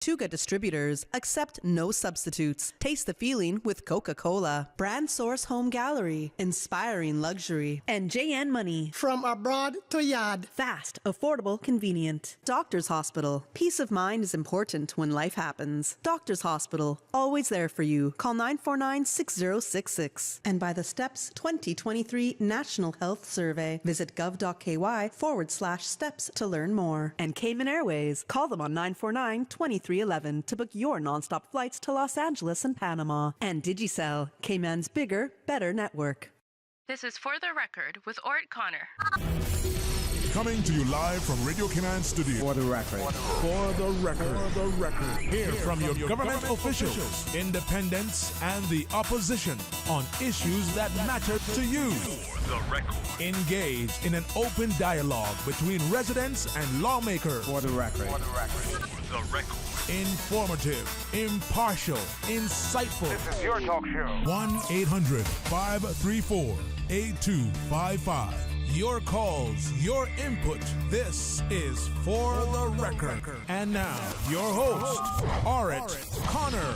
Tuga Distributors accept no substitutes. Taste the feeling with Coca-Cola. Brand Source Home Gallery, inspiring luxury. And JN Money. From abroad to yard. Fast, affordable, convenient. Doctor's Hospital. Peace of mind is important when life happens. Doctor's Hospital, always there for you. Call 949-6066. And by the STEPS 2023 National Health Survey. Visit gov.ky/steps to learn more. And Cayman Airways. Call them on 949-2311 to book your nonstop flights to Los Angeles and Panama. And Digicel, Cayman's bigger, better network. This is For the Record with Orrett Connor. Coming to you live from Radio Cayman Studio. For the record. For the record. For the record. Hear from your government officials, independents, and the opposition on issues that matter to you. For the record. Engage in an open dialogue between residents and lawmakers. For the record. For the record. For the record. Informative, impartial, insightful. This is your talk show. 1-800-534-8255. Your calls, your input. This is For the Record. And now, your host, Orrett Connor.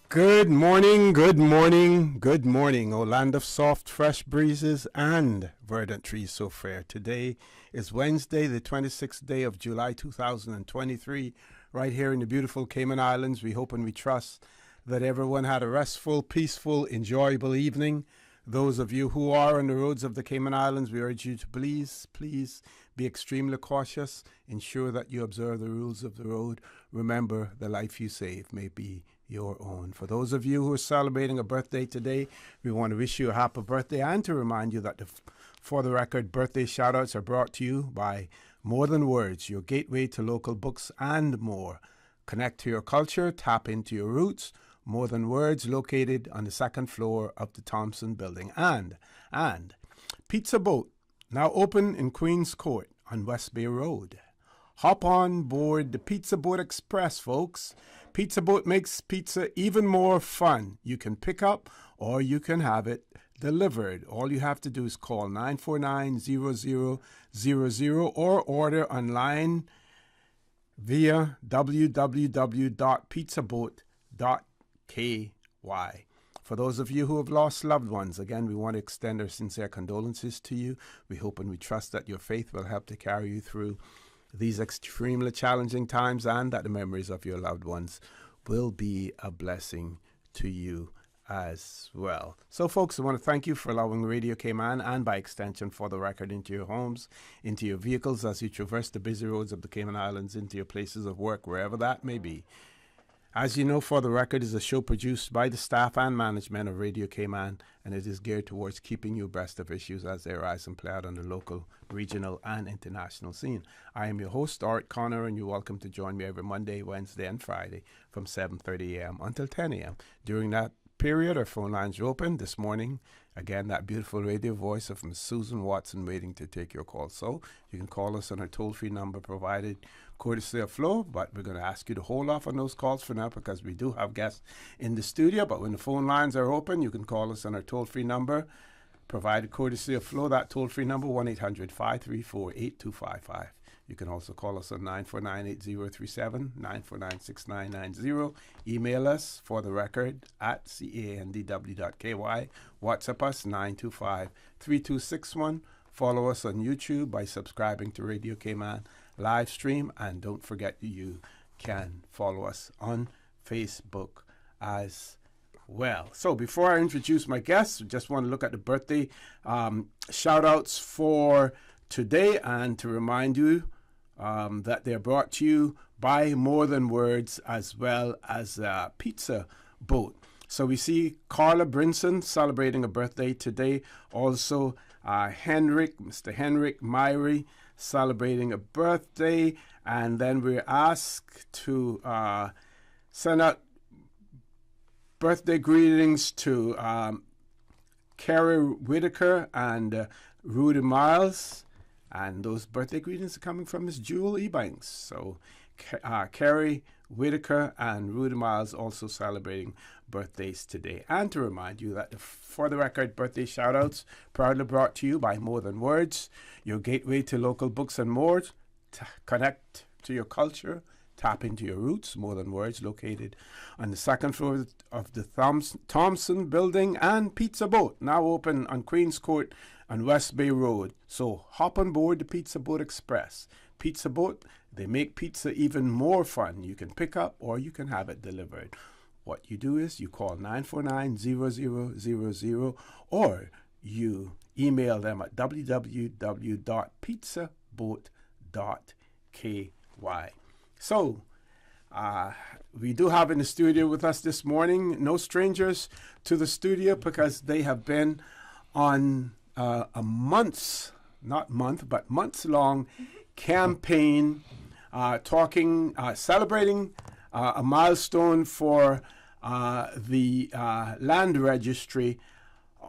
Good morning, good morning, good morning, O land of soft, fresh breezes and verdant trees so fair. Today is Wednesday, the 26th day of July 2023, right here in the beautiful Cayman Islands. We hope and we trust that everyone had a restful, peaceful, enjoyable evening. Those of you who are on the roads of the Cayman Islands, we urge you to please be extremely cautious. Ensure that you observe the rules of the road. Remember, the life you save may be your own. For those of you who are celebrating a birthday today, we want to wish you a happy birthday and to remind you that the For the Record birthday shout-outs are brought to you by More Than Words, your gateway to local books and more. Connect to your culture, tap into your roots. More Than Words, located on the second floor of the Thompson Building. And Pizza Boat, now open in Queen's Court on West Bay Road. Hop on board the Pizza Boat Express, folks. Pizza Boat makes pizza even more fun. You can pick up or you can have it delivered. All you have to do is call 949-0000 or order online via www.pizzaboat.ky. For those of you who have lost loved ones, again, we want to extend our sincere condolences to you. We hope and we trust that your faith will help to carry you through these extremely challenging times and that the memories of your loved ones will be a blessing to you as well. So, folks, I want to thank you for allowing Radio Cayman and by extension For the Record into your homes, into your vehicles as you traverse the busy roads of the Cayman Islands, into your places of work, wherever that may be. As you know, For the Record is a show produced by the staff and management of Radio Cayman, and it is geared towards keeping you abreast of issues as they arise and play out on the local, regional, and international scene. I am your host, Orrett Connor, and you're welcome to join me every Monday, Wednesday, and Friday from 7:30 a.m. until 10 a.m. During that period, our phone lines are open. This morning, again, that beautiful radio voice of Miss Susan Watson waiting to take your call. So you can call us on our toll-free number provided courtesy of Flo, but we're going to ask you to hold off on those calls for now because we do have guests in the studio. But when the phone lines are open, you can call us on our toll-free number provided courtesy of Flo. That toll-free number, 1-800-534-8255. You can also call us on 949-8037, 949-6990. Email us for the record at candw.ky. WhatsApp us 925-3261. Follow us on YouTube by subscribing to Radio Cayman live stream. And don't forget you can follow us on Facebook as well. So before I introduce my guests, I just want to look at the birthday shout-outs for today and to remind you that they're brought to you by More Than Words as well as Pizza Boat. So we see Carla Brinson celebrating a birthday today. Also, Mr. Henrik Myrie celebrating a birthday. And then we're asked to send out birthday greetings to Carrie Whitaker and Rudy Miles. And those birthday greetings are coming from Miss Jewel Ebanks. So Carrie Whitaker and Rudy Miles also celebrating birthdays today. And to remind you that the For the Record birthday shout-outs proudly brought to you by More Than Words, your gateway to local books and more. To connect to your culture, Tap into your roots, More Than Words, located on the second floor of the Thompson Building, and Pizza Boat, now open on Queens Court on West Bay Road. So hop on board the Pizza Boat Express. Pizza Boat, they make pizza even more fun. You can pick up or you can have it delivered. What you do is you call 949-0000 or you email them at www.pizzaboat.ky. So, we do have in the studio with us this morning no strangers to the studio, because they have been on a months-long campaign celebrating a milestone for the land registry,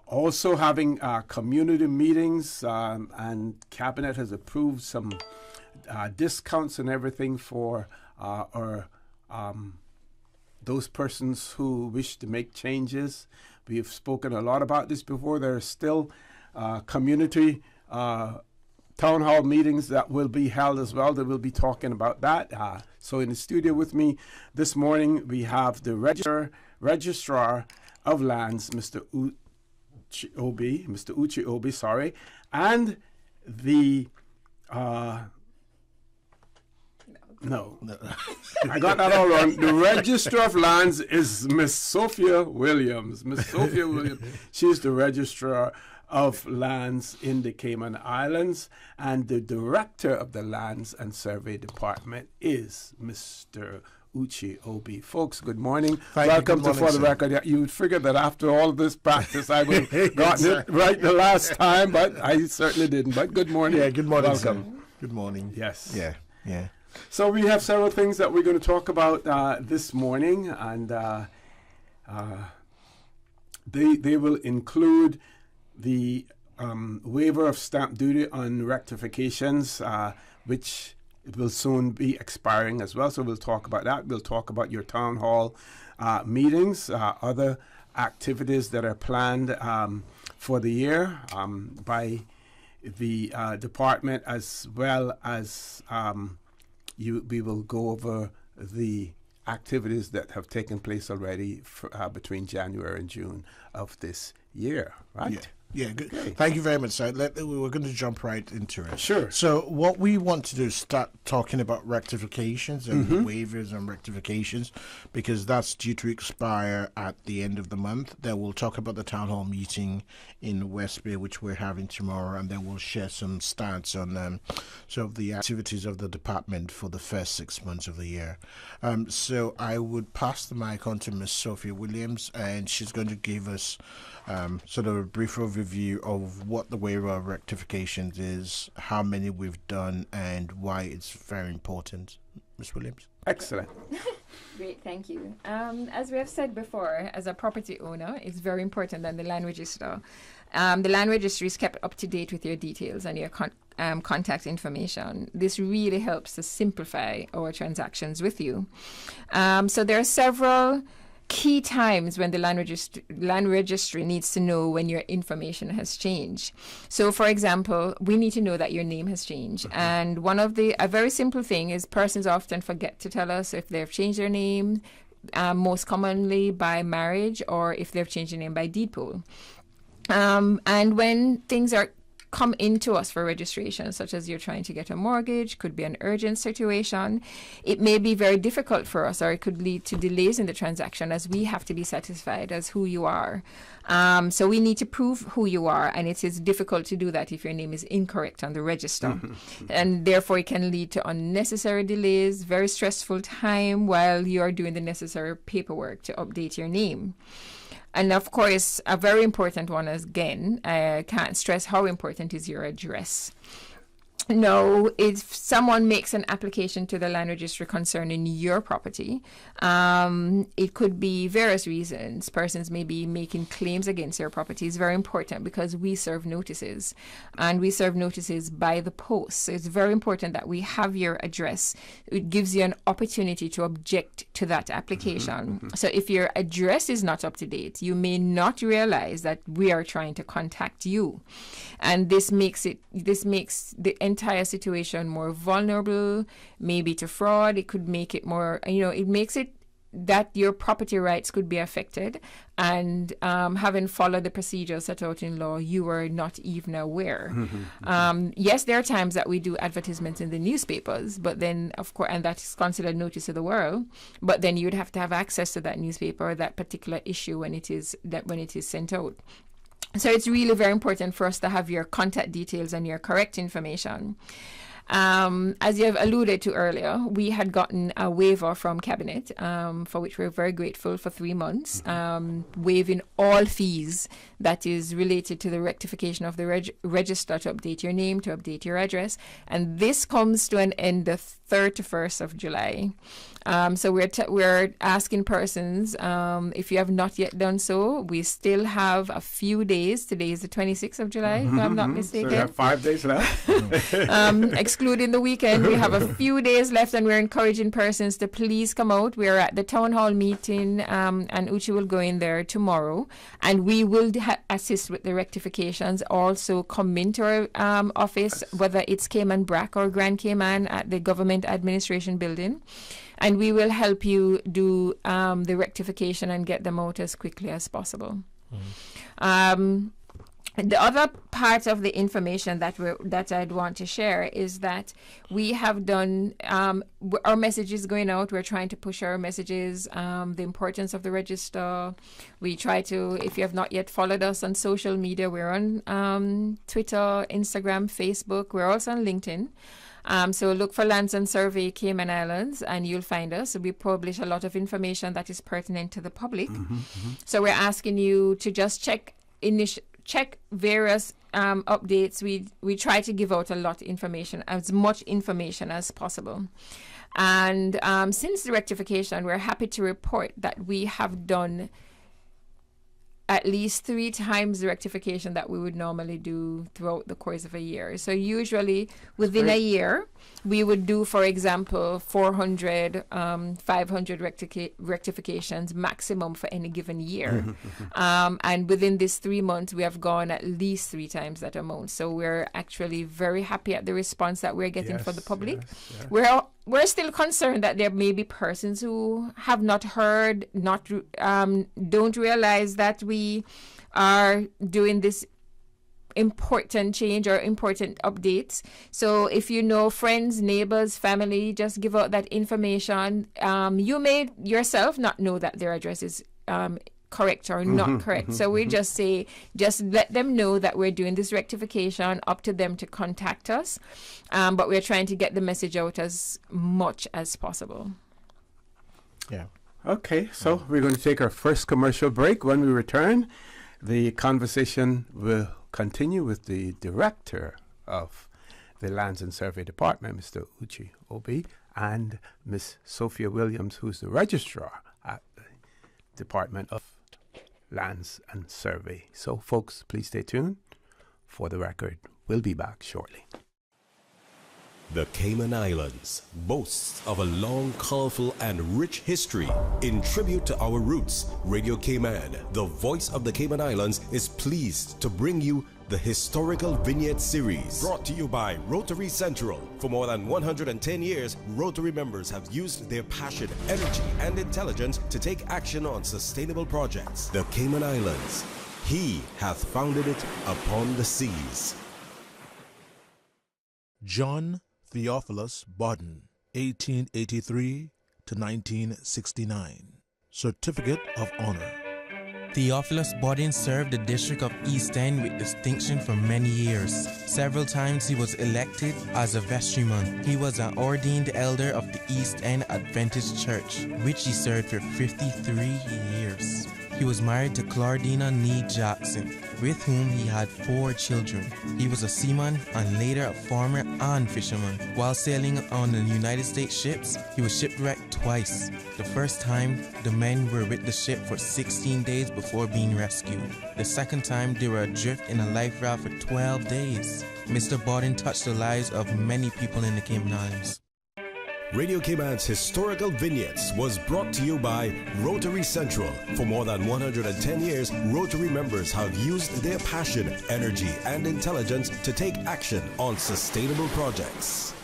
also having community meetings, and Cabinet has approved some discounts and everything for those persons who wish to make changes. We have spoken a lot about this before. There are still community town hall meetings that will be held as well. They will be talking about that. So in the studio with me this morning, we have the Registrar of Lands, Mr. Uche Obi, and the No. I got that all wrong. The Registrar of Lands is Miss Sophia Williams. She's the Registrar of Lands in the Cayman Islands, and the Director of the Lands and Survey Department is Mr. Uche Obi. Folks, good morning. Welcome to For the Record. You would figure that after all this practice I would have gotten it right the last time, but I certainly didn't. But good morning. Yeah, good morning. Welcome. Sir. Good morning. Yes. Yeah. So we have several things that we're going to talk about this morning, and they will include the waiver of stamp duty on rectifications, which will soon be expiring as well. So we'll talk about that. We'll talk about your town hall meetings, other activities that are planned for the year by the department, as well as we will go over the activities that have taken place already between January and June of this year, right? Yeah, good. Okay. Thank you very much, sir. We're going to jump right into it. Sure. So what we want to do is start talking about rectifications and waivers and rectifications, because that's due to expire at the end of the month. Then we'll talk about the town hall meeting in West Bay, which we're having tomorrow, and then we'll share some stats on sort of the activities of the department for the first 6 months of the year. So I would pass the mic on to Miss Sophia Williams, and she's going to give us sort of a brief overview of what the waiver of rectifications is, how many we've done, and why it's very important. Ms. Williams. Excellent. Great, thank you. As we have said before, as a property owner, it's very important that the land register, the land registry is kept up to date with your details and your contact information. This really helps to simplify our transactions with you. So there are several key times when the land registry needs to know when your information has changed. So, for example, we need to know that your name has changed. And a very simple thing is persons often forget to tell us if they've changed their name, most commonly by marriage, or if they've changed their name by deed poll. And when things come into us for registration, such as you're trying to get a mortgage, could be an urgent situation, it may be very difficult for us, or it could lead to delays in the transaction, as we have to be satisfied as who you are. So we need to prove who you are, and it is difficult to do that if your name is incorrect on the register. And therefore it can lead to unnecessary delays, very stressful time while you are doing the necessary paperwork to update your name. And of course, a very important one is, again, I can't stress how important is your address. Now, if someone makes an application to the land registry concerning your property, it could be various reasons. Persons may be making claims against your property. It's very important because we serve notices, and we serve notices by the post. So it's very important that we have your address. It gives you an opportunity to object to that application. So if your address is not up to date, you may not realize that we are trying to contact you. And this makes the entire entire situation more vulnerable, maybe to fraud. It could make it more, it makes it that your property rights could be affected, and having followed the procedures set out in law, you were not even aware. Yes, there are times that we do advertisements in the newspapers, but then, of course, and that is considered notice of the world, but then you'd have to have access to that newspaper or that particular issue when it is sent out. So it's really very important for us to have your contact details and your correct information. As you have alluded to earlier, we had gotten a waiver from Cabinet, for which we're very grateful, for 3 months, waiving all fees that is related to the rectification of the Registrar to update your name, to update your address. And this comes to an end the 31st of July. So we're asking persons, if you have not yet done so, we still have a few days. Today is the 26th of July, if I'm not mistaken. So we have 5 days left. Excluding the weekend, we have a few days left, and we're encouraging persons to please come out. We're at the town hall meeting, and Uche will go in there tomorrow, and we will assist with the rectifications. Also come into our office, whether it's Cayman Brac or Grand Cayman, at the Government Administration Building. And we will help you do the rectification and get them out as quickly as possible. The other part of the information that I'd want to share is that we have done our messages going out. We're trying to push our messages, the importance of the register. We try to, if you have not yet followed us on social media, we're on Twitter, Instagram, Facebook. We're also on LinkedIn. So look for Lands and Survey Cayman Islands and you'll find us. We publish a lot of information that is pertinent to the public. So we're asking you to just check various updates. We try to give out a lot of information, as much information as possible. And since the rectification, we're happy to report that we have done at least 3 times the rectification that we would normally do throughout the course of a year. So usually within a year, we would do, for example, 400, 500 rectifications maximum for any given year. And within this 3 months, we have gone at least 3 times that amount. So we're actually very happy at the response that we're getting from the public. We're still concerned that there may be persons who have not heard, don't realize that we are doing this important change or important updates. So if you know friends, neighbors, family, just give out that information. You may yourself not know that their address is correct or not correct. So we just say, just let them know that we're doing this rectification, up to them to contact us. But we're trying to get the message out as much as possible. Yeah. Okay, so we're going to take our first commercial break. When we return, the conversation will continue with the director of the Lands and Survey Department, Mr. Uche Obi, and Miss Sophia Williams, who's the registrar at the Department of Lands and Survey. So, folks, please stay tuned. For the record, we'll be back shortly. The Cayman Islands boasts of a long, colorful, and rich history. In tribute to our roots, Radio Cayman, the voice of the Cayman Islands, is pleased to bring you the Historical Vignette Series, brought to you by Rotary Central. For more than 110 years, Rotary members have used their passion, energy, and intelligence to take action on sustainable projects. The Cayman Islands, he hath founded it upon the seas. John Theophilus Bodden, 1883 to 1969. Certificate of Honor. Theophilus Bodden served the District of East End with distinction for many years. Several times he was elected as a vestryman. He was an ordained elder of the East End Adventist Church, which he served for 53 years. He was married to Claudina Nee Jackson, with whom he had 4 children. He was a seaman and later a farmer and fisherman. While sailing on the United States ships, he was shipwrecked twice. The first time, the men were with the ship for 16 days before being rescued. The second time, they were adrift in a life raft for 12 days. Mr. Bodden touched the lives of many people in the Cayman Islands. Radio Cayman's historical vignettes was brought to you by Rotary Central. For more than 110 years, Rotary members have used their passion, energy, and intelligence to take action on sustainable projects.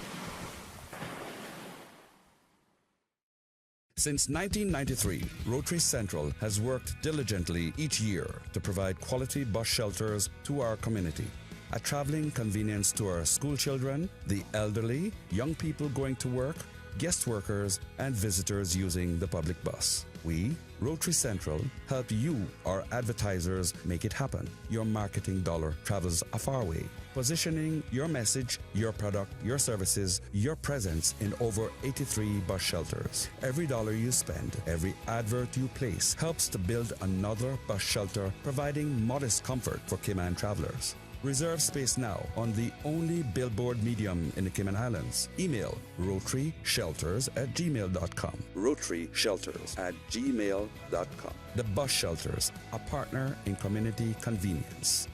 Since 1993, Rotary Central has worked diligently each year to provide quality bus shelters to our community. A traveling convenience to our school children, the elderly, young people going to work, guest workers, and visitors using the public bus. We, Rotary Central, help you, our advertisers, make it happen. Your marketing dollar travels a far way, positioning your message, your product, your services, your presence in over 83 bus shelters. Every dollar you spend, every advert you place helps to build another bus shelter, providing modest comfort for Cayman travelers. Reserve space now on the only billboard medium in the Cayman Islands. Email rotaryshelters@gmail.com. rotaryshelters@gmail.com. The Bus Shelters, a partner in community convenience.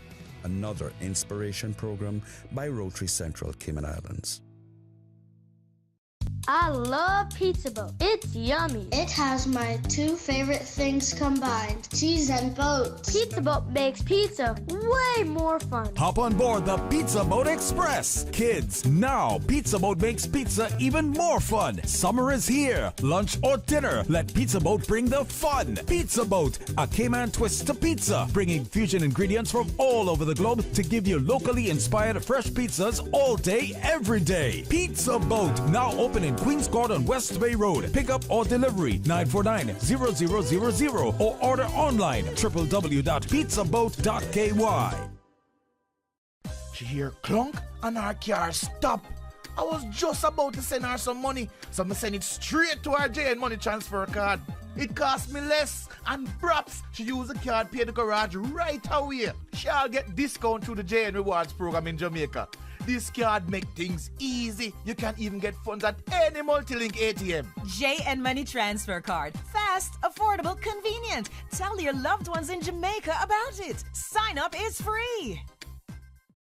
Another inspiration program by Rotary Central Cayman Islands. I love Pizza Boat. It's yummy. It has my two favorite things combined, cheese and boats. Pizza Boat makes pizza way more fun. Hop on board the Pizza Boat Express. Kids, now Pizza Boat makes pizza even more fun. Summer is here. Lunch or dinner, let Pizza Boat bring the fun. Pizza Boat, a Cayman twist to pizza, bringing fusion ingredients from all over the globe to give you locally inspired fresh pizzas all day, every day. Pizza Boat, now open in Queens Court on West Bay Road. Pick up or delivery 949-0000 or order online www.pizzaboat.ky. She hear clunk and her car stop. I was just about to send her some money, so I send it straight to her JN money transfer card. It cost me less, and perhaps she use the card, pay the garage right away. She'll get discount through the JN Rewards program in Jamaica. This card make things easy. You can even get funds at any multi-link ATM. JN Money Transfer Card. Fast, affordable, convenient. Tell your loved ones in Jamaica about it. Sign up is free.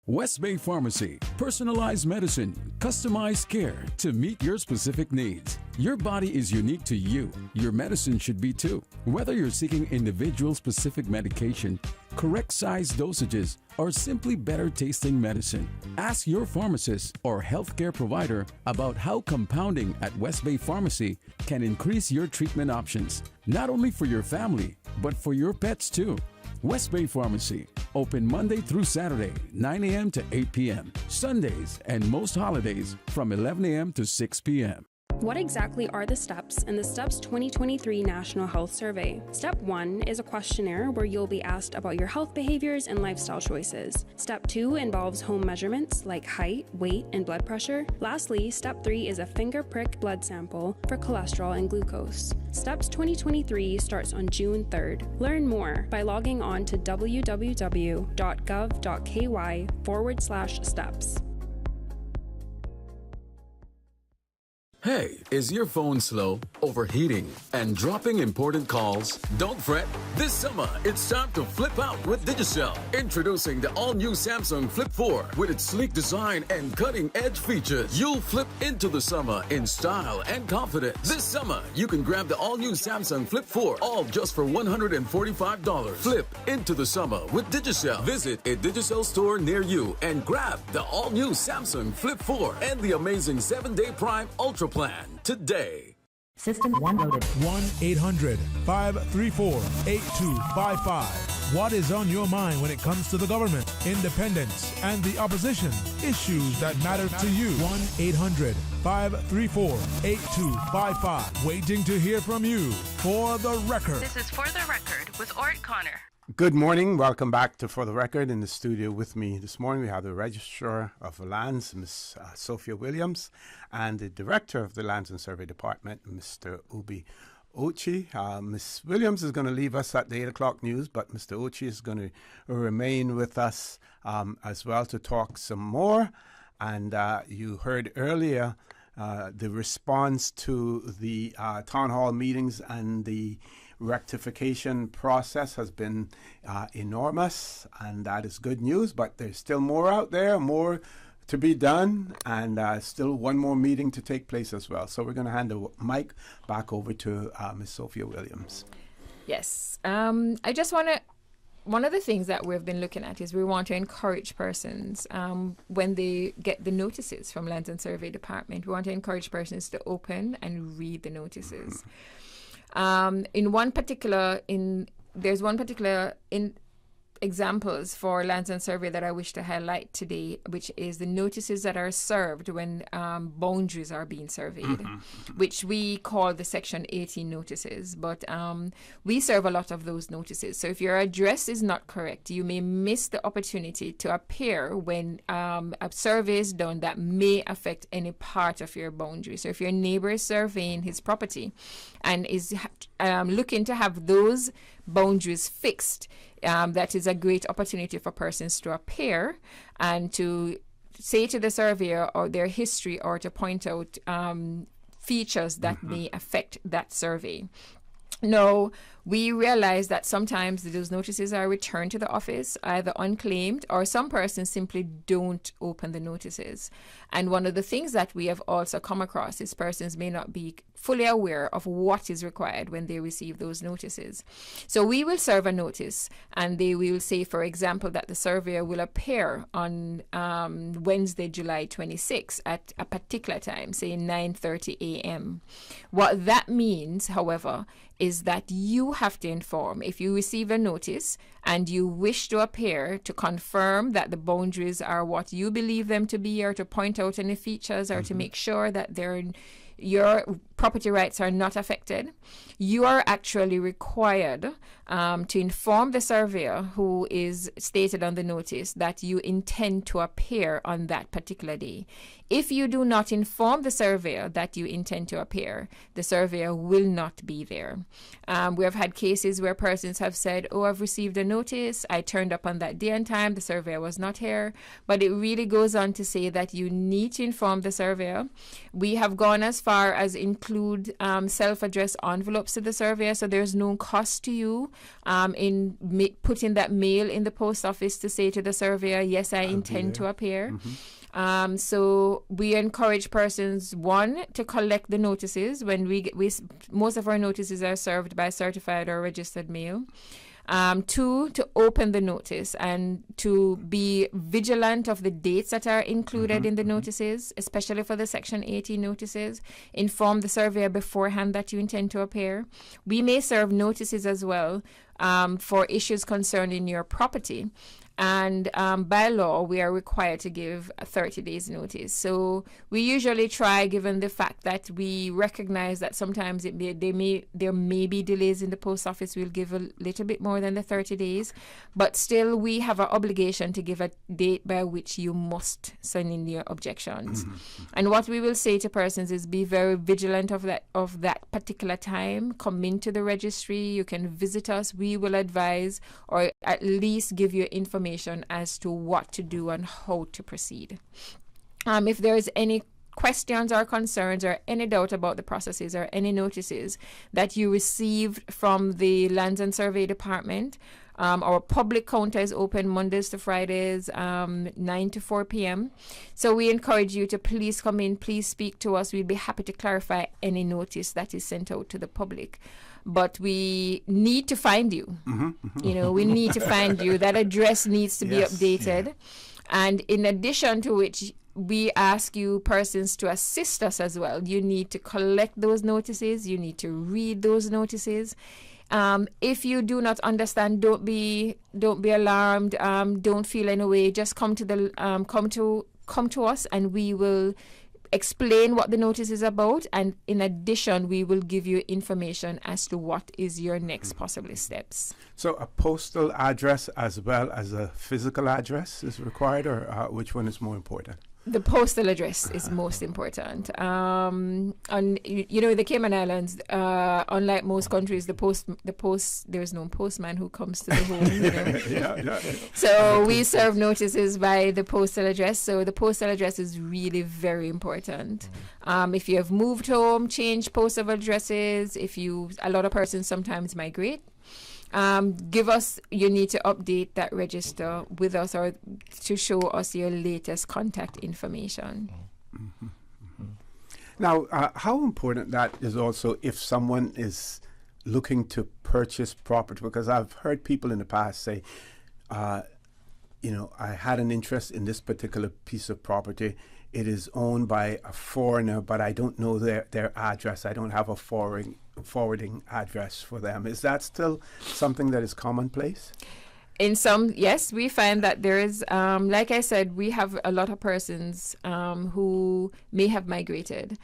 West Bay Pharmacy. Personalized medicine, customized care to meet your specific needs. Your body is unique to you. Your medicine should be too. Whether you're seeking individual-specific medication, correct size dosages, or simply better tasting medicine, ask your pharmacist or healthcare provider about how compounding at West Bay Pharmacy can increase your treatment options, not only for your family, but for your pets too. West Bay Pharmacy, open Monday through Saturday, 9 a.m. to 8 p.m., Sundays and most holidays from 11 a.m. to 6 p.m. What exactly are the steps in the STEPS 2023 National Health Survey? Step 1 is a questionnaire where you'll be asked about your health behaviors and lifestyle choices. Step 2 involves home measurements like height, weight, and blood pressure. Lastly, Step 3 is a finger prick blood sample for cholesterol and glucose. STEPS 2023 starts on June 3rd. Learn more by logging on to www.gov.ky/steps. Hey, is your phone slow, overheating, and dropping important calls? Don't fret. This summer, it's time to flip out with Digicel. Introducing the all-new Samsung Flip 4 with its sleek design and cutting-edge features. You'll flip into the summer in style and confidence. This summer, you can grab the all-new Samsung Flip 4, all just for $145. Flip into the summer with Digicel. Visit a Digicel store near you and grab the all-new Samsung Flip 4 and the amazing 7-day Prime Ultra plan today. System 1 loaded. 1-800-534-8255. What is on your mind when it comes to the government, independence, and the opposition? Issues that matter to you. 1-800-534-8255. Waiting to hear from you. For the Record. This is For the Record with Orrett Connor. Good morning. Welcome back to For the Record. In the studio with me this morning, we have the Registrar of Lands, Ms. Sophia Williams, and the Director of the Lands and Survey Department, Mr. Uche. Ms. Williams is going to leave us at the 8 o'clock news, but Mr. Uche is going to remain with us as well to talk some more. And you heard earlier the response to the town hall meetings, and the rectification process has been enormous, and that is good news, but there's still more out there, more to be done, and still one more meeting to take place as well. So we're going to hand the mic back over to Ms. Sophia Williams. Yes. I just want to, one of the things that we've been looking at is we want to encourage persons when they get the notices from Lands and Survey Department, we want to encourage persons to open and read the notices. There's one particular examples for Lands and Survey that I wish to highlight today, which is the notices that are served when boundaries are being surveyed, which we call the Section 18 notices. But we serve a lot of those notices. So if your address is not correct, you may miss the opportunity to appear when a survey is done that may affect any part of your boundary. So if your neighbor is surveying his property and is looking to have those boundaries fixed, that is a great opportunity for persons to appear and to say to the surveyor or their history or to point out features that may affect that survey. Now, we realize that sometimes those notices are returned to the office, either unclaimed, or some persons simply don't open the notices. And one of the things that we have also come across is persons may not be fully aware of what is required when they receive those notices. So we will serve a notice, and they will say, for example, that the surveyor will appear on Wednesday, July 26 at a particular time, say 9:30 a.m. What that means, however, is that you have to inform if you receive a notice and you wish to appear to confirm that the boundaries are what you believe them to be, or to point out any features, or to make sure that your property rights are not affected. You are actually required to inform the surveyor who is stated on the notice that you intend to appear on that particular day. If you do not inform the surveyor that you intend to appear, the surveyor will not be there. We have had cases where persons have said, oh, I've received a notice, I turned up on that day and time, the surveyor was not here. But it really goes on to say that you need to inform the surveyor. We have gone as far as include self-addressed envelopes to the surveyor, so there's no cost to you in putting that mail in the post office to say to the surveyor, yes, I intend to appear. So we encourage persons, one, to collect the notices. When most of our notices are served by certified or registered mail. Two, to open the notice and to be vigilant of the dates that are included in the notices, especially for the Section 18 notices. Inform the surveyor beforehand that you intend to appear. We may serve notices as well for issues concerning your property. And by law, we are required to give a 30 days notice. So we usually try, given the fact that we recognize that sometimes there may be delays in the post office, we'll give a little bit more than the 30 days. But still, we have an obligation to give a date by which you must send in your objections. And what we will say to persons is be very vigilant of that particular time. Come into the registry. You can visit us. We will advise or at least give you information as to what to do and how to proceed. If there is any questions or concerns or any doubt about the processes or any notices that you received from the Lands and Survey Department, our public counter is open Mondays to Fridays, 9 to 4 p.m. So we encourage you to please come in, please speak to us. We'd be happy to clarify any notice that is sent out to the public. But we need to find you. You know, we need to find you. That address needs to be updated. And in addition to which, we ask you persons to assist us as well. You need to collect those notices. You need to read those notices. If you do not understand, don't be alarmed. Don't feel any way. Just come to us, and we will explain what the notice is about, and in addition we will give you information as to what is your next possible steps. So a postal address as well as a physical address is required, or which one is more important? The postal address is most important. And the Cayman Islands, unlike most countries, the post there's no postman who comes to the home. So we serve notices by the postal address. So the postal address is really very important. If you have moved home, change postal addresses. A lot of persons sometimes migrate. you need to update that register with us or to show us your latest contact information. Now, how important that is also if someone is looking to purchase property, because I've heard people in the past say, I had an interest in this particular piece of property. It is owned by a foreigner, but I don't know their address. I don't have a forwarding address for them. Is that still something that is commonplace? In some, yes, we find that there is, like I said, we have a lot of persons who may have migrated.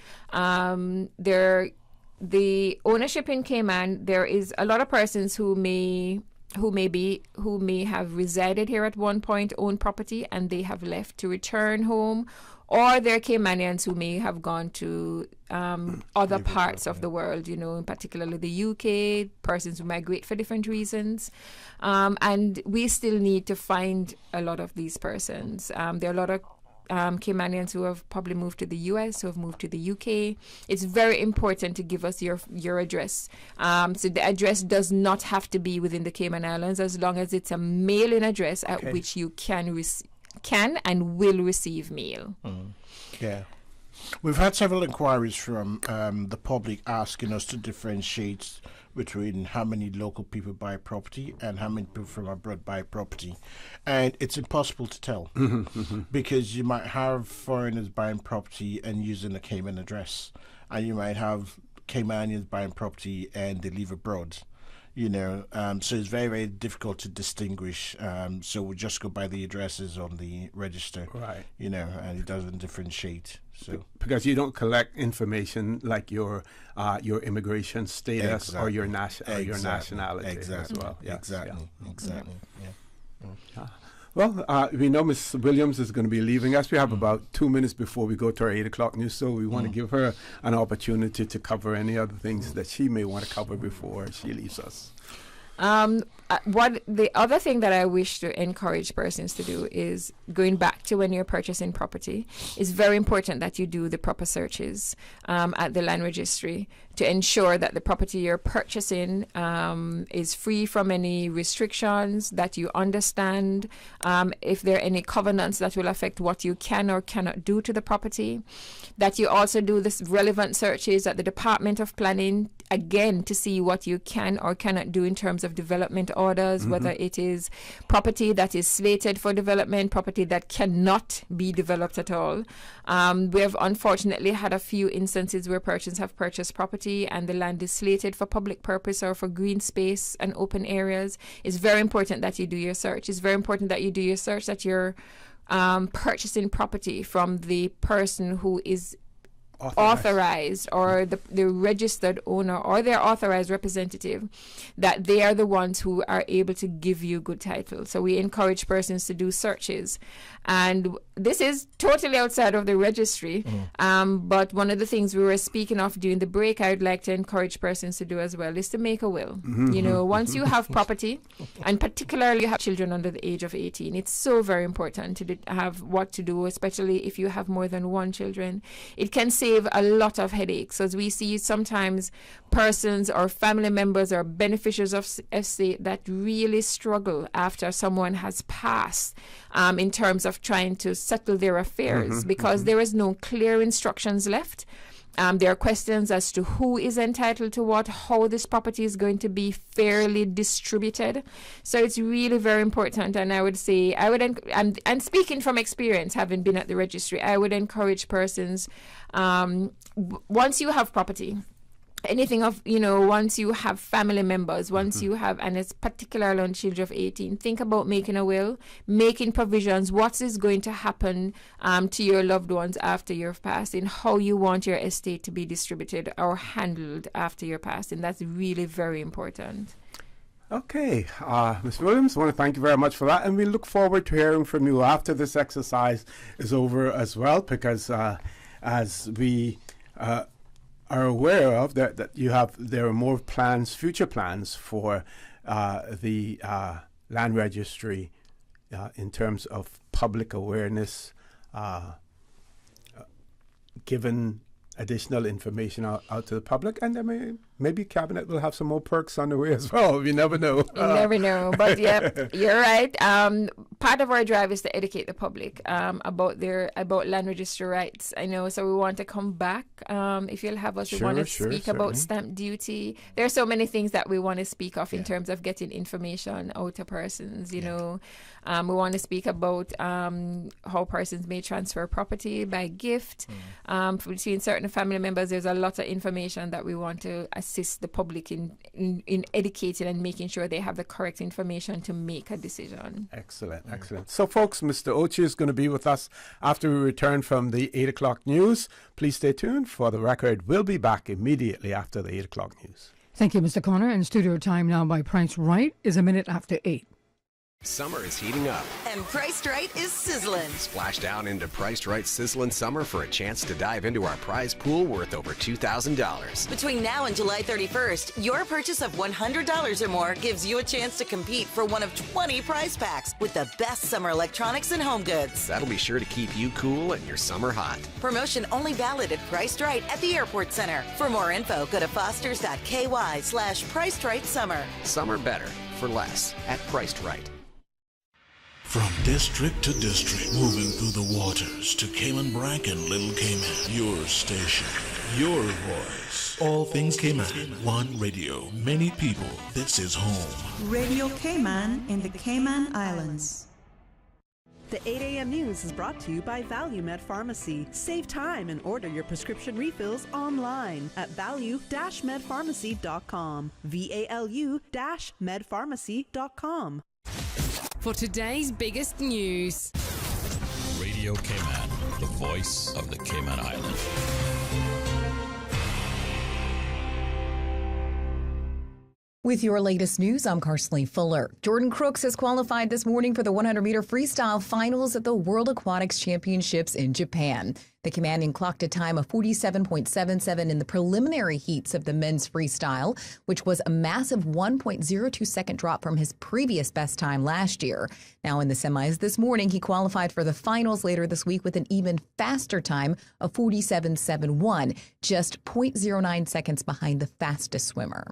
The ownership in Cayman, there is a lot of persons who may have resided here at one point, own property, and they have left to return home, or they're Caymanians who may have gone to other parts of the world, particularly the UK, persons who migrate for different reasons. And we still need to find a lot of these persons. There are a lot of Caymanians who have probably moved to the US, who have moved to the UK. It's very important to give us your address. So the address does not have to be within the Cayman Islands, as long as it's a mailing address at which you can and will receive mail. Yeah. We've had several inquiries from the public asking us to differentiate between how many local people buy property and how many people from abroad buy property. And it's impossible to tell because you might have foreigners buying property and using a Cayman address, and you might have Caymanians buying property and they live abroad. So it's very, very difficult to distinguish. So we just go by the addresses on the register, right? And it doesn't differentiate. So because you don't collect information like your immigration status or your nationality as well. Yes. Exactly. Yeah. Well, we know Ms. Williams is going to be leaving us. We have about 2 minutes before we go to our 8 o'clock news, so we want to give her an opportunity to cover any other things that she may want to cover before she leaves us. What the other thing that I wish to encourage persons to do is, going back to when you're purchasing property, it's very important that you do the proper searches at the land registry to ensure that the property you're purchasing is free from any restrictions, that you understand if there are any covenants that will affect what you can or cannot do to the property, that you also do this relevant searches at the Department of Planning, again, to see what you can or cannot do in terms of development orders, whether it is property that is slated for development, property that cannot be developed at all. We have unfortunately had a few instances where persons have purchased property and the land is slated for public purpose or for green space and open areas. It's very important that you do your search. It's very important that you do your search, that you're purchasing property from the person who is authorized or the registered owner or their authorized representative, that they are the ones who are able to give you good title. So we encourage persons to do searches. And this is totally outside of the registry. But one of the things we were speaking of during the break, I would like to encourage persons to do as well, is to make a will. Once you have property, and particularly you have children under the age of 18, it's so very important to have what to do, especially if you have more than one children. It can save a lot of headaches, as we see sometimes persons or family members or beneficiaries of estate that really struggle after someone has passed in terms of trying to settle their affairs because there is no clear instructions left. There are questions as to who is entitled to what, how this property is going to be fairly distributed. So it's really very important. And I would say, and speaking from experience, having been at the registry, I would encourage persons, once you have property, anything of, once you have family members, once you have, and it's particularly on children of 18, think about making a will, making provisions, what is going to happen to your loved ones after you've passed, and how you want your estate to be distributed or handled after your passing. That's really very important. Okay, Ms. Williams, I want to thank you very much for that, and we look forward to hearing from you after this exercise is over as well, because as we are aware of that there are more plans, future plans for the land registry in terms of public awareness, given additional information out to the public, and there may maybe Cabinet will have some more perks on the way as well. You never know. You never know. But yeah, you're right. Part of our drive is to educate the public about land register rights. I know, so we want to come back. If you'll have us, we want to speak about stamp duty. There are so many things that we want to speak of in terms of getting information out to persons. You know, we want to speak about how persons may transfer property by gift. Between certain family members, there's a lot of information that we want to assist the public in educating and making sure they have the correct information to make a decision. Excellent. So, folks, Mr. Uche is going to be with us after we return from the 8 o'clock news. Please stay tuned for the record. We'll be back immediately after the 8 o'clock news. Thank you, Mr. Connor. And studio time now by Price Right is a minute after 8. Summer is heating up. And Priced Right is sizzling. Splash down into Priced Right Sizzling Summer for a chance to dive into our prize pool worth over $2,000. Between now and July 31st, your purchase of $100 or more gives you a chance to compete for one of 20 prize packs with the best summer electronics and home goods. That'll be sure to keep you cool and your summer hot. Promotion only valid at Priced Right at the Airport Center. For more info, go to fosters.ky/Priced Right Summer. Summer better for less at Priced Right. From district to district, moving through the waters to Cayman Brac and Little Cayman. Your station, your voice. All things Cayman. One radio, many people. This is home. Radio Cayman in the Cayman Islands. The 8 a.m. news is brought to you by ValueMed Pharmacy. Save time and order your prescription refills online at value-medpharmacy.com. VALU-medpharmacy.com. For today's biggest news. Radio Cayman, the voice of the Cayman Islands. With your latest news, I'm Carsley Fuller. Jordan Crooks has qualified this morning for the 100-meter freestyle finals at the World Aquatics Championships in Japan. The Caymanian clocked a time of 47.77 in the preliminary heats of the men's freestyle, which was a massive 1.02-second drop from his previous best time last year. Now in the semis this morning, he qualified for the finals later this week with an even faster time of 47.71, just 0.09 seconds behind the fastest swimmer.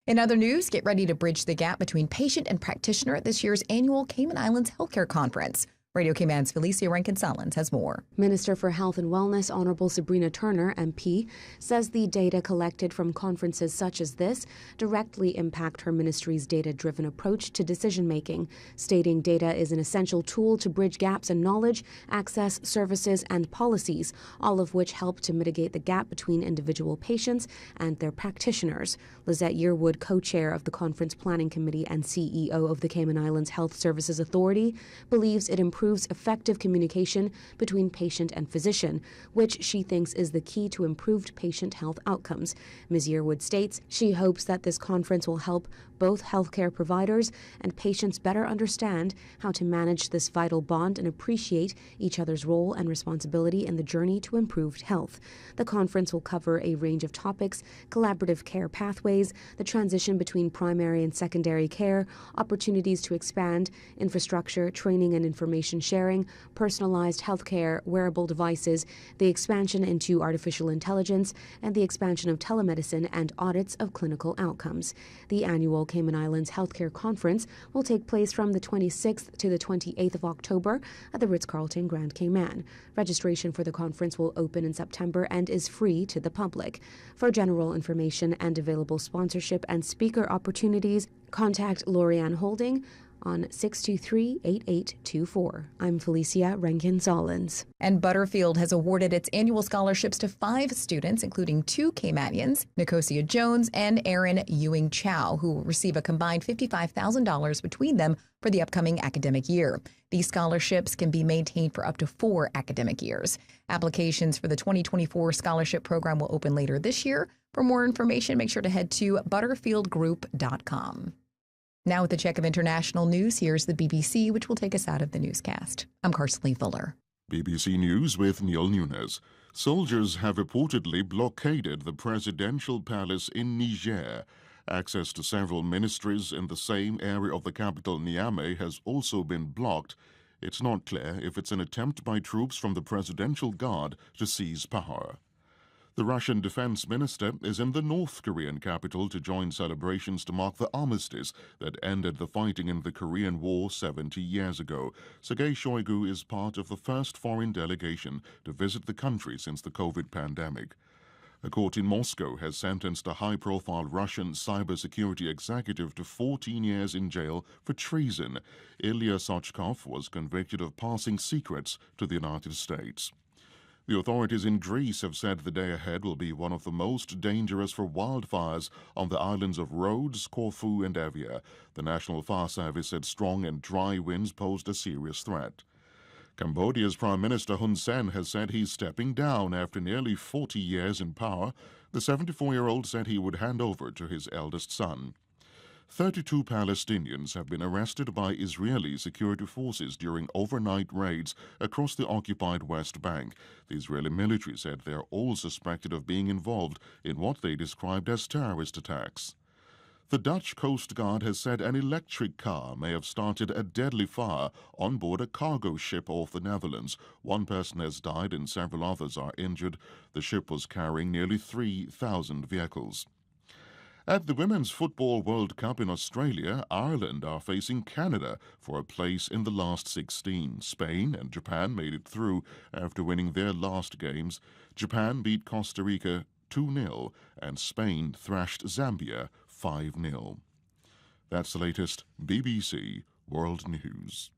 In other news, get ready to bridge the gap between patient and practitioner at this year's annual Cayman Islands Healthcare Conference. Radio Cayman's Felicia Rankin-Solins has more. Minister for Health and Wellness, Honorable Sabrina Turner, MP, says the data collected from conferences such as this directly impact her ministry's data-driven approach to decision-making, stating data is an essential tool to bridge gaps in knowledge, access, services, and policies, all of which help to mitigate the gap between individual patients and their practitioners. Lizette Yearwood, co-chair of the Conference Planning Committee and CEO of the Cayman Islands Health Services Authority, believes it improves effective communication between patient and physician, which she thinks is the key to improved patient health outcomes. Ms. Yearwood states she hopes that this conference will help both healthcare providers and patients better understand how to manage this vital bond and appreciate each other's role and responsibility in the journey to improved health. The conference will cover a range of topics: collaborative care pathways, the transition between primary and secondary care, opportunities to expand, infrastructure, training and information sharing, personalized healthcare, wearable devices, the expansion into artificial intelligence, and the expansion of telemedicine and audits of clinical outcomes. The annual Cayman Islands Healthcare Conference will take place from the 26th to the 28th of October at the Ritz-Carlton Grand Cayman. Registration for the conference will open in September and is free to the public. For general information and available sponsorship and speaker opportunities, contact Lorianne Holding on 623-8824. I'm Felicia Rankin-Solins. And Butterfield has awarded its annual scholarships to 5 students, including 2 Caymanians, Nicosia Jones and Aaron Ewing Chow, who will receive a combined $55,000 between them for the upcoming academic year. These scholarships can be maintained for up to 4 academic years. Applications for the 2024 scholarship program will open later this year. For more information, make sure to head to butterfieldgroup.com. Now with a check of international news, here's the BBC, which will take us out of the newscast. I'm Carsley Fuller. BBC News with Neil Nunes. Soldiers have reportedly blockaded the presidential palace in Niger. Access to several ministries in the same area of the capital, Niamey, has also been blocked. It's not clear if it's an attempt by troops from the Presidential Guard to seize power. The Russian defense minister is in the North Korean capital to join celebrations to mark the armistice that ended the fighting in the Korean War 70 years ago. Sergei Shoigu is part of the first foreign delegation to visit the country since the COVID pandemic. A court in Moscow has sentenced a high-profile Russian cybersecurity executive to 14 years in jail for treason. Ilya Sochkov was convicted of passing secrets to the United States. The authorities in Greece have said the day ahead will be one of the most dangerous for wildfires on the islands of Rhodes, Corfu and Evia. The National Fire Service said strong and dry winds posed a serious threat. Cambodia's Prime Minister Hun Sen has said he's stepping down after nearly 40 years in power. The 74-year-old said he would hand over to his eldest son. 32 Palestinians have been arrested by Israeli security forces during overnight raids across the occupied West Bank. The Israeli military said they are all suspected of being involved in what they described as terrorist attacks. The Dutch Coast Guard has said an electric car may have started a deadly fire on board a cargo ship off the Netherlands. One person has died and several others are injured. The ship was carrying nearly 3,000 vehicles. At the Women's Football World Cup in Australia, Ireland are facing Canada for a place in the last 16. Spain and Japan made it through after winning their last games. Japan beat Costa Rica 2-0 and Spain thrashed Zambia 5-0. That's the latest BBC World News.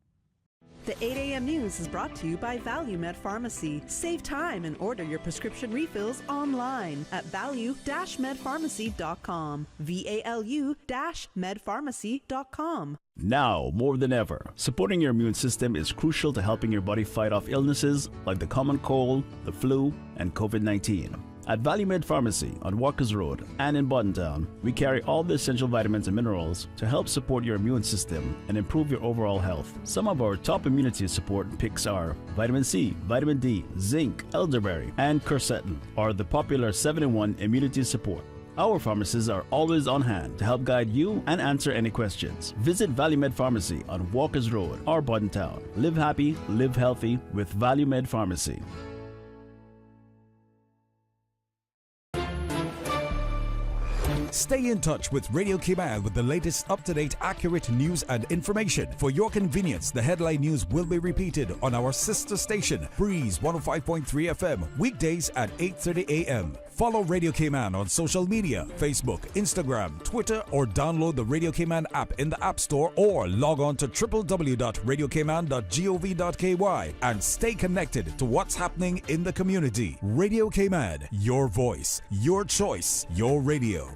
The 8 a.m. news is brought to you by ValueMed Pharmacy. Save time and order your prescription refills online at value-medpharmacy.com. VALU-medpharmacy.com. Now, more than ever, supporting your immune system is crucial to helping your body fight off illnesses like the common cold, the flu, and COVID-19. At ValueMed Pharmacy on Walkers Road and in Buttontown, we carry all the essential vitamins and minerals to help support your immune system and improve your overall health. Some of our top immunity support picks are vitamin C, vitamin D, zinc, elderberry, and quercetin, or the popular 7-in-1 immunity support. Our pharmacists are always on hand to help guide you and answer any questions. Visit ValueMed Pharmacy on Walkers Road or Buttontown. Live happy, live healthy with ValueMed Pharmacy. Stay in touch with Radio Cayman with the latest up-to-date, accurate news and information. For your convenience, the headline news will be repeated on our sister station, Breeze 105.3 FM, weekdays at 8:30 a.m. Follow Radio Cayman on social media, Facebook, Instagram, Twitter, or download the Radio Cayman app in the App Store or log on to www.radiocayman.gov.ky and stay connected to what's happening in the community. Radio Cayman, your voice, your choice, your radio.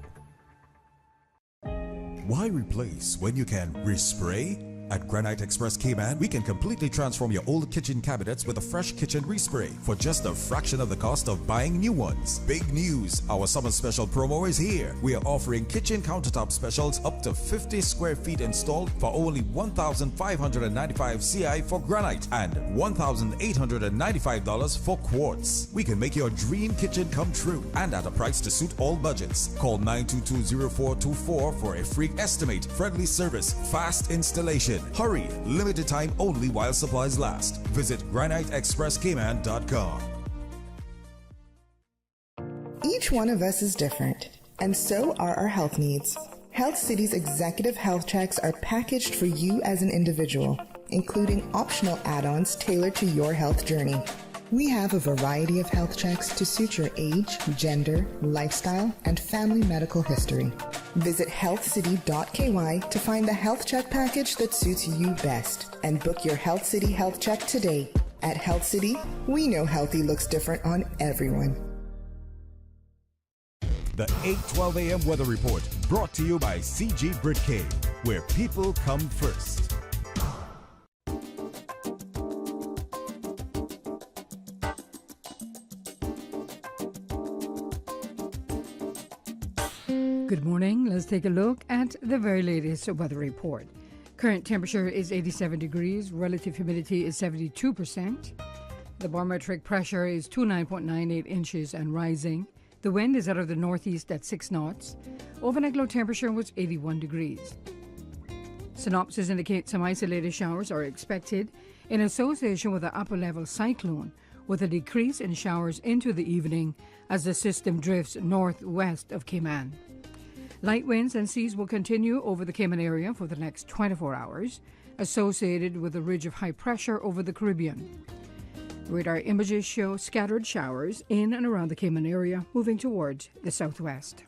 Why replace when you can respray? At Granite Express Cayman, we can completely transform your old kitchen cabinets with a fresh kitchen respray for just a fraction of the cost of buying new ones. Big news! Our summer special promo is here. We are offering kitchen countertop specials up to 50 square feet installed for only $1,595 CI for granite and $1,895 for quartz. We can make your dream kitchen come true and at a price to suit all budgets. Call 922-0424 for a free estimate, friendly service, fast installation. Hurry! Limited time only while supplies last. Visit graniteexpresscayman.com. Each one of us is different, and so are our health needs. Health City's executive health checks are packaged for you as an individual, including optional add-ons tailored to your health journey. We have a variety of health checks to suit your age, gender, lifestyle, and family medical history. Visit healthcity.ky to find the health check package that suits you best and book your Health City health check today. At Health City, we know healthy looks different on everyone. The 8:12 a.m. weather report brought to you by CG Britcay, where people come first. Good morning. Let's take a look at the very latest weather report. Current temperature is 87 degrees. Relative humidity is 72%. The barometric pressure is 29.98 inches and rising. The wind is out of the northeast at 6 knots. Overnight low temperature was 81 degrees. Synopsis indicates some isolated showers are expected in association with an upper-level cyclone, with a decrease in showers into the evening as the system drifts northwest of Cayman. Light winds and seas will continue over the Cayman area for the next 24 hours, associated with a ridge of high pressure over the Caribbean. Radar images show scattered showers in and around the Cayman area, moving towards the southwest.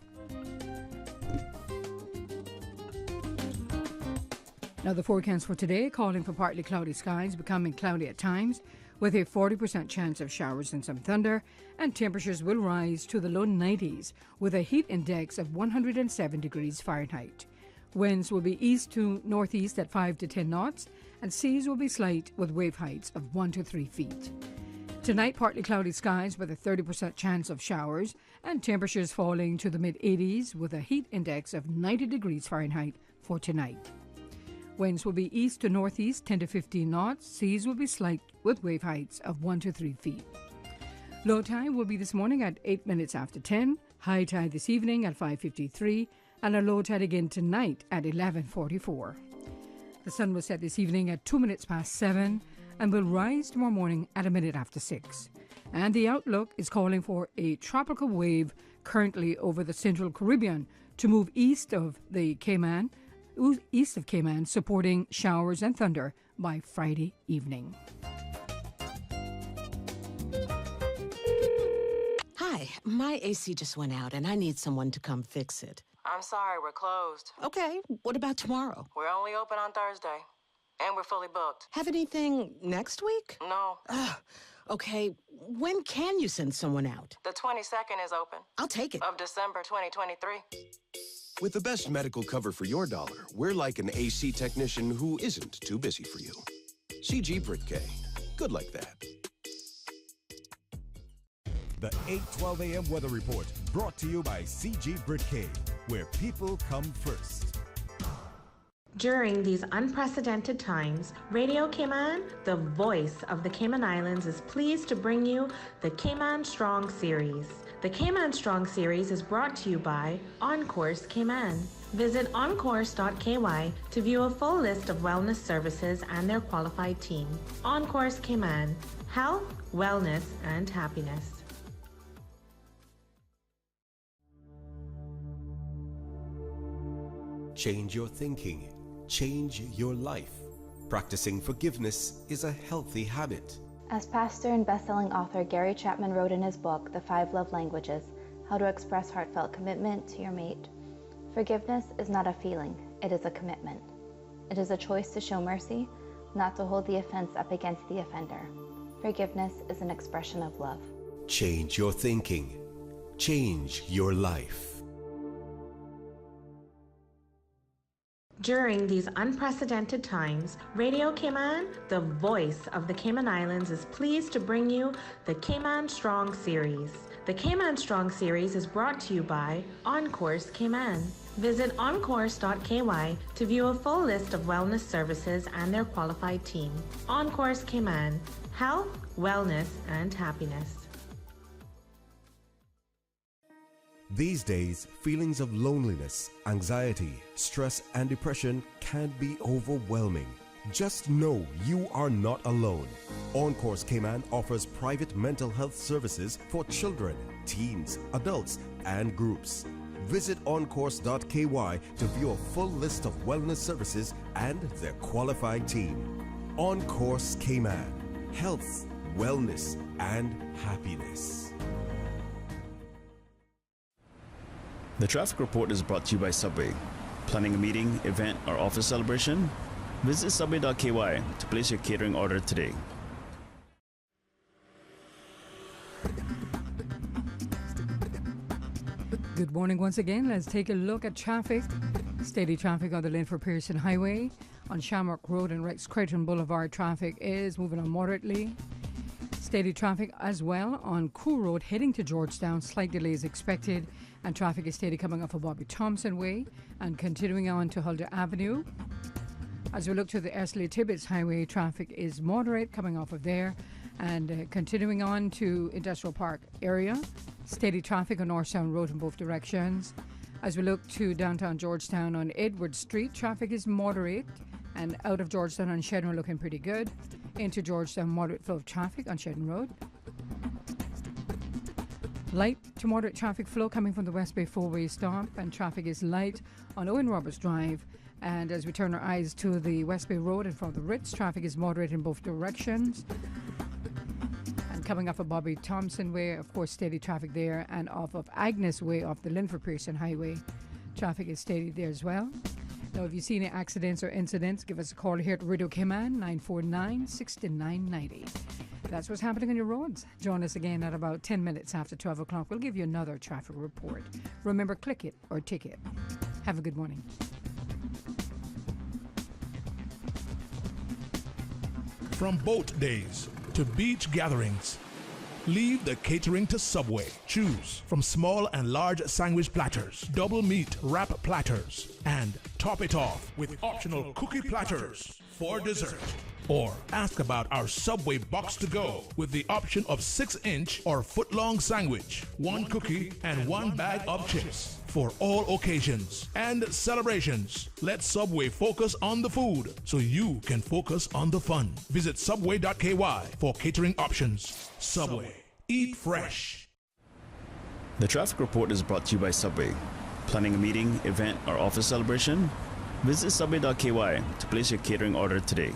Now the forecast for today, calling for partly cloudy skies, becoming cloudy at times, with a 40% chance of showers and some thunder, and temperatures will rise to the low 90s with a heat index of 107 degrees Fahrenheit. Winds will be east to northeast at 5 to 10 knots, and seas will be slight with wave heights of 1 to 3 feet. Tonight, partly cloudy skies with a 30% chance of showers, and temperatures falling to the mid-80s with a heat index of 90 degrees Fahrenheit for tonight. Winds will be east to northeast 10 to 15 knots. Seas will be slight with wave heights of 1 to 3 feet. Low tide will be this morning at 8 minutes after 10. High tide this evening at 5:53. And a low tide again tonight at 11:44. The sun will set this evening at 2 minutes past 7 and will rise tomorrow morning at a minute after 6. And the outlook is calling for a tropical wave currently over the central Caribbean to move east of Cayman, supporting showers and thunder by Friday evening. Hi, my AC just went out and I need someone to come fix it. I'm sorry, we're closed. Okay, what about tomorrow? We're only open on Thursday, and we're fully booked. Have anything next week? No. Okay, when can you send someone out? The 22nd is open. I'll take it. Of December 2023. With the best medical cover for your dollar, we're like an AC technician who isn't too busy for you. CG Brit-K. Good like that. The 8:12 a.m. weather report brought to you by CG Brit-K, where people come first. During these unprecedented times, Radio Cayman, the voice of the Cayman Islands, is pleased to bring you the Cayman Strong Series. The Cayman Strong Series is brought to you by OnCourse Cayman. Visit oncourse.ky to view a full list of wellness services and their qualified team. OnCourse Cayman, health, wellness, and happiness. Change your thinking. Change your life. Practicing forgiveness is a healthy habit. As pastor and best-selling author Gary Chapman wrote in his book, The 5 Love Languages, How to Express Heartfelt Commitment to Your Mate, forgiveness is not a feeling, it is a commitment. It is a choice to show mercy, not to hold the offense up against the offender. Forgiveness is an expression of love. Change your thinking. Change your life. During these unprecedented times, Radio Cayman, the voice of the Cayman Islands, is pleased to bring you the Cayman Strong Series. The Cayman Strong Series is brought to you by OnCourse Cayman. Visit oncourse.ky to view a full list of wellness services and their qualified team. OnCourse Cayman, health, wellness, and happiness. These days, feelings of loneliness, anxiety, stress, and depression can be overwhelming. Just know you are not alone. OnCourse Cayman offers private mental health services for children, teens, adults, and groups. Visit oncourse.ky to view a full list of wellness services and their qualified team. OnCourse Cayman, health, wellness, and happiness. The traffic report is brought to you by Subway. Planning a meeting, event, or office celebration? Visit subway.ky to place your catering order today. Good morning once again. Let's take a look at traffic. Steady traffic on the Linford Pearson Highway. On Shamrock Road and Rex Creighton Boulevard, traffic is moving on moderately. Steady traffic as well on Cool Road heading to Georgetown. Slight delays expected, and traffic is steady coming off of Bobby Thompson Way and continuing on to Huldah Avenue. As we look to the Esley Tibbetts Highway, traffic is moderate coming off of there and continuing on to Industrial Park area. Steady traffic on Northtown Road in both directions. As we look to downtown Georgetown on Edward Street, traffic is moderate, and out of Georgetown on Shedden Road looking pretty good. Into Georgetown, moderate flow of traffic on Shedden Road. Light to moderate traffic flow coming from the West Bay four-way stop, and traffic is light on Owen Roberts Drive. And as we turn our eyes to the West Bay Road and from the Ritz, traffic is moderate in both directions. And coming off of Bobby Thompson Way, of course, steady traffic there, and off of Agnes Way off the Linford Pearson Highway, traffic is steady there as well. Now, if you see any accidents or incidents, give us a call here at Radio Cayman, 949-6990. That's what's happening on your roads. Join us again at about 10 minutes after 12 o'clock. We'll give you another traffic report. Remember, click it or ticket. Have a good morning. From boat days to beach gatherings, leave the catering to Subway. Choose from small and large sandwich platters, double meat wrap platters, and top it off with optional cookie platters for dessert. Or ask about our Subway box to go with the option of 6-inch or foot-long sandwich, 1 cookie, and 1 bag of chips. For all occasions and celebrations, let Subway focus on the food so you can focus on the fun. Visit subway.ky for catering options. Subway. Eat fresh. The traffic report is brought to you by Subway. Planning a meeting, event, or office celebration? Visit subway.ky to place your catering order today.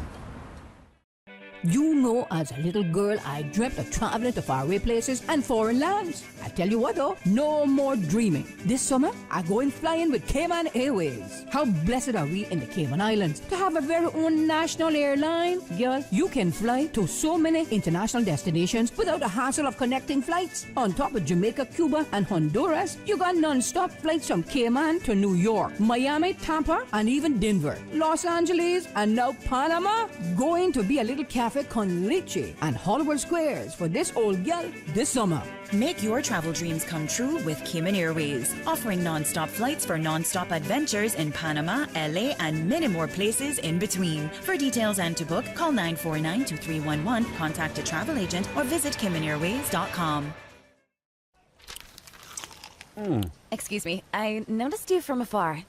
You know, as a little girl, I dreamt of traveling to faraway places and foreign lands. I tell you what though, no more dreaming. This summer, I'm going flying with Cayman Airways. How blessed are we in the Cayman Islands to have a very own national airline? Girl, you can fly to so many international destinations without the hassle of connecting flights. On top of Jamaica, Cuba, and Honduras, you got non-stop flights from Cayman to New York, Miami, Tampa, and even Denver, Los Angeles, and now Panama. Going to be a little cafe con leche and Hollywood Squares for this old gal this summer. Make your travel dreams come true with Cayman Airways, offering non-stop flights for non-stop adventures in Panama, LA, and many more places in between. For details and to book, call 949-2311, contact a travel agent, or visit CaymanAirways.com. Excuse me, I noticed you from afar.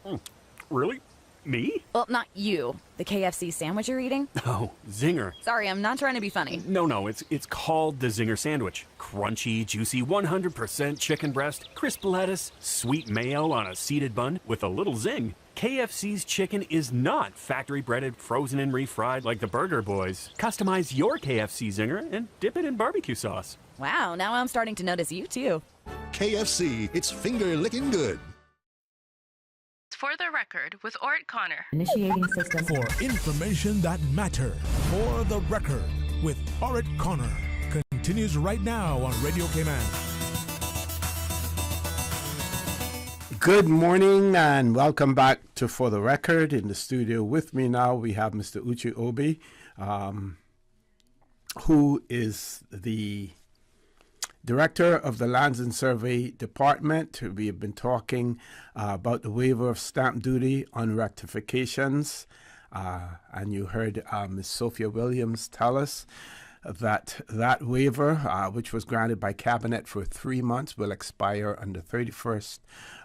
Really? Me? Well, not you. The KFC sandwich you're eating? Oh, Zinger. Sorry, I'm not trying to be funny. No, it's called the Zinger Sandwich. Crunchy, juicy, 100% chicken breast, crisp lettuce, sweet mayo on a seeded bun with a little zing. KFC's chicken is not factory breaded, frozen and refried like the Burger Boys. Customize your KFC Zinger and dip it in barbecue sauce. Wow, now I'm starting to notice you too. KFC, it's finger licking good. For the record with Orrett Connor. Initiating system. For information that matters. For the record with Orrett Connor. Continues right now on Radio Cayman. Good morning and welcome back to For the Record. In the studio with me now we have Mr. Uche Obi, who is the Director of the Lands and Survey Department. We have been talking about the waiver of stamp duty on rectifications. And you heard Ms. Sophia Williams tell us that that waiver, which was granted by Cabinet for 3 months, will expire on the 31st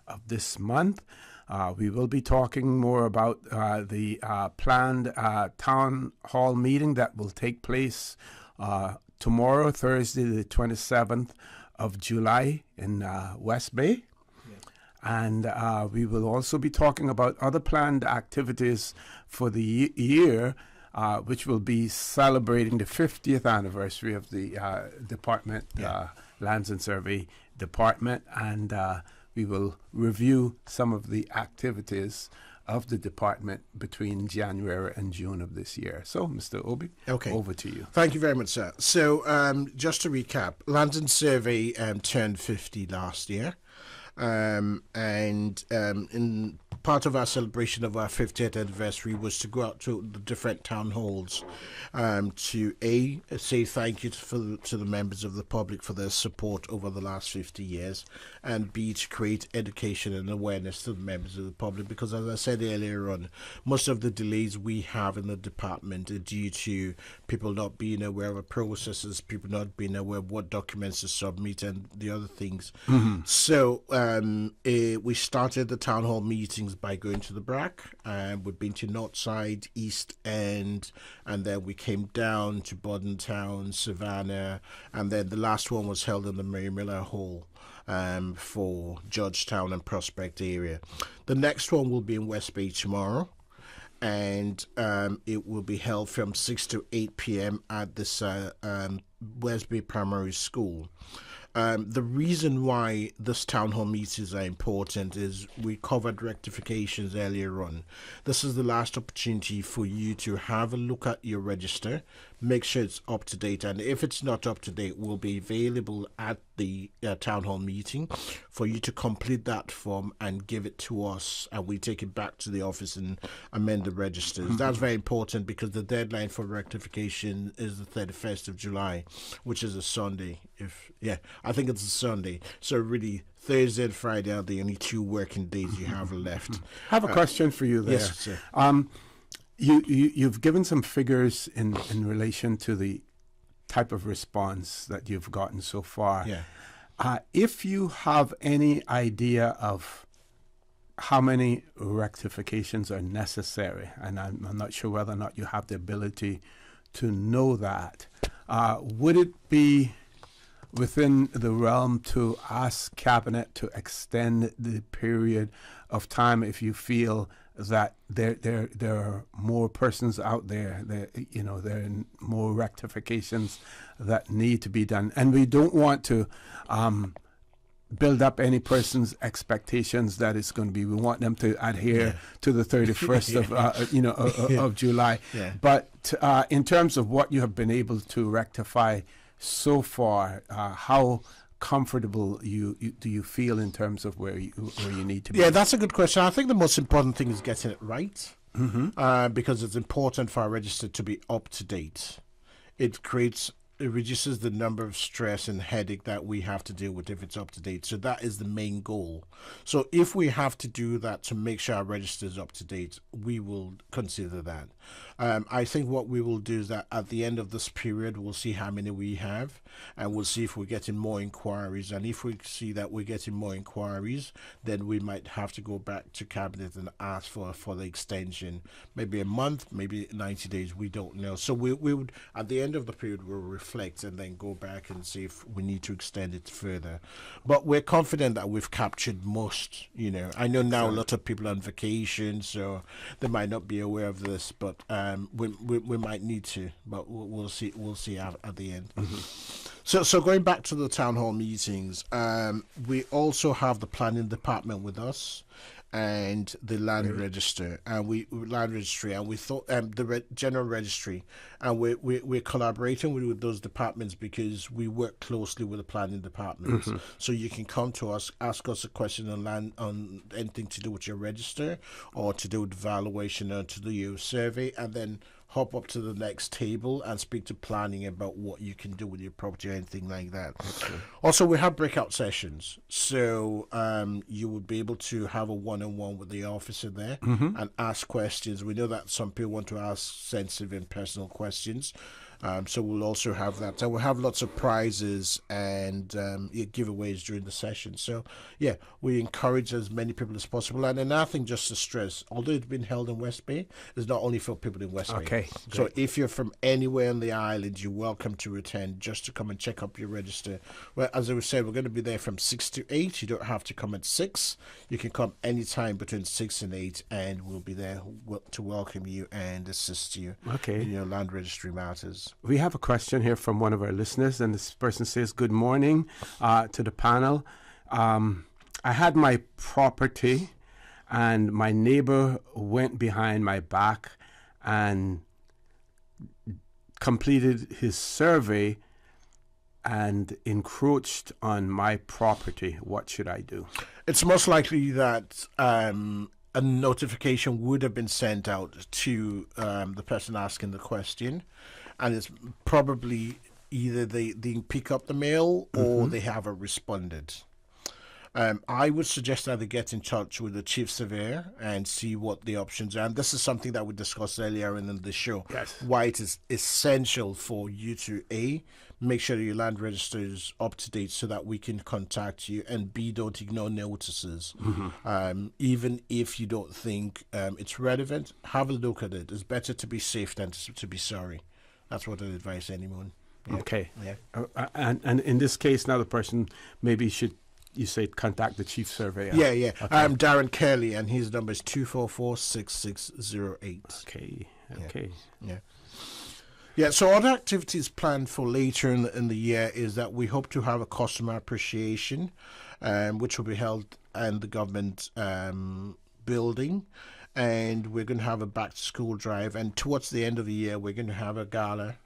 of this month. We will be talking more about the planned town hall meeting that will take place tomorrow, Thursday, the 27th of July in West Bay. And we will also be talking about other planned activities for the year, which will be celebrating the 50th anniversary of the department, Lands and Survey Department. And we will review some of the activities of the department between January and June of this year. So, Mr. Obi, over to you. Thank you very much, sir. So, just to recap, Lands and Survey turned 50 last year. And in part of our celebration of our 50th anniversary was to go out to the different town halls to A, say thank you to the members of the public for their support over the last 50 years, and B, to create education and awareness to the members of the public, because as I said earlier on, most of the delays we have in the department are due to people not being aware of processes, people not being aware of what documents to submit and the other things. Mm-hmm. So we started the town hall meetings by going to the BRAC, and we've been to Northside, East End, and then we came down to Bordentown, Savannah, and then the last one was held in the Mary Miller Hall. for Georgetown and Prospect area. The next one will be in West Bay tomorrow, and it will be held from 6 to 8 p.m. at this West Bay Primary School. The reason why this town hall meetings are important is we covered rectifications earlier on. This is the last opportunity for you to have a look at your register, make sure it's up to date, and if it's not up to date, will be available at the town hall meeting for you to complete that form and give it to us, and we take it back to the office and amend the registers. That's very important because the deadline for rectification is the 31st of July, which is a Sunday. I think it's a Sunday. So really, Thursday and Friday are the only 2 working days you have left. I have a question for you there. Yes, sir. You've given some figures in relation to the type of response that you've gotten so far. Yeah. If you have any idea of how many rectifications are necessary, and I'm not sure whether or not you have the ability to know that, would it be within the realm to ask Cabinet to extend the period of time if you feel that there are more persons out there, there are more rectifications that need to be done, and we don't want to build up any person's expectations that it's going to be. We want them to adhere to the 31st of July. Yeah. But in terms of what you have been able to rectify so far, how comfortable do you feel in terms of where you need to be? Yeah, that's a good question. I think the most important thing is getting it right, because it's important for our register to be up to date. It reduces the number of stress and headache that we have to deal with if it's up to date. So that is the main goal. So if we have to do that to make sure our register is up to date, we will consider that. I think what we will do is that at the end of this period, we'll see how many we have, and we'll see if we're getting more inquiries. And if we see that we're getting more inquiries, then we might have to go back to Cabinet and ask for the extension. Maybe a month, maybe 90 days, we don't know. So we would, at the end of the period, we'll reflect and then go back and see if we need to extend it further. But we're confident that we've captured most. I know now a lot of people are on vacation, so they might not be aware of this, but we might need to, but we'll see at the end. So going back to the town hall meetings, we also have the planning department with us, and the land register, and land registry, and we thought the general registry, and we're collaborating with those departments because we work closely with the planning departments. So you can come to us, ask us a question on anything to do with your register, or to do with valuation, or to do your survey, and then hop up to the next table and speak to planning about what you can do with your property or anything like that. Also, we have breakout sessions, so you would be able to have a one-on-one with the officer there and ask questions. We know that some people want to ask sensitive and personal questions, so we'll also have that. So we'll have lots of prizes and giveaways during the session. So yeah, we encourage as many people as possible. And another thing, just to stress, although it's been held in West Bay, it's not only for people in West Bay. Okay. So if you're from anywhere on the island, you're welcome to attend, just to come and check up your register. Well, as I said, we're going to be there from 6 to 8. You don't have to come at 6. You can come anytime between 6 and 8, and we'll be there to welcome you and assist you in your land registry matters. We have a question here from one of our listeners, and this person says, good morning to the panel. I had my property, and my neighbor went behind my back and completed his survey and encroached on my property. What should I do? It's most likely that a notification would have been sent out to the person asking the question, and it's probably either they didn't pick up the mail or they haven't responded. I would suggest that they get in touch with the chief surveyor and see what the options are. And this is something that we discussed earlier in the show. Yes. Why it is essential for you to make sure your land register is up to date so that we can contact you, and B, don't ignore notices. Even if you don't think it's relevant, have a look at it. It's better to be safe than to be sorry. That's what I'd advise anyone. Yeah. Okay. Yeah. And in this case, now the person maybe should you said contact the chief surveyor. Yeah. Okay. Darren Kelly, and his number is 244-6608. Okay. Yeah, so other activities planned for later in the year is that we hope to have a customer appreciation, which will be held in the government building. And we're going to have a back-to-school drive. And towards the end of the year, we're going to have a gala,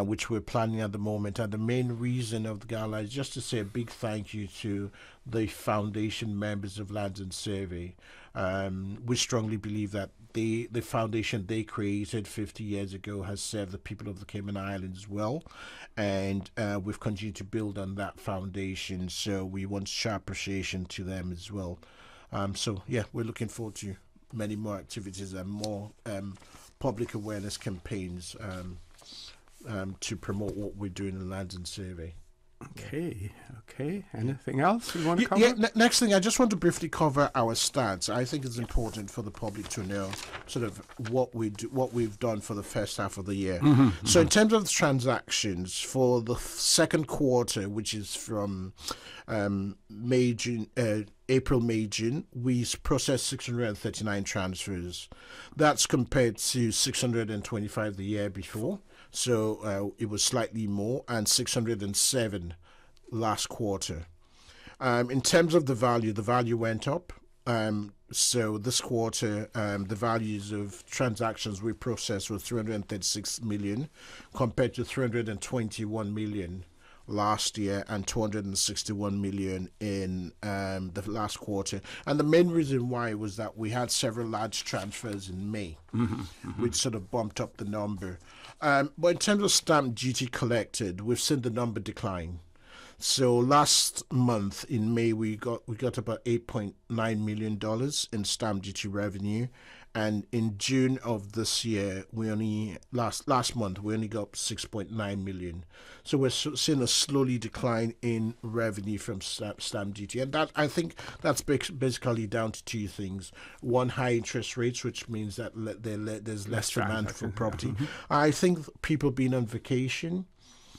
which we're planning at the moment. And the main reason of the gala is just to say a big thank you to the foundation members of Lands and Survey. We strongly believe that the foundation they created 50 years ago has served the people of the Cayman Islands well. And we've continued to build on that foundation. So we want to show appreciation to them as well. We're looking forward to many more activities and more public awareness campaigns to promote what we're doing in Lands and Survey. Okay. Anything else you want to cover? Next thing, I just want to briefly cover our stats. I think it's important for the public to know sort of what we've done for the first half of the year. So in terms of the transactions for the second quarter, which is from April, May, June, we processed 639 transfers. That's compared to 625 the year before. So it was slightly more, and 607 last quarter. In terms of the value went up. So this quarter, the values of transactions we processed were 336 million compared to 321 million last year and 261 million in the last quarter. And the main reason why was that we had several large transfers in May, which sort of bumped up the number. But in terms of stamp duty collected, we've seen the number decline. So last month in May, we got about $8.9 million in stamp duty revenue. And in June of this year, last month, we only got 6.9 million. So we're seeing a slowly decline in revenue from stamp duty. And that, I think that's basically down to two things. One, high interest rates, which means that there's less demand for property. I think people being on vacation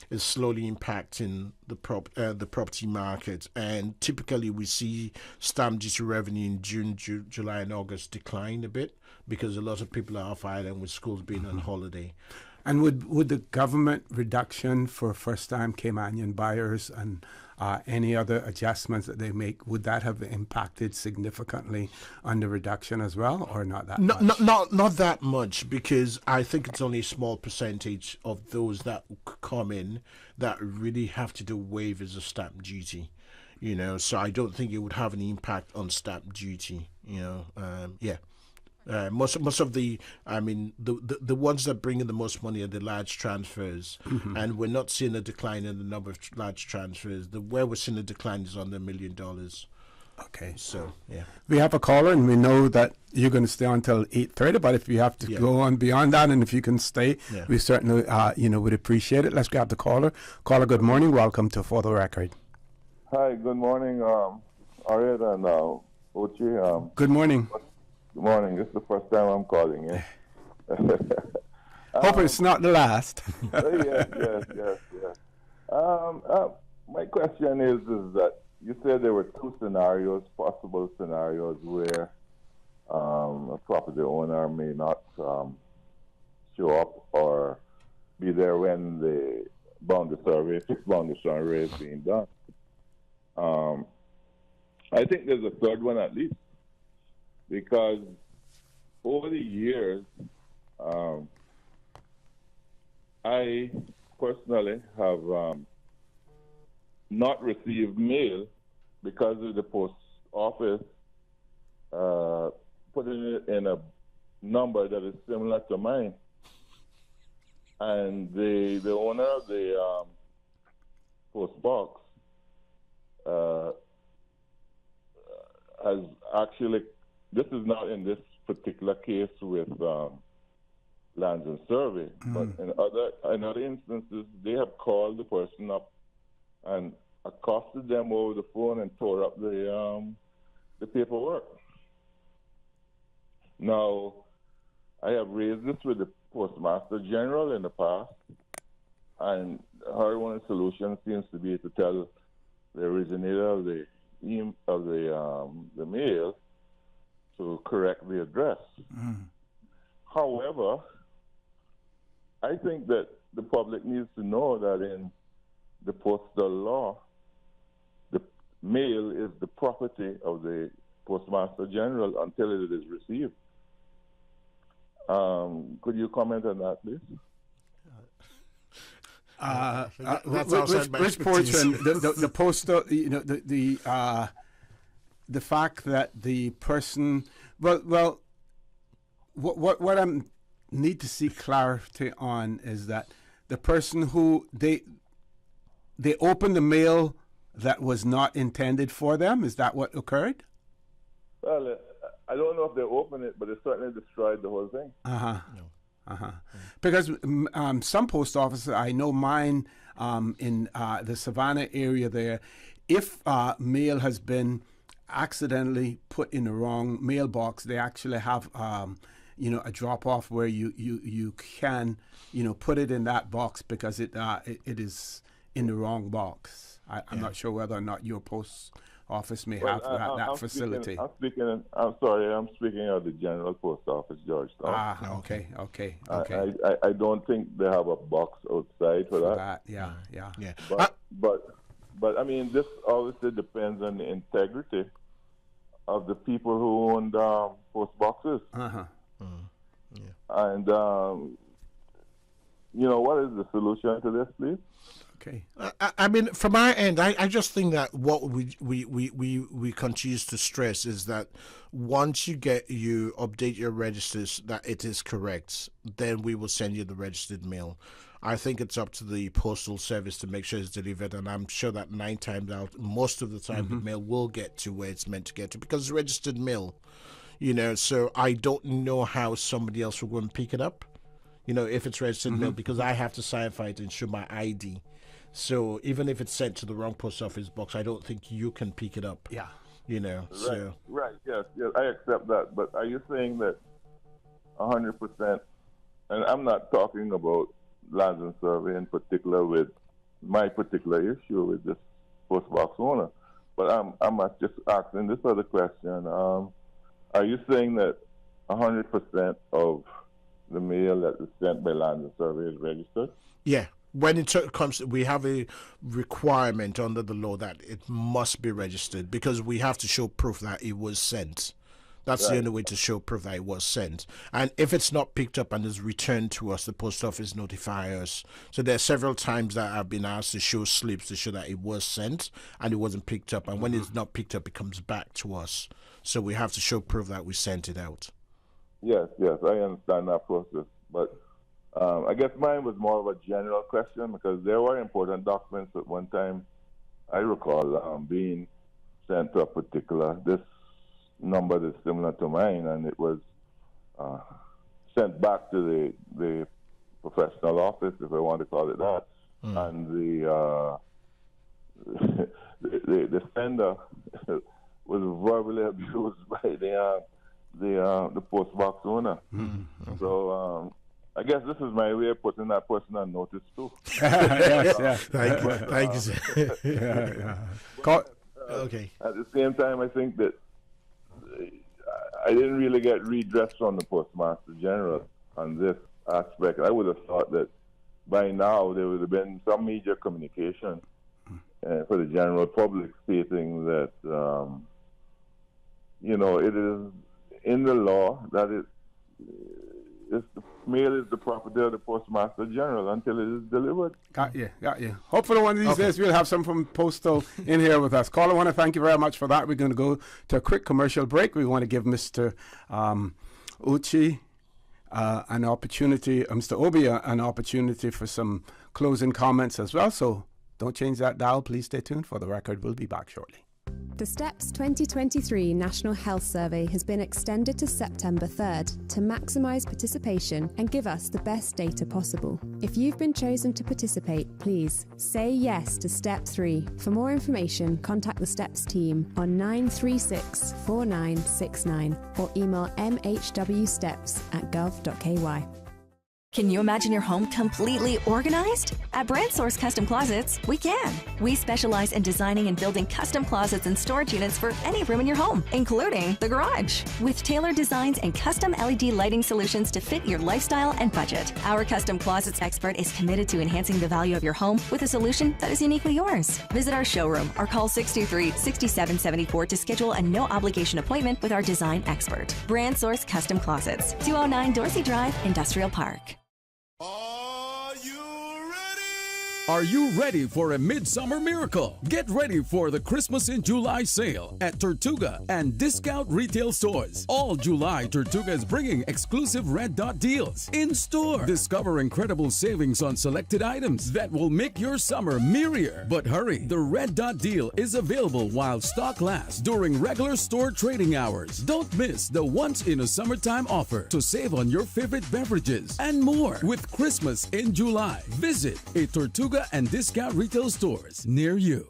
is slowly impacting the property market, and typically we see stamp duty revenue in June, July, and August decline a bit because a lot of people are off island with schools being on holiday. And would the government reduction for first-time Caymanian buyers and any other adjustments that they make, would that have impacted significantly on the reduction as well, or not that much? Not that much, because I think it's only a small percentage of those that come in that really have to do waivers of stamp duty. So I don't think it would have any impact on stamp duty. Most of the ones that bring in the most money are the large transfers, and we're not seeing a decline in the number of large transfers. Where we're seeing a decline is on the $1 million. Okay. So, yeah. We have a caller, and we know that you're going to stay until 8:30, but if you have to go on beyond that, and if you can stay, we certainly, would appreciate it. Let's grab the caller. Caller, good morning. Welcome to For the Record. Hi, good morning, Orrett and Uche. Good morning. Good morning. This is the first time I'm calling you. Hope it's not the last. Yes. My question is that you said there were two possible scenarios where a property owner may not show up or be there when the fixed boundary survey is being done. I think there's a third one at least, because over the years, I personally have not received mail because of the post office putting it in a number that is similar to mine. And the owner of the post box has actually, this is not in this particular case with Lands and Survey, but in other instances, they have called the person up and accosted them over the phone and tore up the paperwork. Now, I have raised this with the Postmaster General in the past, and her one solution seems to be to tell the originator of the the mail to correct the address. However, I think that the public needs to know that in the postal law, the mail is the property of the Postmaster General until it is received. Could you comment on that, please? Which portion? The postal, the fact that the person, what I need to see clarity on is that the person who they opened the mail that was not intended for them. Is that what occurred? Well, I don't know if they opened it, but it certainly destroyed the whole thing. Because some post offices, I know mine in the Savannah area there, if mail has been accidentally put in the wrong mailbox, they actually have a drop off where you can put it in that box because it is in the wrong box. I'm not sure whether or not your post office may have that facility. I'm speaking of the General Post Office, Georgetown. Okay. I don't think they have a box outside for that. Yeah. But I mean, this obviously depends on the integrity of the people who own the post boxes. And what is the solution to this, please? Okay. I mean, from our end, I just think that what we continue to stress is that once you update your registers that it is correct, then we will send you the registered mail. I think it's up to the postal service to make sure it's delivered, and I'm sure that 9 times out, most of the time, the mail will get to where it's meant to get to because it's registered mail. So I don't know how somebody else will go and pick it up. If it's registered mail, because I have to cipher it and show my ID. So even if it's sent to the wrong post office box, I don't think you can pick it up. Yeah. Right. Yes, I accept that. But are you saying that 100%? And I'm not talking about Lands and Survey in particular with my particular issue with this post box owner, but I'm just asking this other question. Are you saying that 100% of the mail that is sent by Lands and Survey is registered? Yeah. When it comes, we have a requirement under the law that it must be registered because we have to show proof that it was sent. That's the only way to show proof that it was sent. And if it's not picked up and is returned to us, the post office notify us. So there are several times that I've been asked to show slips to show that it was sent and it wasn't picked up. And when it's not picked up, it comes back to us. So we have to show proof that we sent it out. Yes, I understand that process. But I guess mine was more of a general question because there were important documents at one time. I recall being sent to a particular, this number that's similar to mine, and it was sent back to the professional office, if I want to call it that. And the sender was verbally abused by the post box owner. So I guess this is my way of putting that person on notice too. Yes. Thank you. Okay. At the same time, I think that I didn't really get redress from the Postmaster General on this aspect. I would have thought that by now there would have been some media communication for the general public stating that, it is in the law that the mail is the property of the Postmaster General until it is delivered. Got you. Hopefully one of these days we'll have some from Postal in here with us. Caller, I want to thank you very much for that. We're going to go to a quick commercial break. We want to give Mr. Uche an opportunity, Mr. Obi an opportunity for some closing comments as well. So don't change that dial. Please stay tuned. For the record, we'll be back shortly. The STEPS 2023 National Health Survey has been extended to September 3rd to maximise participation and give us the best data possible. If you've been chosen to participate, please say yes to Step 3. For more information, contact the STEPS team on 936 4969 or email mhwsteps@gov.ky. Can you imagine your home completely organized? At Brand Source Custom Closets, we can. We specialize in designing and building custom closets and storage units for any room in your home, including the garage. With tailored designs and custom LED lighting solutions to fit your lifestyle and budget, our custom closets expert is committed to enhancing the value of your home with a solution that is uniquely yours. Visit our showroom or call 623-6774 to schedule a no-obligation appointment with our design expert. Brand Source Custom Closets, 209 Dorsey Drive, Industrial Park. Are you ready for a midsummer miracle? Get ready for the Christmas in July sale at Tortuga and discount retail stores. All July, Tortuga is bringing exclusive Red Dot deals in store. Discover incredible savings on selected items that will make your summer merrier. But hurry, the Red Dot deal is available while stock lasts during regular store trading hours. Don't miss the once in a summertime offer to save on your favorite beverages and more with Christmas in July. Visit a Tortuga and discount retail stores near you.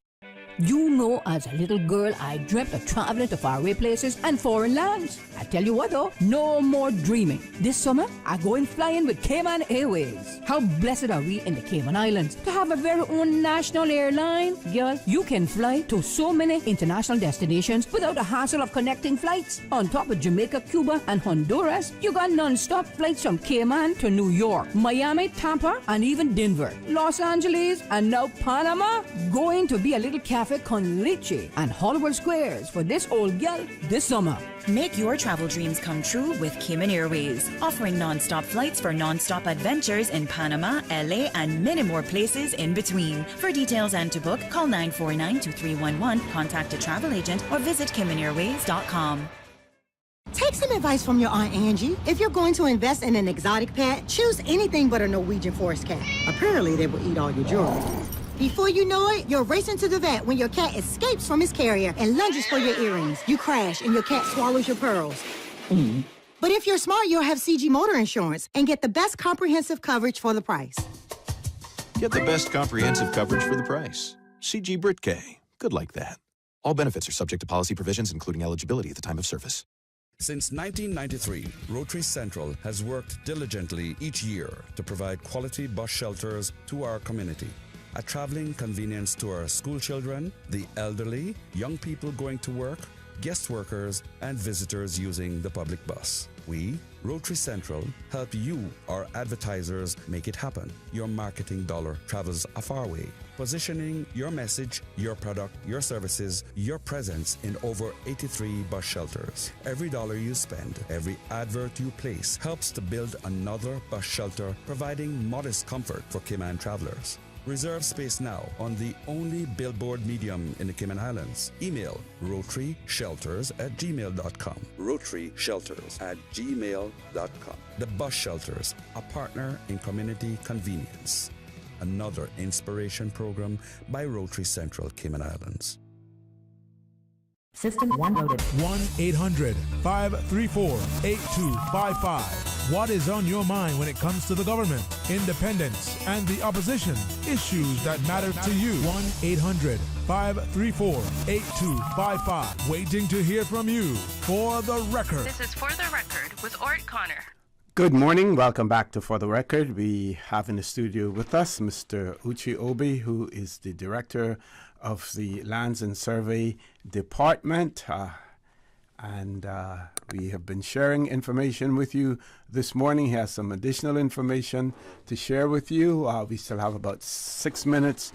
You know, as a little girl, I dreamt of traveling to faraway places and foreign lands. I tell you what though, no more dreaming. This summer, I going flying with Cayman Airways. How blessed are we in the Cayman Islands to have a very own national airline? Girl, you can fly to so many international destinations without the hassle of connecting flights. On top of Jamaica, Cuba, and Honduras, you got non-stop flights from Cayman to New York, Miami, Tampa, and even Denver, Los Angeles, and now Panama. Going to be a little cafe con leche and Hollywood Squares for this old gal this summer. Make your travel dreams come true with Cayman Airways, offering non-stop flights for non-stop adventures in Panama, LA, and many more places in between. For details and to book, call 949-2311, contact a travel agent, or visit CaymanAirways.com. Take some advice from your Aunt Angie. If you're going to invest in an exotic pet, choose anything but a Norwegian forest cat. Apparently, they will eat all your jewelry. Before you know it, you're racing to the vet when your cat escapes from his carrier and lunges for your earrings. You crash and your cat swallows your pearls. But if you're smart, you'll have CG Motor Insurance and get the best comprehensive coverage for the price. Get the best comprehensive coverage for the price. CG Britke. Good like that. All benefits are subject to policy provisions, including eligibility at the time of service. Since 1993, Rotary Central has worked diligently each year to provide quality bus shelters to our community. A traveling convenience to our school children, the elderly, young people going to work, guest workers, and visitors using the public bus. We, Rotary Central, help you, our advertisers, make it happen. Your marketing dollar travels a far way. Positioning your message, your product, your services, your presence in over 83 bus shelters. Every dollar you spend, every advert you place helps to build another bus shelter, providing modest comfort for Cayman travelers. Reserve space now on the only billboard medium in the Cayman Islands. Email rotaryshelters@gmail.com. rotaryshelters@gmail.com. The Bus Shelters, a partner in community convenience. Another inspiration program by Rotary Central Cayman Islands. System 1 loaded. 1-800-534-8255. What is on your mind when it comes to the government, independence, and the opposition? Issues that matter to you. 1-800-534-8255. Waiting to hear from you. For the Record. This is For the Record with Orrett Connor. Good morning. Welcome back to For the Record. We have in the studio with us Mr. Uche Obi, who is the Director of the Lands and Survey Department. And we have been sharing information with you this morning. He has some additional information to share with you. We still have about 6 minutes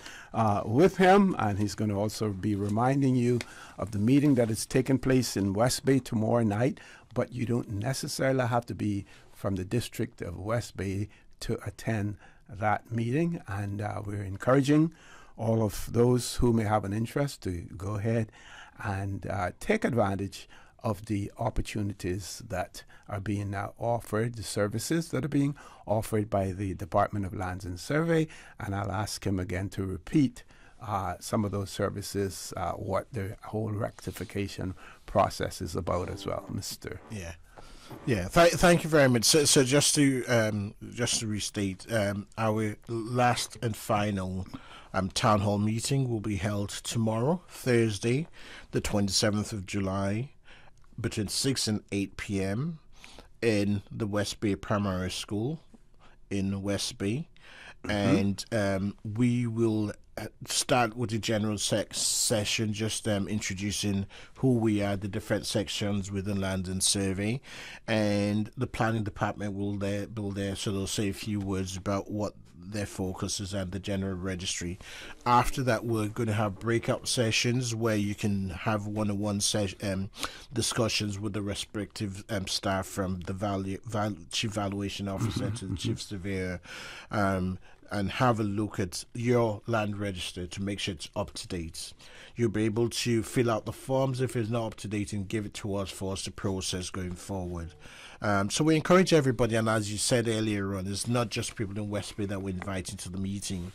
with him, and he's going to also be reminding you of the meeting that is taking place in West Bay tomorrow night. But you don't necessarily have to be from the district of West Bay to attend that meeting. And we're encouraging all of those who may have an interest to go ahead and take advantage of the opportunities that are being offered, the services that are being offered by the Department of Lands and Survey. And I'll ask him again to repeat some of those services, what the whole rectification process is about as well, Mr. Yeah. Thank you very much. So just to restate, our last and final town hall meeting will be held tomorrow, Thursday, the 27th of July, between 6 and 8 p.m. in the West Bay Primary School in West Bay. And we will start with the general session, just introducing who we are, the different sections within Land and Survey, and the planning department will be there, so they'll say a few words about what their focus is and the general registry. After that, we're going to have breakout sessions where you can have one-on-one discussions with the respective staff, from the chief valuation officer to the chief surveyor, and have a look at your land register to make sure it's up to date. You'll be able to fill out the forms if it's not up to date and give it to us for us to process going forward. So we encourage everybody, and as you said earlier on, it's not just people in West Bay that we're inviting to the meeting.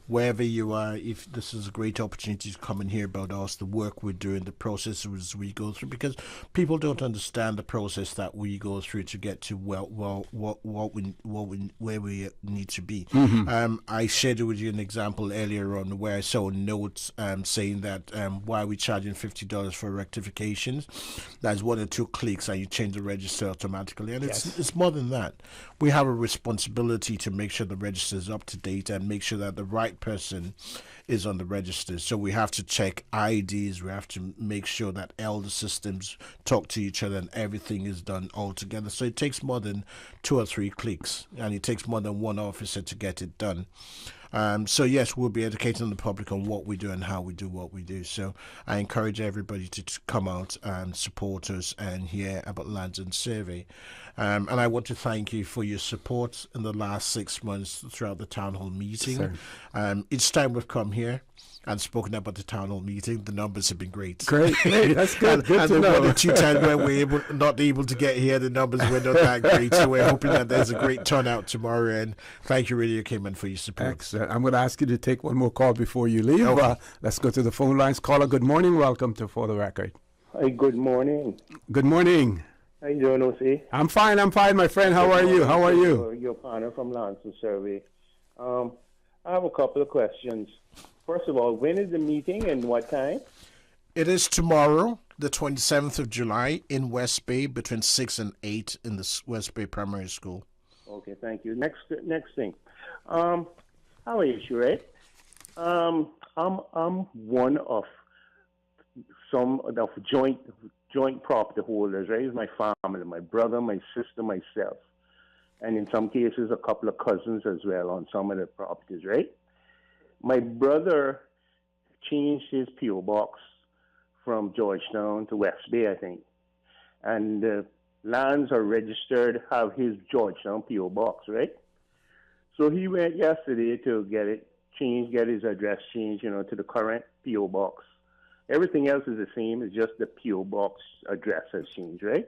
Wherever you are, if this is a great opportunity to come and hear about us, the work we're doing, the processes we go through, because people don't understand the process that we go through to get to where we need to be. I shared with you an example earlier on where I saw notes saying that why are we charging $50 for rectifications? That's 1 or 2 clicks and you change the register automatically, and it's more than that. We have a responsibility to make sure the register is up to date and make sure that the right person is on the register. So we have to check IDs, we have to make sure that all the systems talk to each other and everything is done all together. So it takes more than 2 or 3 clicks, and it takes more than one officer to get it done. So yes, we'll be educating the public on what we do and how we do what we do. So I encourage everybody to come out and support us and hear about Lands and Survey. And I want to thank you for your support in the last 6 months throughout the town hall meeting. Each time we've come here and spoken about the town hall meeting, the numbers have been great. Great. That's good. Good to know. And the 2 times when we were not able to get here, the numbers were not that great. So we're hoping that there's a great turnout tomorrow. And thank you, Radio Cayman, for your support. Excellent. I'm going to ask you to take one more call before you leave. Okay. Let's go to the phone lines. Caller, good morning. Welcome to For the Record. Hi, good morning. Good morning. How you doing, Osi? I'm fine, my friend. How are you? How are you? Your partner from Lands and Survey. I have a couple of questions. First of all, when is the meeting and what time? It is tomorrow, the 27th of July, in West Bay, between 6 and 8 in the West Bay Primary School. Okay, thank you. Next thing. How are you, Sheree? I'm one of some of joint property holders, right? It's my family, my brother, my sister, myself, and in some cases a couple of cousins as well on some of the properties, right? My brother changed his P.O. box from Georgetown to West Bay, I think, and the lands are registered have his Georgetown P.O. box, right? So he went yesterday to get it changed, get his address changed, to the current P.O. box. Everything else is the same. It's just the P.O. box address has changed, right?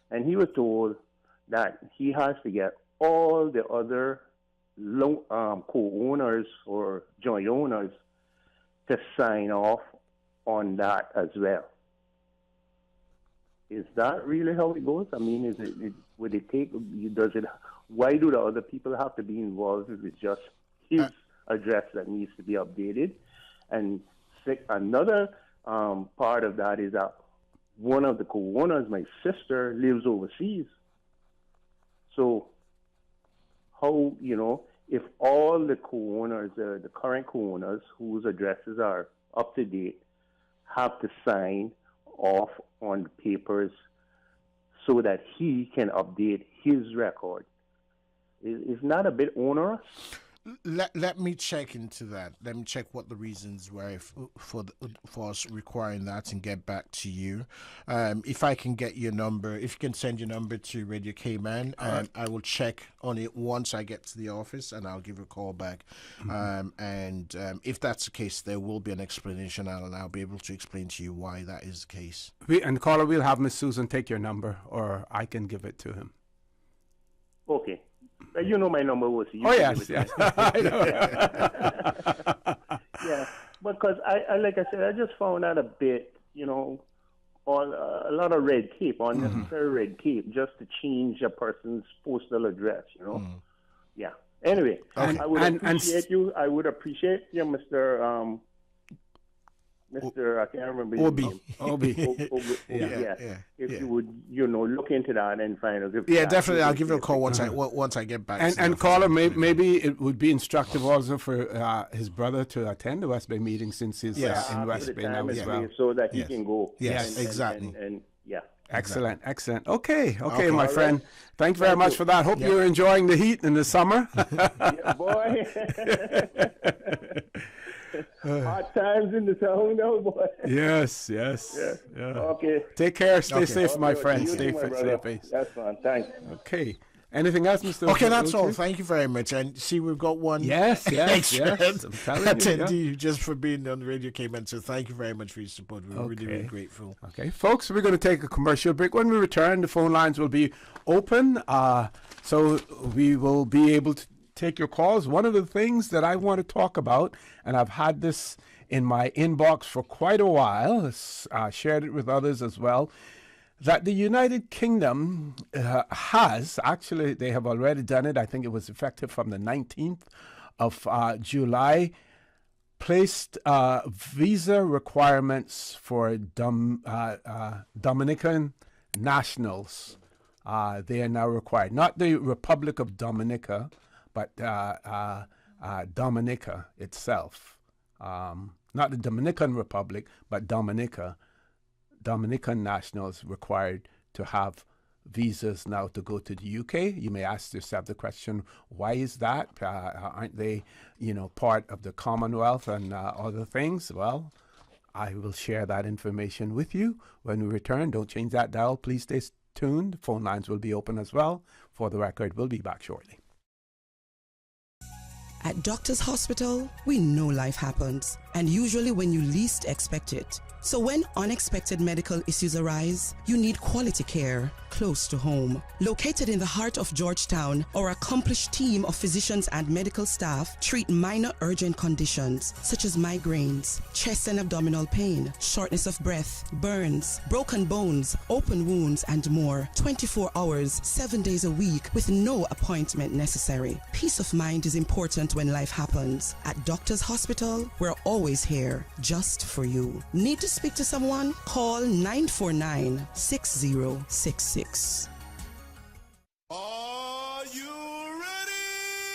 And he was told that he has to get all the other co-owners or joint owners to sign off on that as well. Is that really how it goes? I mean, why do the other people have to be involved if it's just his address that needs to be updated? And another part of that is that one of the co-owners, my sister, lives overseas. So how, if all the co-owners, the current co-owners whose addresses are up to date, have to sign off on the papers so that he can update his record, is not a bit onerous? Let me check into that. Let me check what the reasons were for us requiring that and get back to you. If I can get your number, if you can send your number to Radio Cayman, I will check on it once I get to the office and I'll give you a call back. And if that's the case, there will be an explanation and I'll be able to explain to you why that is the case. And caller, we'll have Miss Susan take your number or I can give it to him. Okay. You know my number was. Yes. I know. Yeah, because I like I said, I just found out a bit, a lot of red tape, unnecessary red tape, just to change a person's postal address. Yeah. Anyway, I would appreciate you, Mr. Mr. I can't remember his Obi. name. Obi. Yeah. If you would, look into that and find out. Yeah, definitely. I'll give you a call once I get back. And caller, maybe it would be instructive also for his brother to attend the West Bay meeting since he's in West Bay now as well, so that he can go. Yes, exactly. And yeah. Excellent. Okay, my friend. Thank you very much for that. Hope you're enjoying the heat in the summer. Yeah, boy. Hot times in the town now, boy. Yes. Yeah. Okay. Take care. Stay safe, my friend. Stay safe. That's fine. Thanks. Okay. Anything else, Mr. Okay, that's all. Thank you very much. And see, we've got one. Yes. Attendee just for being on the radio came in. So thank you very much for your support. We're really grateful. Okay, folks, we're going to take a commercial break. When we return, the phone lines will be open. So we will be able to take your calls. One of the things that I want to talk about, and I've had this in my inbox for quite a while, shared it with others as well, that the United Kingdom has, actually they have already done it, I think it was effective from the 19th of July, placed visa requirements for Dominican nationals. They are now required. Not the Republic of Dominica, but Dominica itself. Not the Dominican Republic, but Dominica. Dominican nationals required to have visas now to go to the UK. You may ask yourself the question, why is that? Aren't they, part of the Commonwealth and other things? Well, I will share that information with you when we return. Don't change that dial. Please stay tuned. Phone lines will be open as well. For the record, we'll be back shortly. At Doctors Hospital, we know life happens, and usually when you least expect it. So when unexpected medical issues arise, you need quality care close to home. Located in the heart of Georgetown, our accomplished team of physicians and medical staff treat minor urgent conditions such as migraines, chest and abdominal pain, shortness of breath, burns, broken bones, open wounds, and more. 24 hours, 7 days a week with no appointment necessary. Peace of mind is important when life happens. At Doctors Hospital, we're always here just for you. Need to speak to someone? Call 949-6066.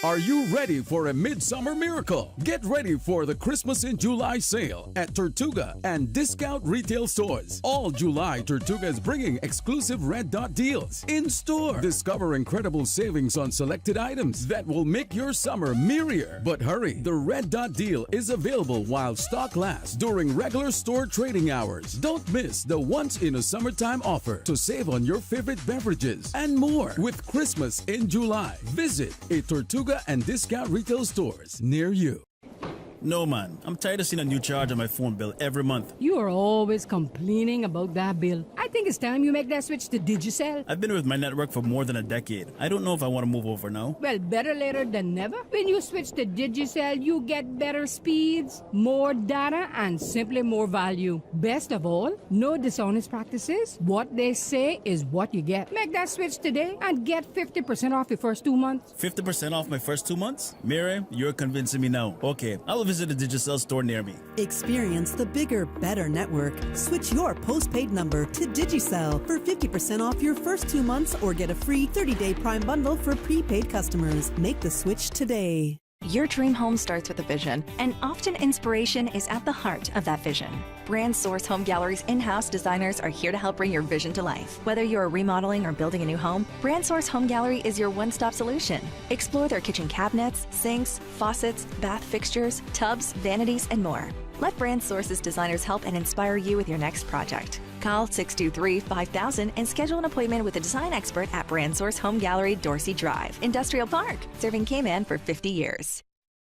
Are you ready for a midsummer miracle? Get ready for the Christmas in July sale at Tortuga and Discount Retail Stores. All July, Tortuga is bringing exclusive Red Dot deals in store. Discover incredible savings on selected items that will make your summer merrier. But hurry, the Red Dot deal is available while stock lasts during regular store trading hours. Don't miss the once in a summertime offer to save on your favorite beverages and more with Christmas in July. Visit a Tortuga and Discount Retail Stores near you. No, man. I'm tired of seeing a new charge on my phone bill every month. You are always complaining about that bill. I think it's time you make that switch to Digicel. I've been with my network for more than a decade. I don't know if I want to move over now. Well, better later than never. When you switch to Digicel, you get better speeds, more data, and simply more value. Best of all, no dishonest practices. What they say is what you get. Make that switch today and get 50% off your first 2 months. 50% off my first 2 months? Mary, you're convincing me now. Okay, I will visit a Digicel store near me. Experience the bigger, better network. Switch your postpaid number to Digicel for 50% off your first 2 months or get a free 30-day Prime bundle for prepaid customers. Make the switch today. Your dream home starts with a vision, and often inspiration is at the heart of that vision. Brand Source Home Gallery's in-house designers are here to help bring your vision to life. Whether you're remodeling or building a new home, Brand Source Home Gallery is your one-stop solution. Explore their kitchen cabinets, sinks, faucets, bath fixtures, tubs, vanities, and more. Let Brand Source's designers help and inspire you with your next project. Call 623-5000 and schedule an appointment with a design expert at Brand Source Home Gallery, Dorsey Drive, Industrial Park, serving Cayman for 50 years.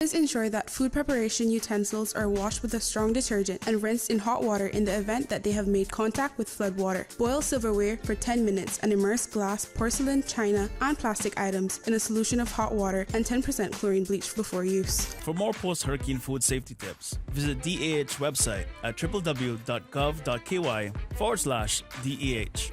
Please ensure that food preparation utensils are washed with a strong detergent and rinsed in hot water in the event that they have made contact with flood water. Boil silverware for 10 minutes and immerse glass, porcelain, china, and plastic items in a solution of hot water and 10% chlorine bleach before use. For more post-hurricane food safety tips, visit DAH website at www.gov.ky/DAH.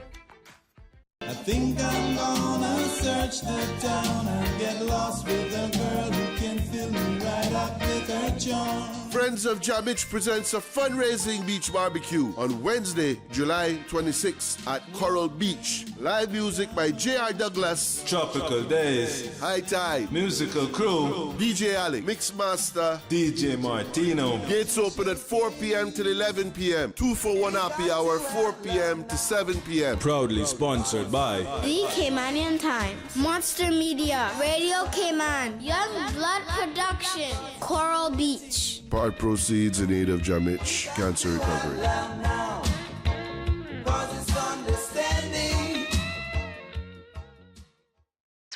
I think I'm gonna search the town and get lost with a girl who can fill me right up with her charm. Friends of Jamich presents a fundraising beach barbecue on Wednesday, July 26th at Coral Beach. Live music by J.R. Douglas, Tropical Days, High Tide, Musical Crew, DJ Alec, Mixmaster, DJ Martino. Gates open at 4 p.m. till 11 p.m. 2 for 1 happy hour, 4 p.m. to 7 p.m. Proudly sponsored by The Caymanian Times, Monster Media, Radio Cayman, Young Blood Production, Coral Beach. Part proceeds in aid of Jamich cancer recovery.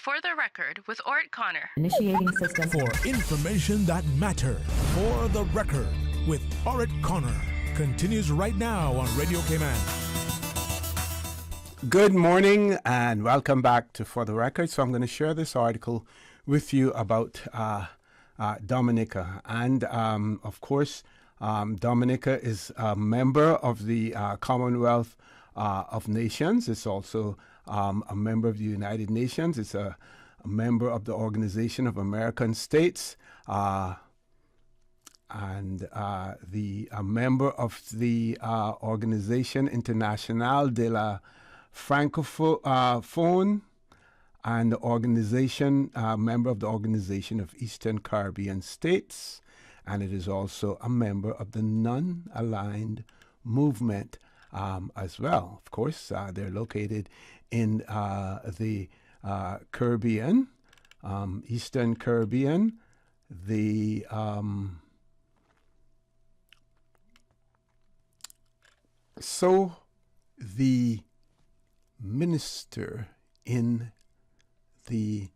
For the record, with Orrett Connor. Initiating system. For information that matters. For the record, with Orrett Connor. Continues right now on Radio Cayman. Good morning and welcome back to For the Record. So I'm going to share this article with you about Dominica. And of course, Dominica is a member of the Commonwealth of Nations. It's also a member of the United Nations. It's a member of the Organization of American States. And a member of the Organisation Internationale de la Francophone, and the organization, member of the Organization of Eastern Caribbean States, and it is also a member of the Non-Aligned Movement as well. Of course, they're located in the Caribbean, Eastern Caribbean, the so the minister in the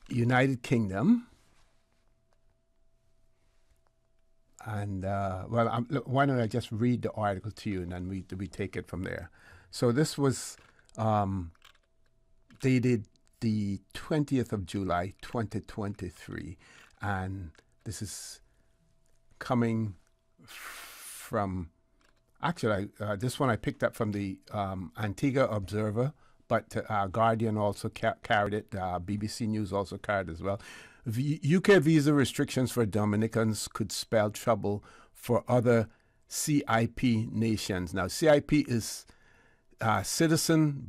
United Kingdom, and why don't I just read the article to you and then we take it from there. So this was dated the 20th of July 2023, and this is coming from, actually, this one I picked up from the Antigua Observer, but Guardian also carried it. BBC News also carried it as well. UK visa restrictions for Dominicans could spell trouble for other CIP nations. Now, CIP is citizenship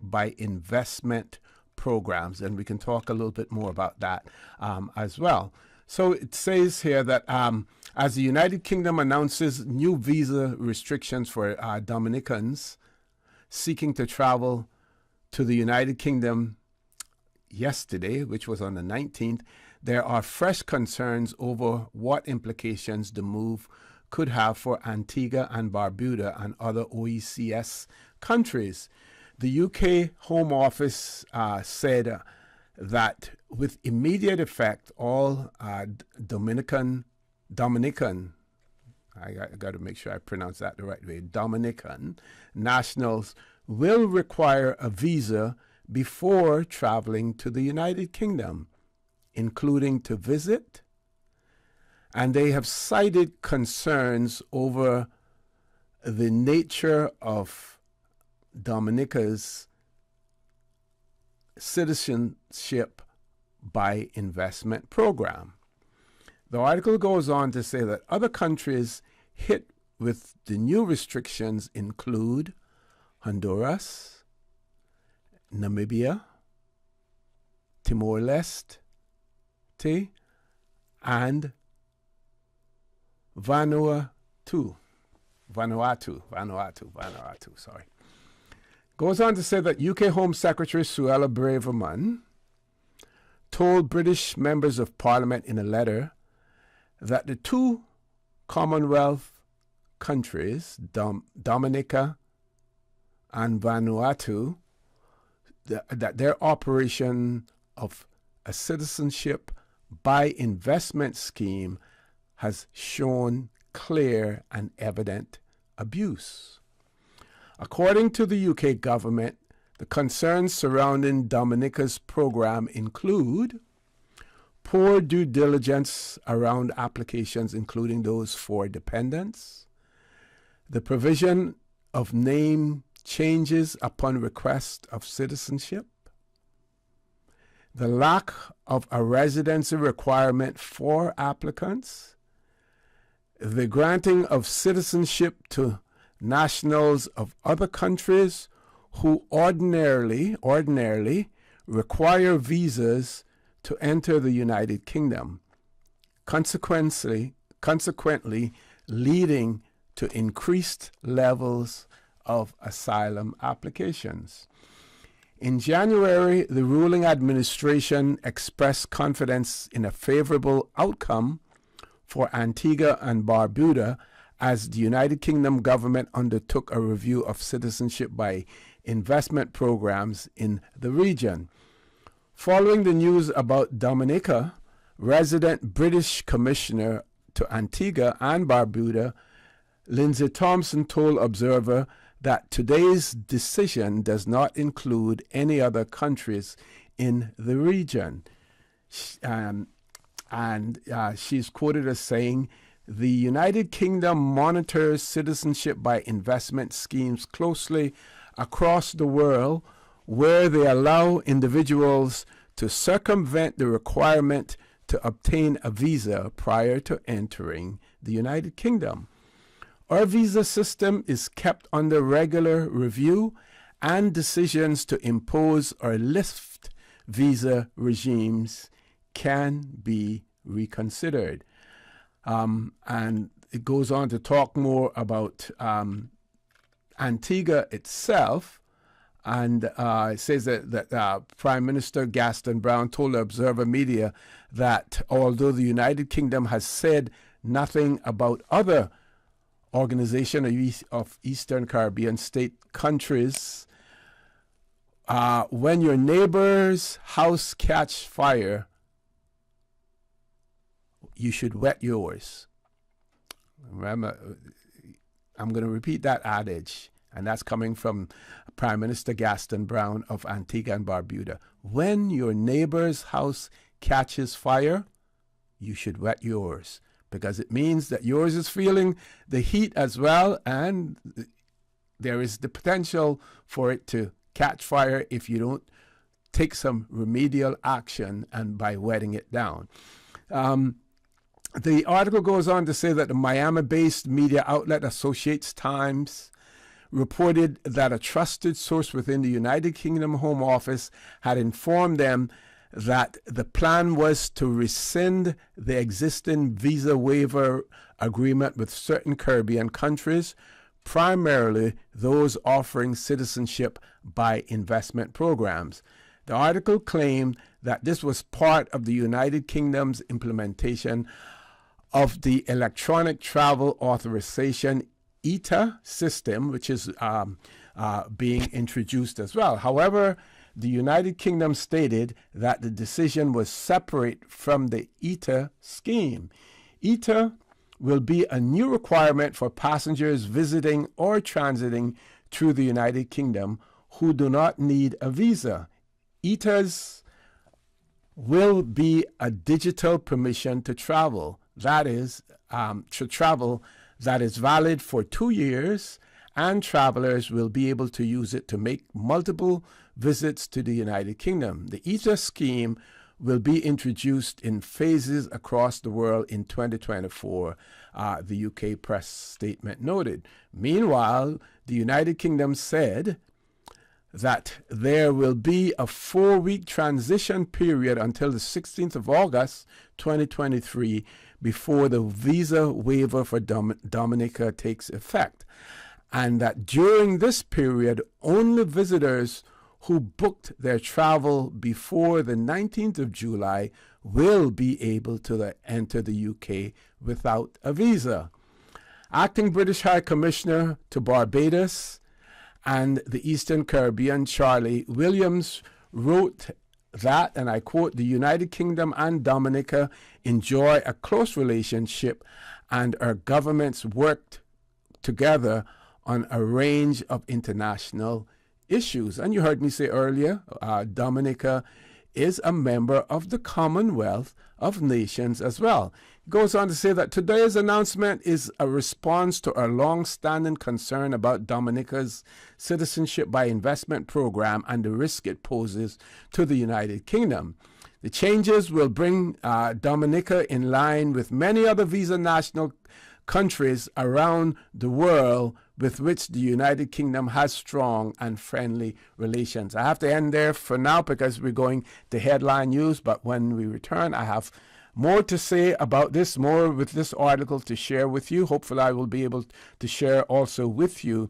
by investment programs, and we can talk a little bit more about that as well. So it says here that as the United Kingdom announces new visa restrictions for Dominicans seeking to travel to the United Kingdom yesterday, which was on the 19th, there are fresh concerns over what implications the move could have for Antigua and Barbuda and other OECS countries. The UK Home Office said that with immediate effect, all Dominican, I got to make sure I pronounce that the right way, Dominican nationals will require a visa before traveling to the United Kingdom, including to visit. And they have cited concerns over the nature of Dominica's citizenship by investment program. The article goes on to say that other countries hit with the new restrictions include Honduras, Namibia, Timor-Leste, and Vanuatu. Sorry. Goes on to say that UK Home Secretary Suella Braverman told British members of Parliament in a letter that the two Commonwealth countries, Dominica and Vanuatu, that their operation of a citizenship by investment scheme has shown clear and evident abuse. According to the UK government, the concerns surrounding Dominica's program include poor due diligence around applications, including those for dependents, the provision of name changes upon request of citizenship, the lack of a residency requirement for applicants, the granting of citizenship to nationals of other countries who ordinarily require visas to enter the United Kingdom, consequently leading to increased levels of asylum applications. In January, the ruling administration expressed confidence in a favorable outcome for Antigua and Barbuda as the United Kingdom government undertook a review of citizenship by investment programs in the region. Following the news about Dominica, resident British Commissioner to Antigua and Barbuda, Lindsay Thompson, told Observer that today's decision does not include any other countries in the region. She's quoted as saying, "The United Kingdom monitors citizenship by investment schemes closely across the world where they allow individuals to circumvent the requirement to obtain a visa prior to entering the United Kingdom. Our visa system is kept under regular review, and decisions to impose or lift visa regimes can be reconsidered." And it goes on to talk more about Antigua itself, and it says that Prime Minister Gaston Brown told the Observer Media that although the United Kingdom has said nothing about other organizations of Eastern Caribbean state countries, when your neighbor's house catch fire, you should wet yours. Remember, I'm going to repeat that adage, and that's coming from Prime Minister Gaston Brown of Antigua and Barbuda. When your neighbor's house catches fire, you should wet yours, because it means that yours is feeling the heat as well, and there is the potential for it to catch fire if you don't take some remedial action and by wetting it down. The article goes on to say that the Miami-based media outlet Associates Times reported that a trusted source within the United Kingdom Home Office had informed them that the plan was to rescind the existing visa waiver agreement with certain Caribbean countries, primarily those offering citizenship by investment programs. The article claimed that this was part of the United Kingdom's implementation of the Electronic Travel Authorization ETA system, which is being introduced as well. However, the United Kingdom stated that the decision was separate from the ETA scheme. ETA will be a new requirement for passengers visiting or transiting through the United Kingdom who do not need a visa. ETAs will be a digital permission to travel. That is, that is valid for 2 years, and travelers will be able to use it to make multiple visits to the United Kingdom. The ETA scheme will be introduced in phases across the world in 2024, the UK press statement noted. Meanwhile, the United Kingdom said that there will be a 4-week transition period until the 16th of August, 2023, before the visa waiver for Dominica takes effect, and that during this period, only visitors who booked their travel before the 19th of July will be able to enter the UK without a visa. Acting British High Commissioner to Barbados and the Eastern Caribbean, Charlie Williams, wrote that, and I quote, "The United Kingdom and Dominica enjoy a close relationship, and our governments worked together on a range of international issues." And you heard me say earlier, Dominica is a member of the Commonwealth of Nations as well. Goes on to say that today's announcement is a response to our long-standing concern about Dominica's citizenship by investment program and the risk it poses to the United Kingdom. The changes will bring Dominica in line with many other visa national countries around the world with which the United Kingdom has strong and friendly relations. I have to end there for now because we're going to headline news, but when we return, I have more to say about this, more with this article to share with you. Hopefully I will be able to share also with you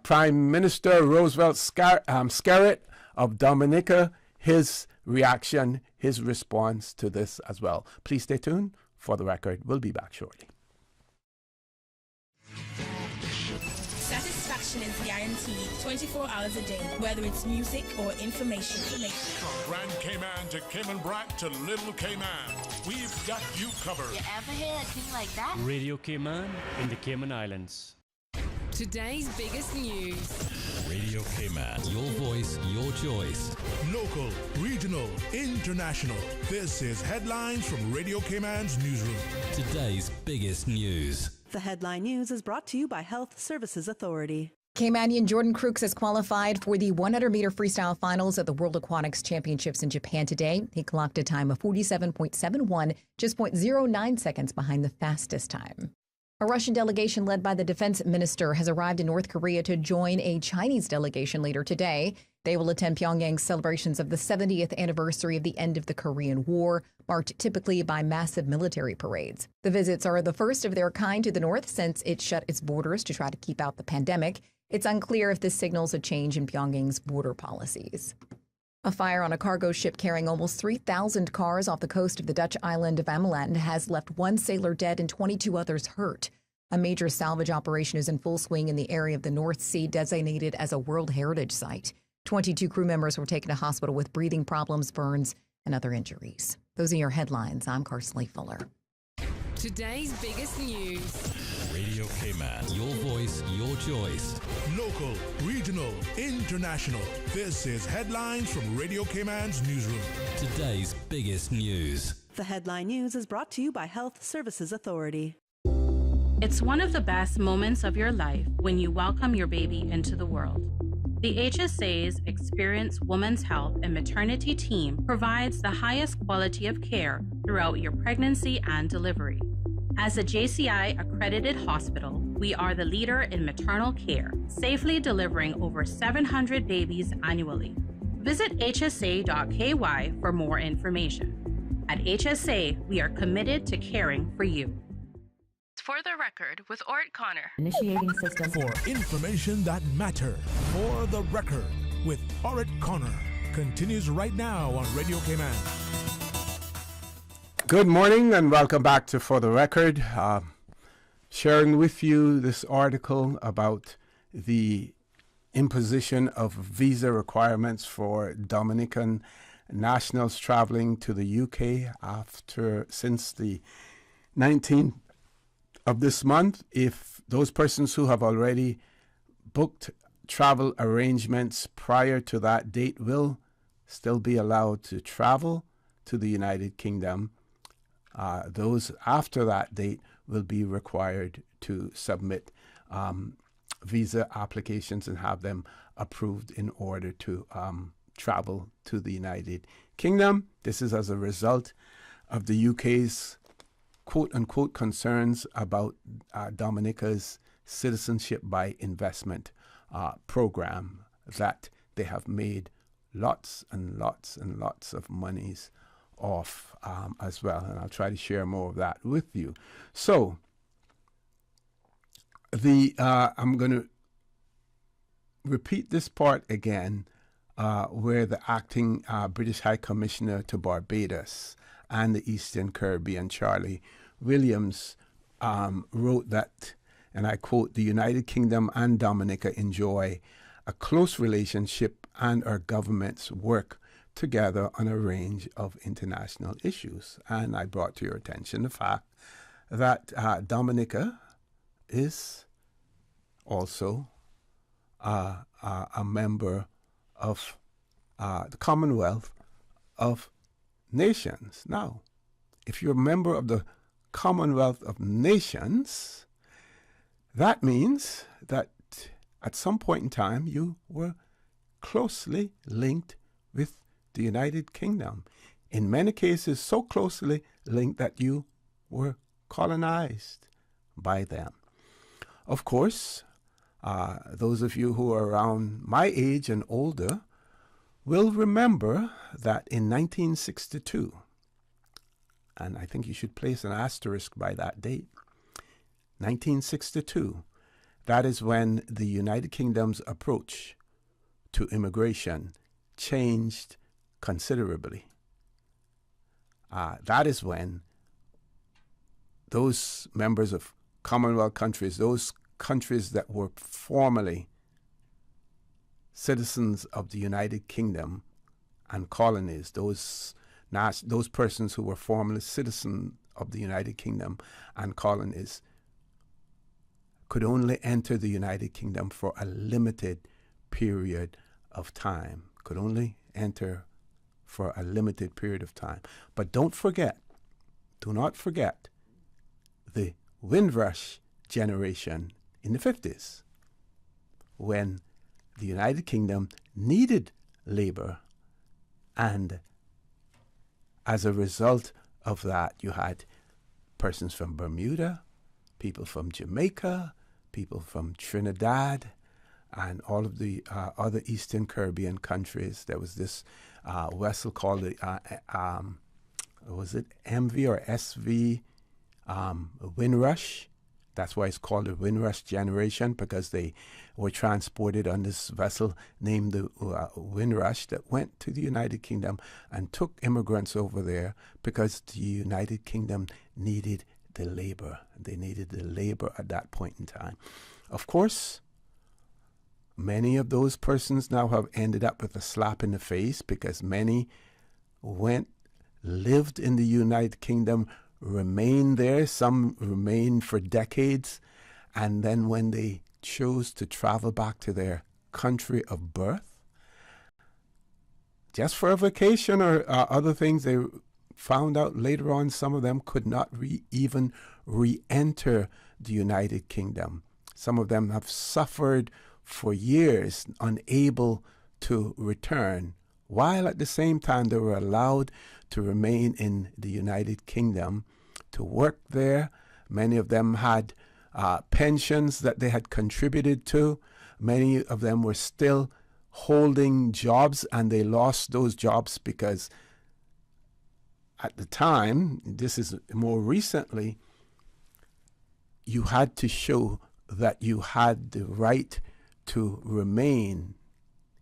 Prime Minister Roosevelt Skerritt of Dominica, his reaction, his response to this as well. Please stay tuned. For the record, we'll be back shortly. Satisfaction is guaranteed 24 hours a day, whether it's music or information. From Grand Cayman to Cayman Brac to Little Cayman, we've got you covered. You ever hear a thing like that? Radio Cayman in the Cayman Islands. Today's biggest news. Radio Cayman, your voice, your choice. Local, regional, international. This is Headlines from Radio Cayman's newsroom. Today's biggest news. The headline news is brought to you by Health Services Authority. Caymanian Jordan Crooks has qualified for the 100-meter freestyle finals at the World Aquatics Championships in Japan today. He clocked a time of 47.71, just 0.09 seconds behind the fastest time. A Russian delegation led by the defense minister has arrived in North Korea to join a Chinese delegation later today. They will attend Pyongyang's celebrations of the 70th anniversary of the end of the Korean War, marked typically by massive military parades. The visits are the first of their kind to the North since it shut its borders to try to keep out the pandemic. It's unclear if this signals a change in Pyongyang's border policies. A fire on a cargo ship carrying almost 3,000 cars off the coast of the Dutch island of Ameland has left one sailor dead and 22 others hurt. A major salvage operation is in full swing in the area of the North Sea designated as a World Heritage Site. 22 crew members were taken to hospital with breathing problems, burns, and other injuries. Those are your headlines. I'm Carsley Fuller. Today's biggest news. Radio Cayman, your voice, your choice. Local, regional, international. This is Headlines from Radio Cayman's newsroom. Today's biggest news. The headline news is brought to you by Health Services Authority. It's one of the best moments of your life when you welcome your baby into the world. The HSA's Experienced Women's Health and Maternity team provides the highest quality of care throughout your pregnancy and delivery. As a JCI accredited hospital, we are the leader in maternal care, safely delivering over 700 babies annually. Visit hsa.ky for more information. At HSA, we are committed to caring for you. For the record, with Orrett Connor. Initiating system. For information that matters. For the record, with Orrett Connor. Continues right now on Radio Cayman. Good morning and welcome back to For the Record. Sharing with you this article about the imposition of visa requirements for Dominican nationals traveling to the UK since the 19th of this month. If those persons who have already booked travel arrangements prior to that date will still be allowed to travel to the United Kingdom, those after that date will be required to submit visa applications and have them approved in order to travel to the United Kingdom. This is as a result of the UK's quote-unquote concerns about Dominica's citizenship by investment program that they have made lots and lots and lots of monies off as well. And I'll try to share more of that with you. So I'm going to repeat this part again where the acting British High Commissioner to Barbados and the Eastern Caribbean, Charlie Williams, wrote that, and I quote, "The United Kingdom and Dominica enjoy a close relationship and our governments work together on a range of international issues." And I brought to your attention the fact that Dominica is also a member of the Commonwealth of Nations. Now, if you're a member of the Commonwealth of Nations, that means that at some point in time you were closely linked with the United Kingdom. In many cases, so closely linked that you were colonized by them. Of course, those of you who are around my age and older will remember that in 1962, and I think you should place an asterisk by that date, 1962, that is when the United Kingdom's approach to immigration changed considerably. That is when those members of Commonwealth countries, those countries that were formerly citizens of the United Kingdom and colonies, those persons who were formerly citizens of the United Kingdom and colonies, could only enter the United Kingdom for a limited period of time, could only enter for a limited period of time. But do not forget the Windrush generation in the 50s, when the United Kingdom needed labor, and as a result of that, you had persons from Bermuda, people from Jamaica, people from Trinidad, and all of the other Eastern Caribbean countries. There was this vessel called was it MV or SV Windrush? That's why it's called the Windrush generation, because they were transported on this vessel named the Windrush that went to the United Kingdom and took immigrants over there because the United Kingdom needed the labor. They needed the labor at that point in time. Of course, many of those persons now have ended up with a slap in the face, because many lived in the United Kingdom, remained there, some remained for decades, and then when they chose to travel back to their country of birth, just for a vacation or other things, they found out later on some of them could not even re-enter the United Kingdom. Some of them have suffered for years, unable to return, while at the same time they were allowed to remain in the United Kingdom, to work there. Many of them had pensions that they had contributed to. Many of them were still holding jobs, and they lost those jobs because at the time, this is more recently, you had to show that you had the right to remain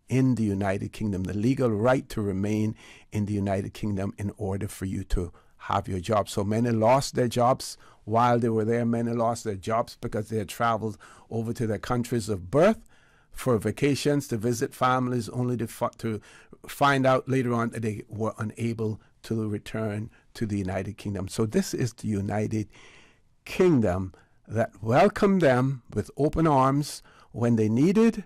in the United Kingdom, the legal right to remain in the United Kingdom in order for you to have your job. So many lost their jobs while they were there. Many lost their jobs because they had traveled over to their countries of birth for vacations, to visit families, only to find out later on that they were unable to return to the United Kingdom. So this is the United Kingdom that welcomed them with open arms when they needed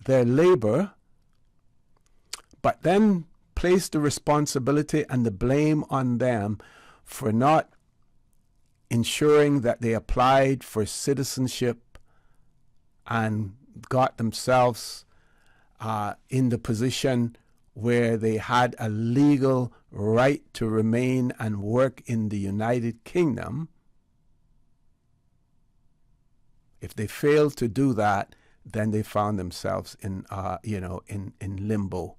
their labor, but then placed the responsibility and the blame on them for not ensuring that they applied for citizenship and got themselves in the position where they had a legal right to remain and work in the United Kingdom. If they failed to do that, then they found themselves in limbo.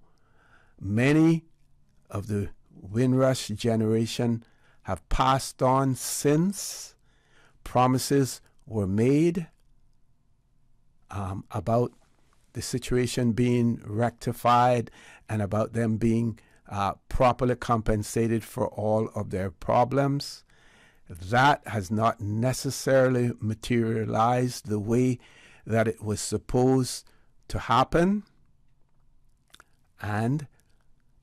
Many of the Windrush generation have passed on since. Promises were made about the situation being rectified and about them being properly compensated for all of their problems. That has not necessarily materialized the way that it was supposed to happen. And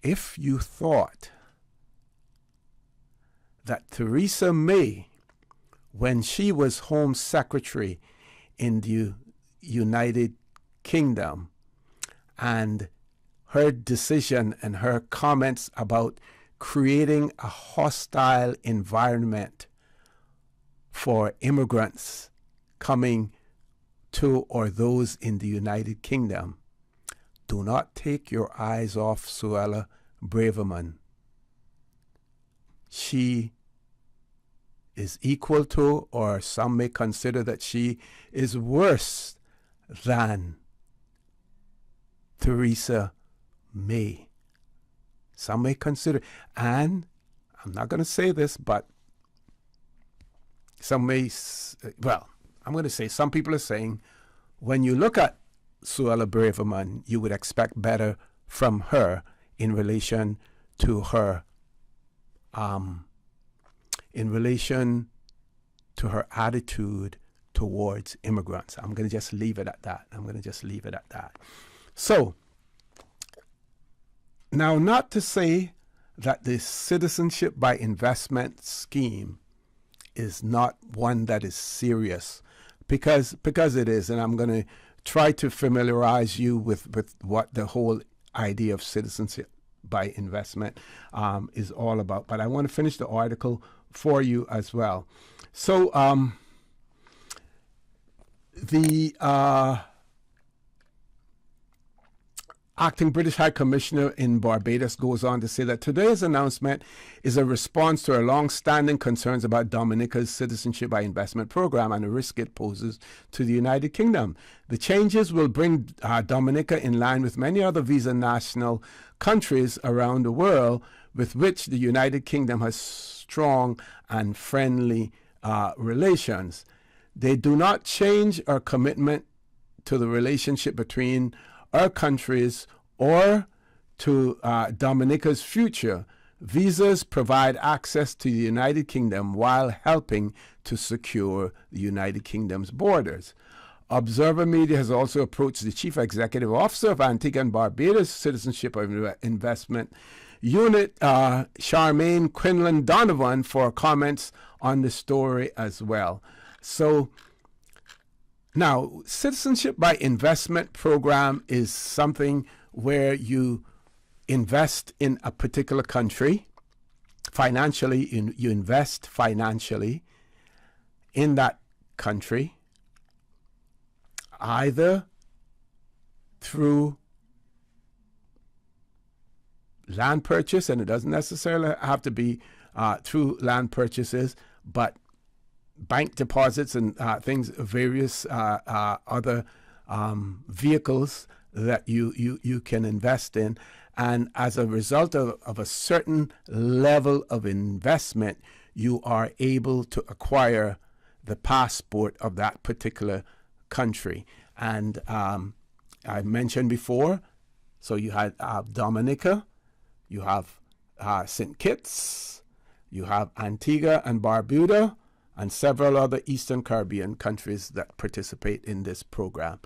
if you thought that Theresa May, when she was Home Secretary in the United Kingdom, and her decision and her comments about creating a hostile environment for immigrants coming to or those in the United Kingdom, do not take your eyes off Suella Braverman. She is equal to, or some may consider that she is worse than Theresa May. Some may consider, and I'm not going to say this, but some may, well, I'm going to say some people are saying when you look at Suella Braverman, you would expect better from her in relation to her attitude towards immigrants. I'm going to just leave it at that. So, now, not to say that the citizenship by investment scheme is not one that is serious, because it is, and I'm going to try to familiarize you with what the whole idea of citizenship by investment is all about. But I want to finish the article for you as well. So the Acting British High Commissioner in Barbados goes on to say that today's announcement is a response to our long-standing concerns about Dominica's citizenship by investment program and the risk it poses to the United Kingdom. The changes will bring Dominica in line with many other visa national countries around the world with which the United Kingdom has strong and friendly relations. They do not change our commitment to the relationship between our countries or to Dominica's future. Visas provide access to the United Kingdom while helping to secure the United Kingdom's borders. Observer Media has also approached the Chief Executive Officer of Antigua and Barbados Citizenship Investment Unit, Charmaine Quinlan Donovan, for comments on the story as well. So, now, citizenship by investment program is something where you invest in a particular country financially. You invest financially in that country, either through land purchase, and it doesn't necessarily have to be through land purchases, but bank deposits and things, various other vehicles that you can invest in. And as a result of a certain level of investment, you are able to acquire the passport of that particular country. And I mentioned before, so you had Dominica, you have St. Kitts, you have Antigua and Barbuda, and several other Eastern Caribbean countries that participate in this program.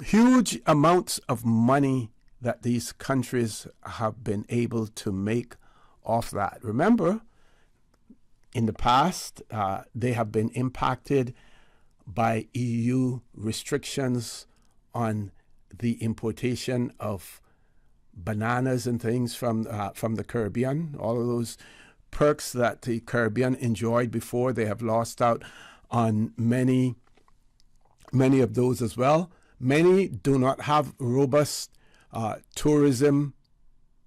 Huge amounts of money that these countries have been able to make off that. Remember, in the past, they have been impacted by EU restrictions on the importation of bananas and things from the Caribbean. All of those perks that the Caribbean enjoyed before, they have lost out on many of those as well. Many do not have robust tourism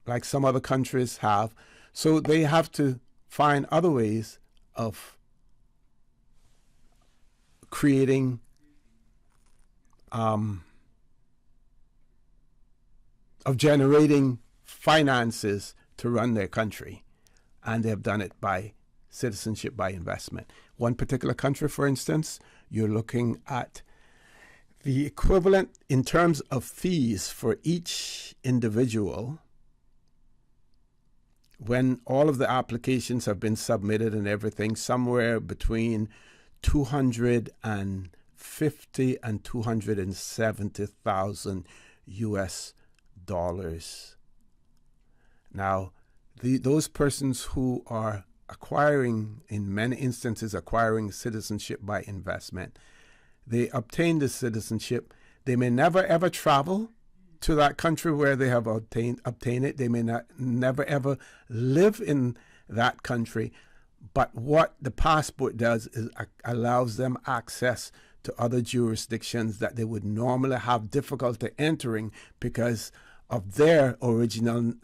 like some other countries have, so they have to find other ways of creating of generating finances to run their country. And they have done it by citizenship by investment. One particular country, for instance, you're looking at the equivalent in terms of fees for each individual when all of the applications have been submitted and everything, somewhere between $250,000 and $270,000 US. Now, those persons who are acquiring, in many instances, acquiring citizenship by investment, they obtain the citizenship. They may never ever travel to that country where they have obtained it. They may never ever live in that country, but what the passport does is allows them access to other jurisdictions that they would normally have difficulty entering because of their original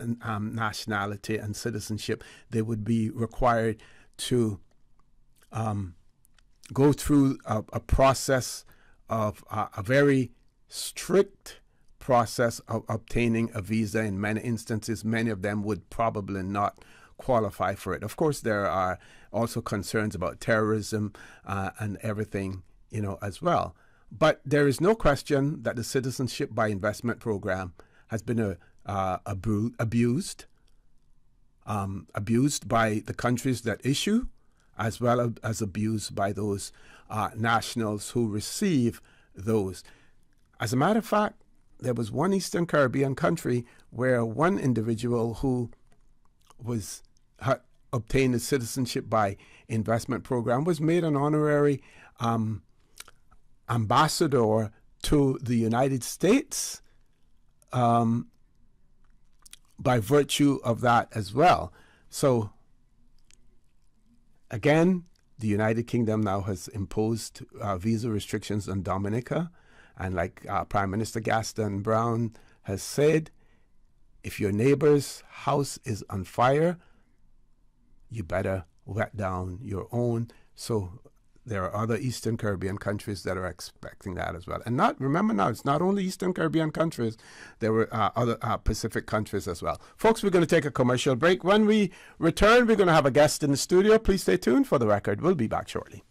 nationality and citizenship. They would be required to go through a process of a very strict process of obtaining a visa. In many instances, many of them would probably not qualify for it. Of course, there are also concerns about terrorism and everything, as well. But there is no question that the Citizenship by Investment program has been abused by the countries that issue, as well as abused by those nationals who receive those. As a matter of fact, there was one Eastern Caribbean country where one individual who had obtained a Citizenship by Investment program was made an honorary ambassador to the United States by virtue of that as well. So again, the United Kingdom now has imposed visa restrictions on Dominica. And like Prime Minister Gaston Brown has said, if your neighbor's house is on fire, you better wet down your own. So there are other Eastern Caribbean countries that are expecting that as well. And remember now, it's not only Eastern Caribbean countries, there were other Pacific countries as well. Folks, we're going to take a commercial break. When we return, we're going to have a guest in the studio. Please stay tuned for the record. We'll be back shortly.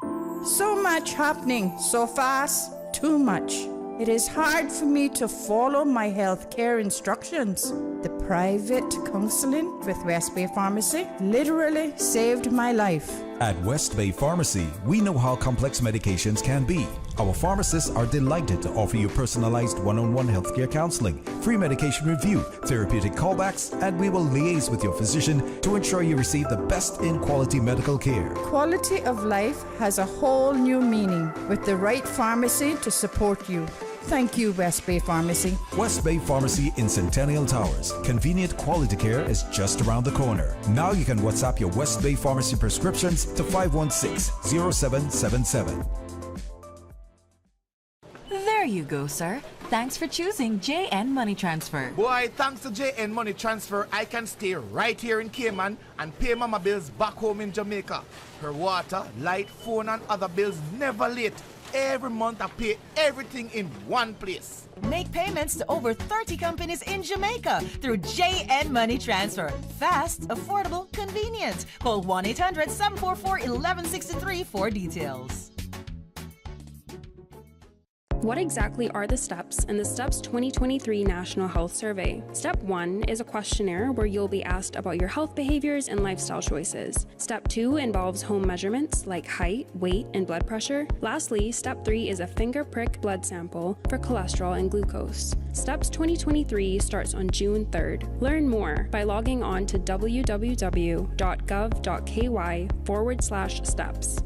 So much happening so fast, too much. It is hard for me to follow my health care instructions. The private counseling with West Bay Pharmacy literally saved my life. At West Bay Pharmacy, we know how complex medications can be. Our pharmacists are delighted to offer you personalized one-on-one healthcare counseling, free medication review, therapeutic callbacks, and we will liaise with your physician to ensure you receive the best in quality medical care. Quality of life has a whole new meaning with the right pharmacy to support you. Thank you, West Bay Pharmacy. West Bay Pharmacy in Centennial Towers. Convenient quality care is just around the corner. Now you can WhatsApp your West Bay Pharmacy prescriptions to 516-0777. There you go, sir. Thanks for choosing JN Money Transfer. Boy, thanks to JN Money Transfer, I can stay right here in Cayman and pay mama bills back home in Jamaica. Her water, light, phone and other bills never late. Every month I pay everything in one place. Make payments to over 30 companies in Jamaica through JN Money Transfer. Fast, affordable, convenient. Call 1-800-744-1163 for details. What exactly are the steps in the STEPS 2023 National Health Survey? Step 1 is a questionnaire where you'll be asked about your health behaviors and lifestyle choices. Step 2 involves home measurements like height, weight, and blood pressure. Lastly, Step 3 is a finger prick blood sample for cholesterol and glucose. STEPS 2023 starts on June 3rd. Learn more by logging on to www.gov.ky/steps.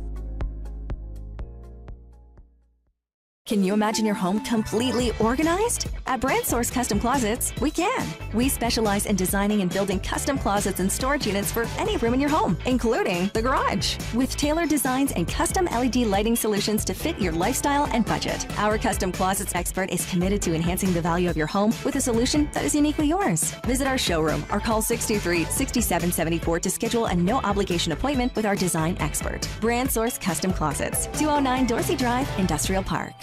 Can you imagine your home completely organized? At Brand Source Custom Closets, we can. We specialize in designing and building custom closets and storage units for any room in your home, including the garage. With tailored designs and custom LED lighting solutions to fit your lifestyle and budget. Our custom closets expert is committed to enhancing the value of your home with a solution that is uniquely yours. Visit our showroom or call 623-6774 to schedule a no-obligation appointment with our design expert. Brand Source Custom Closets, 209 Dorsey Drive, Industrial Park.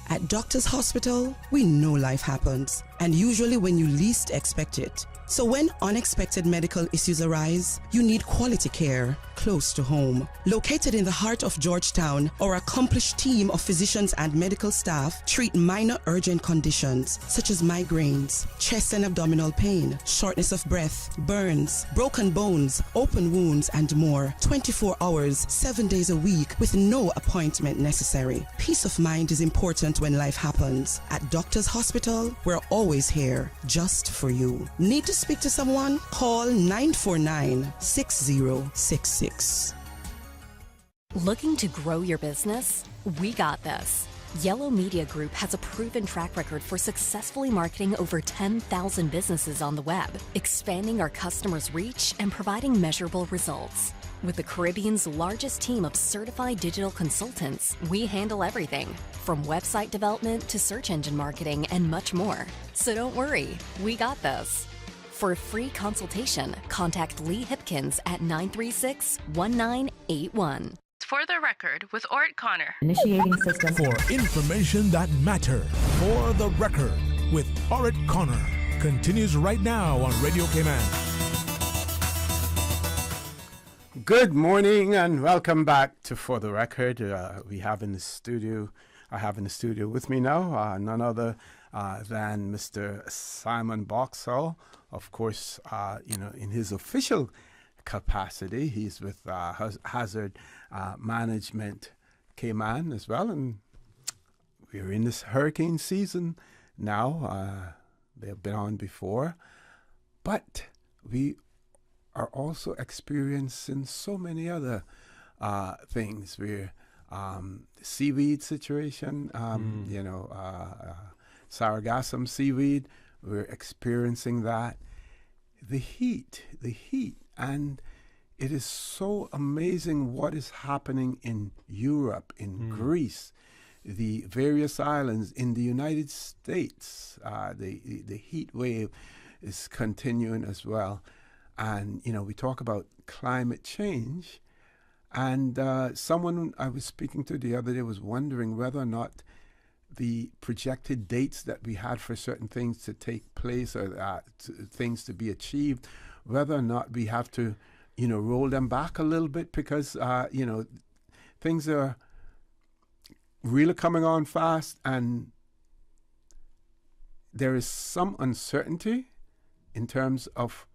At Doctors Hospital, we know life happens, and usually when you least expect it. So when unexpected medical issues arise, you need quality care close to home. Located in the heart of Georgetown, our accomplished team of physicians and medical staff treat minor urgent conditions such as migraines, chest and abdominal pain, shortness of breath, burns, broken bones, open wounds, and more. 24 hours, 7 days a week with no appointment necessary. Peace of mind is important when life happens. At Doctors Hospital, we're always here just for you. Need to speak to someone? Call 949-6066. Looking to grow your business? We got this. Yellow Media Group has a proven track record for successfully marketing over 10,000 businesses on the web, expanding our customers' reach and providing measurable results. With the Caribbean's largest team of certified digital consultants, we handle everything from website development to search engine marketing and much more. So don't worry, we got this. For a free consultation, contact Lee Hipkins at 936-1981. For the record, with Orrett Connor. Initiating system. For information that matters. For the record, with Orrett Connor. Continues right now on Radio Cayman. Good morning and welcome back to For the Record. I have in the studio with me now none other than Mr. Simon Boxall. Of course, in his official capacity, he's with Hazard Management Cayman as well, and we're in this hurricane season now. They've been on before, but we are also experiencing so many other things. We're seaweed situation, sargassum seaweed. We're experiencing that. The heat, and it is so amazing what is happening in Europe, in Greece, the various islands, in the United States. The heat wave is continuing as well. And, we talk about climate change. And someone I was speaking to the other day was wondering whether or not the projected dates that we had for certain things to take place or things to be achieved, whether or not we have to, roll them back a little bit because, things are really coming on fast and there is some uncertainty in terms of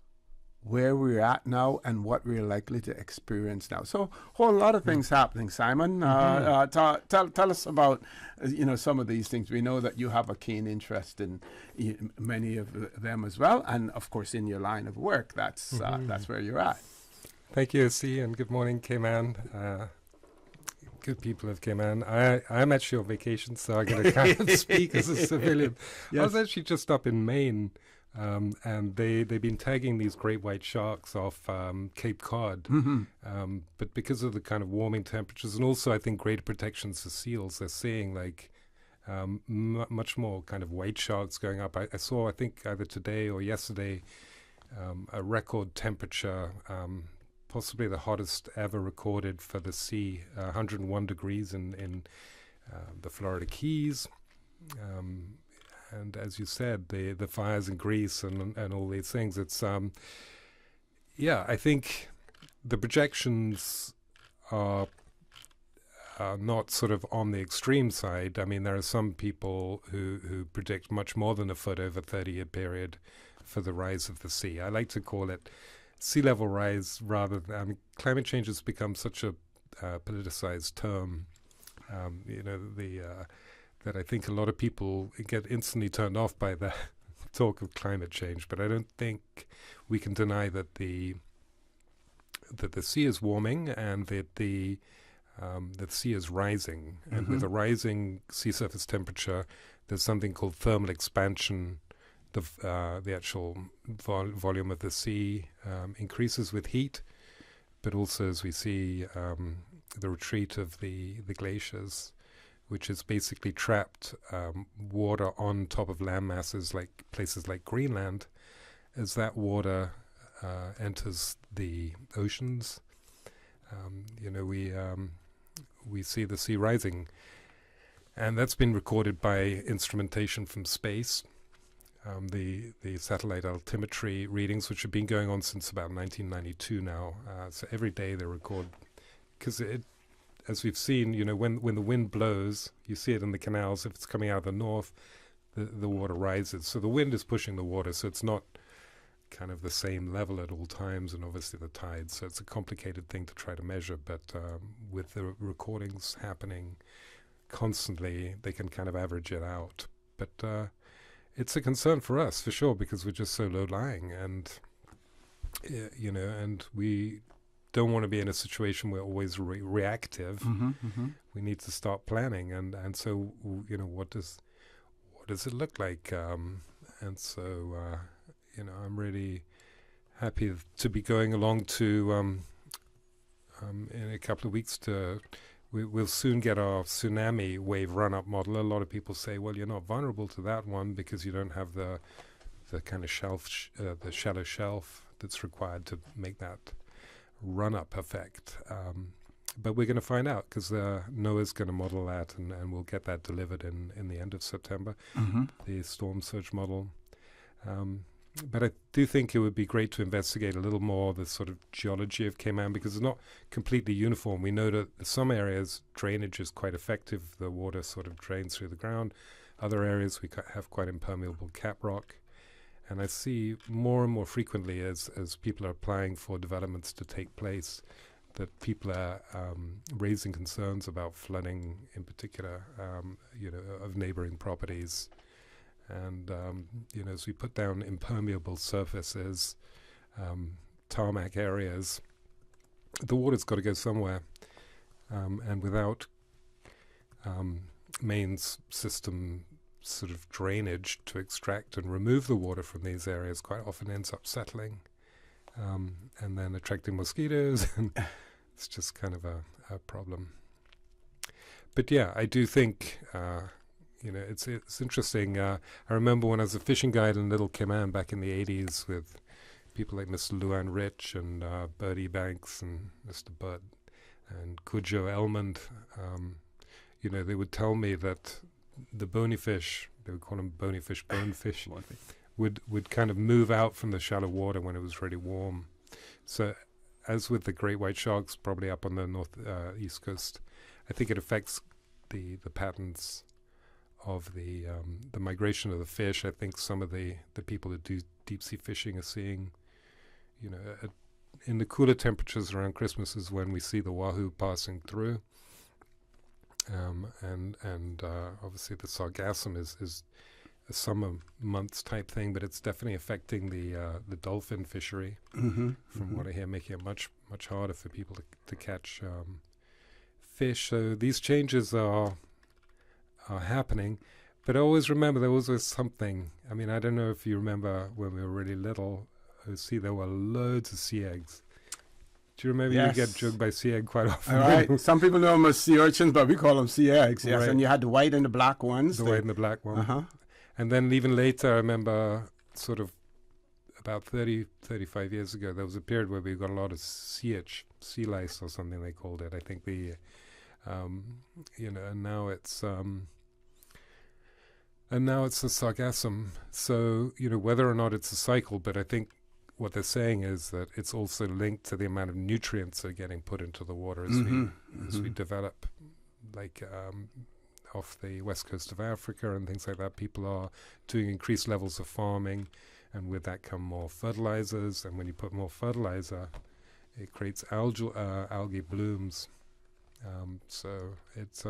where we're at now and what we're likely to experience now. So a whole lot of things happening, Simon. Tell us about, some of these things. We know that you have a keen interest in many of them as well. And of course, in your line of work, that's where you're at. Thank you, C, and good morning, Cayman. Good people of Cayman. I'm actually on vacation, so I'm going to kind of speak as a civilian. Yes. I was actually just up in Maine. And they've been tagging these great white sharks off Cape Cod. But because of the kind of warming temperatures and also I think greater protections for seals, they're seeing much more kind of white sharks going up. I saw, I think either today or yesterday, a record temperature, possibly the hottest ever recorded for the sea, 101 degrees in the Florida Keys. And as you said, the fires in Greece and all these things, it's, I think the projections are not sort of on the extreme side. I mean, there are some people who predict much more than a foot over a 30-year period for the rise of the sea. I like to call it sea level rise rather than, climate change has become such a politicized term, that I think a lot of people get instantly turned off by the talk of climate change. But I don't think we can deny that the sea is warming and that the sea is rising. And with a rising sea surface temperature, there's something called thermal expansion. The actual volume of the sea increases with heat, but also as we see the retreat of the glaciers, which has basically trapped water on top of land masses like places like Greenland. As that water enters the oceans, we see the sea rising. And that's been recorded by instrumentation from space. The satellite altimetry readings, which have been going on since about 1992 now. So every day they record, because as we've seen, when the wind blows, you see it in the canals. If it's coming out of the north, the water rises. So the wind is pushing the water, so it's not kind of the same level at all times, and obviously the tides. So it's a complicated thing to try to measure, but with the recordings happening constantly, they can kind of average it out. But it's a concern for us, for sure, because we're just so low-lying, and and we don't want to be in a situation where we're always reactive. We need to start planning, and so what does it look like? And so I'm really happy to be going along to in a couple of weeks we'll soon get our tsunami wave run-up model. A lot of people say, well, you're not vulnerable to that one because you don't have the kind of the shallow shelf that's required to make that run-up effect. But we're going to find out because NOAA's going to model that, and we'll get that delivered in the end of September, the storm surge model. But I do think it would be great to investigate a little more the sort of geology of Cayman, because it's not completely uniform. We know that in some areas drainage is quite effective. The water sort of drains through the ground. Other areas we have quite impermeable cap rock. And I see more and more frequently as people are applying for developments to take place that people are raising concerns about flooding in particular, of neighboring properties. And, as we put down impermeable surfaces, tarmac areas, the water's got to go somewhere. And without mains system sort of drainage to extract and remove the water from these areas, quite often ends up settling and then attracting mosquitoes. And it's just kind of a problem. But yeah, I do think... it's interesting. I remember when I was a fishing guide in Little Cayman back in the 80s with people like Mr. Luan Rich and Bertie Banks and Mr. Bud and Cujo Elmond. They would tell me that the bony fish, they would call them bony fish, bonefish, would kind of move out from the shallow water when it was really warm. So as with the great white sharks, probably up on the east coast, I think it affects the patterns of the migration of the fish. I think some of the people that do deep sea fishing are seeing, in the cooler temperatures around Christmas is when we see the wahoo passing through, and obviously the sargassum is a summer months type thing, but it's definitely affecting the dolphin fishery. From what I hear, making it much harder for people to catch fish. So these changes are happening, but I always remember there was always something. I mean, I don't know if you remember when we were really little, there were loads of sea eggs. Do you remember you get jugged by sea egg quite often? All right. Some people know them as sea urchins, but we call them sea eggs. Yes, right. And you had the white and the black ones. The white and the black one. And then even later, I remember sort of about 35 years ago, there was a period where we got a lot of sea lice or something they called it. I think and now it's the sargassum. So, whether or not it's a cycle, but I think what they're saying is that it's also linked to the amount of nutrients that are getting put into the water as we develop, like off the west coast of Africa and things like that. People are doing increased levels of farming, and with that come more fertilizers. And when you put more fertilizer, it creates algae blooms. So it's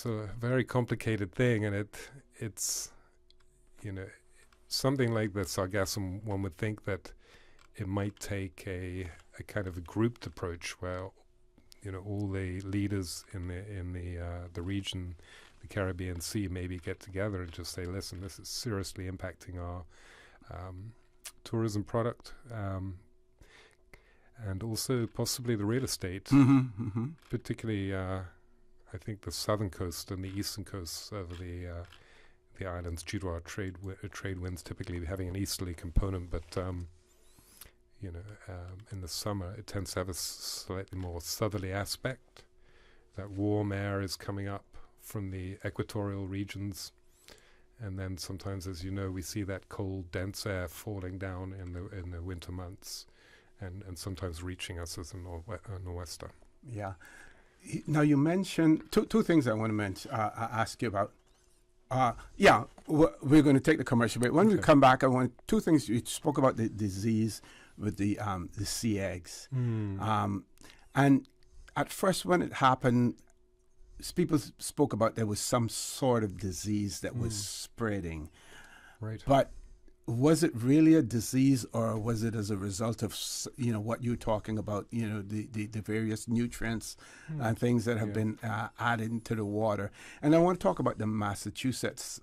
a very complicated thing, and it's something like the sargassum. One would think that it might take a kind of a grouped approach where all the leaders in the region, the Caribbean Sea, maybe get together and just say, listen, this is seriously impacting our tourism product. And also possibly the real estate, particularly I think the southern coast and the eastern coast of the islands, due to our trade winds typically having an easterly component, but in the summer it tends to have a slightly more southerly aspect. That warm air is coming up from the equatorial regions, and then sometimes, as you know, we see that cold, dense air falling down in the winter months. And sometimes reaching us as a nor'wester. Yeah. Now you mentioned two things I want to ask you about. We're going to take the commercial break. When we come back, I want two things. You spoke about the disease with the sea eggs, and at first when it happened, people spoke about there was some sort of disease that was spreading. Right. But was it really a disease, or was it as a result of, what you're talking about, the various nutrients and things that have been added into the water? And I want to talk about the Massachusetts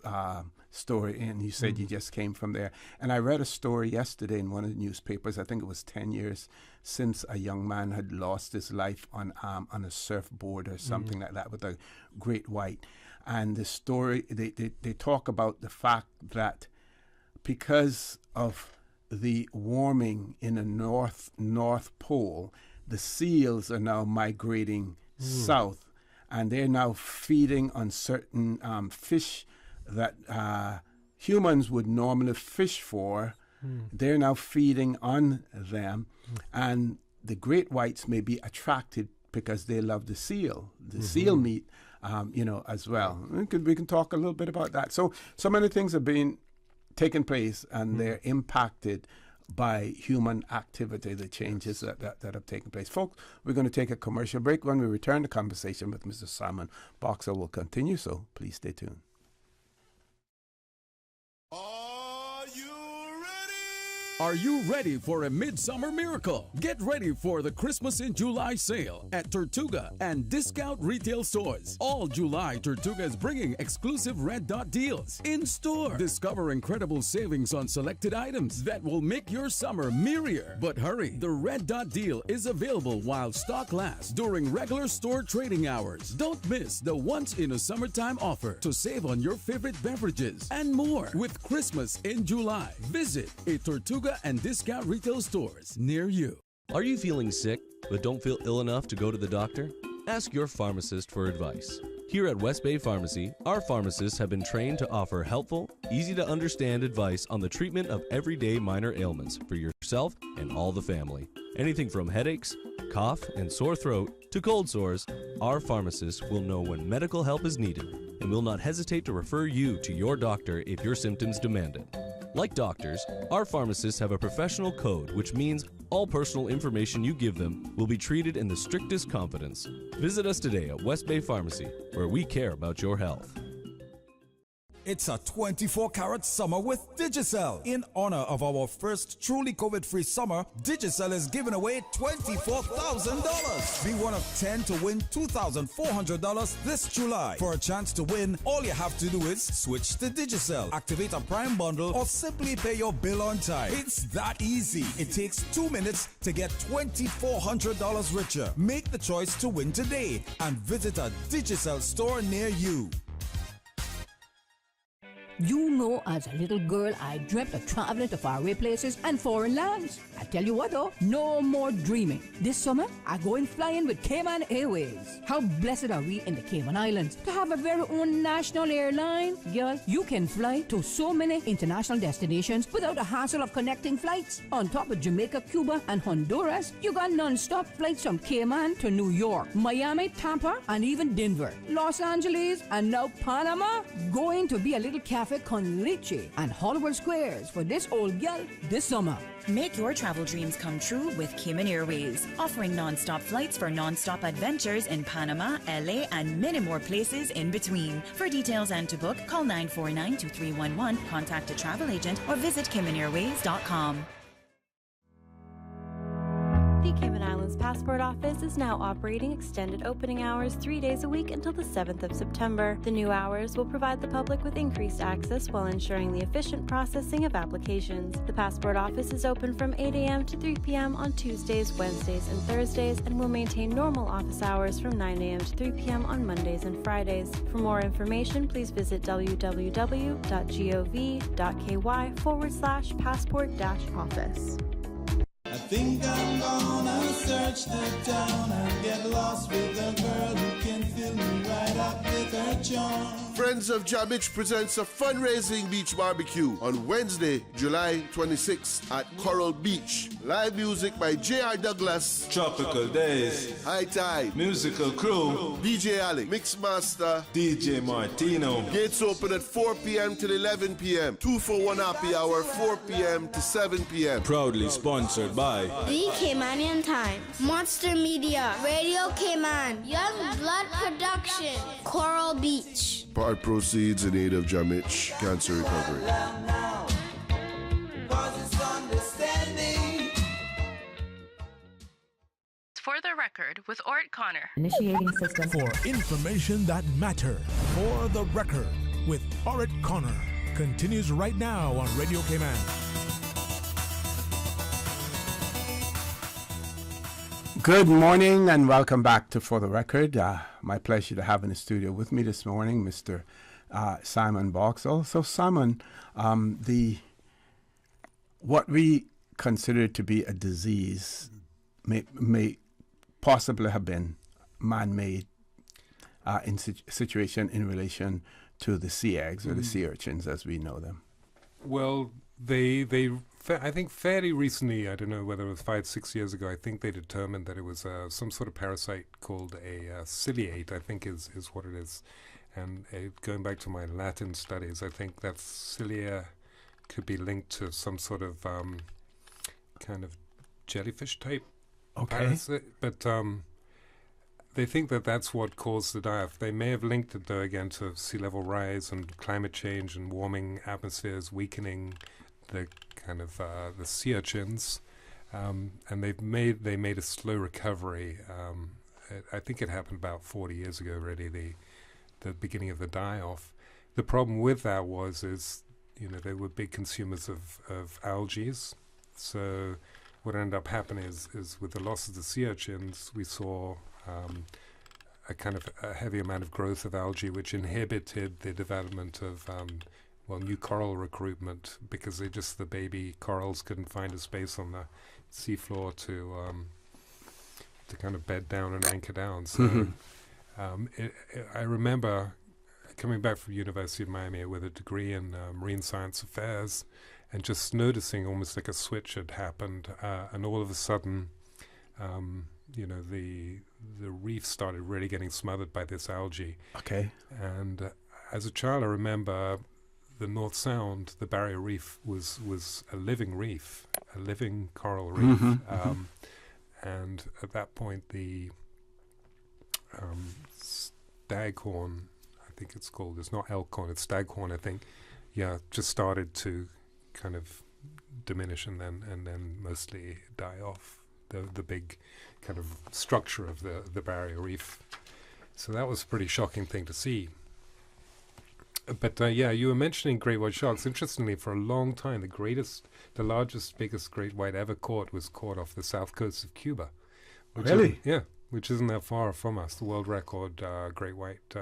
story, and you said you just came from there. And I read a story yesterday in one of the newspapers. I think it was 10 years since a young man had lost his life on a surfboard or something like that with a great white. And the story, they talk about the fact that because of the warming in the North Pole, the seals are now migrating south, and they're now feeding on certain fish that humans would normally fish for. They're now feeding on them, and the great whites may be attracted because they love the seal meat, as well. We can talk a little bit about that. So many things have been taking place, and they're impacted by human activity, the changes that have taken place. Folks, we're going to take a commercial break. When we return, the conversation with Mr. Simon Boxer will continue, so please stay tuned. Are you ready for a midsummer miracle? Get ready for the Christmas in July sale at Tortuga and discount retail stores. All July, Tortuga is bringing exclusive Red Dot deals in store. Discover incredible savings on selected items that will make your summer merrier. But hurry, the Red Dot deal is available while stock lasts during regular store trading hours. Don't miss the once in a summertime offer to save on your favorite beverages and more with Christmas in July. Visit a Tortuga and discount retail stores near you. Are you feeling sick but don't feel ill enough to go to the doctor? Ask your pharmacist for advice. Here at West Bay Pharmacy, our pharmacists have been trained to offer helpful, easy-to-understand advice on the treatment of everyday minor ailments for yourself and all the family. Anything from headaches, cough, and sore throat to cold sores, our pharmacists will know when medical help is needed and will not hesitate to refer you to your doctor if your symptoms demand it. Like doctors, our pharmacists have a professional code, which means all personal information you give them will be treated in the strictest confidence. Visit us today at West Bay Pharmacy, where we care about your health. It's a 24-karat summer with Digicel. In honor of our first truly COVID-free summer, Digicel is giving away $24,000. Be one of 10 to win $2,400 this July. For a chance to win, all you have to do is switch to Digicel, activate a Prime bundle, or simply pay your bill on time. It's that easy. It takes 2 minutes to get $2,400 richer. Make the choice to win today and visit a Digicel store near you. You know, as a little girl, I dreamt of traveling to faraway places and foreign lands. I tell you what though, no more dreaming. This summer, I'm going flying with Cayman Airways. How blessed are we in the Cayman Islands to have a very own national airline? Girl, you can fly to so many international destinations without the hassle of connecting flights. On top of Jamaica, Cuba, and Honduras, you got non-stop flights from Cayman to New York, Miami, Tampa, and even Denver, Los Angeles, and now Panama. Going to be a little cafe con leche and Hollywood Squares for this old gal this summer. Make your travel dreams come true with Cayman Airways, offering non-stop flights for non-stop adventures in Panama, LA, and many more places in between. For details and to book, call 949-2311, contact a travel agent, or visit CaymanAirways.com. The Cayman Islands Passport Office is now operating extended opening hours 3 days a week until the 7th of September. The new hours will provide the public with increased access while ensuring the efficient processing of applications. The Passport Office is open from 8 a.m. to 3 p.m. on Tuesdays, Wednesdays, and Thursdays, and will maintain normal office hours from 9 a.m. to 3 p.m. on Mondays and Fridays. For more information, please visit www.gov.ky/passport-office. I think I'm gonna search the town and get lost with a girl who can fill me right up with her charm. Friends of Jamich presents a fundraising beach barbecue on Wednesday, July 26th at Coral Beach. Live music by J.R. Douglas, Tropical Days, High Tide, Musical Crew, DJ Alec, Mixmaster, DJ Martino. Gates open at 4 p.m. till 11 p.m. 2 for 1 happy hour, 4 p.m. to 7 p.m. Proudly sponsored by The Caymanian Times, Monster Media, Radio Cayman, Young Blood Production, Coral Beach. Part proceeds in aid of Jamich Cancer Recovery. Record with Orrett Connor. Initiating system. For information that matters. For the Record with Orrett Connor continues right now on Radio Cayman. Good morning and welcome back to For the Record. My pleasure to have in the studio with me this morning, Mr. Simon Boxall. So, Simon, what we consider to be a disease may possibly have been man-made situation in relation to the sea eggs or the sea urchins as we know them. Well, I think fairly recently, I don't know whether it was 5-6 years ago, I think they determined that it was some sort of parasite called a ciliate, I think is what it is. And going back to my Latin studies, I think that cilia could be linked to some sort of kind of jellyfish type parasite. But they think that that's what caused the die-off. They may have linked it, though, again, to sea level rise and climate change and warming atmospheres, weakening the kind of the sea urchins, and they made a slow recovery. I think it happened about 40 years ago, really, the beginning of the die-off. The problem with that is they were big consumers of algae. So what ended up happening is with the loss of the sea urchins, we saw a kind of a heavy amount of growth of algae, which inhibited the development of new coral recruitment, because the baby corals couldn't find a space on the seafloor to kind of bed down and anchor down. So I remember coming back from University of Miami with a degree in marine science affairs and just noticing almost like a switch had happened, and all of a sudden the reef started really getting smothered by this algae. Okay. And as a child, I remember the North Sound, the Barrier Reef, was a living reef, a living coral reef. And at that point, the staghorn, I think it's called, it's not elkhorn, it's staghorn, I think, just started to kind of diminish and then mostly die off. The big kind of structure of the Barrier Reef. So that was a pretty shocking thing to see. But you were mentioning great white sharks. Interestingly, for a long time, the largest, biggest great white ever caught was caught off the south coast of Cuba. Really? Which isn't that far from us, the world record great white.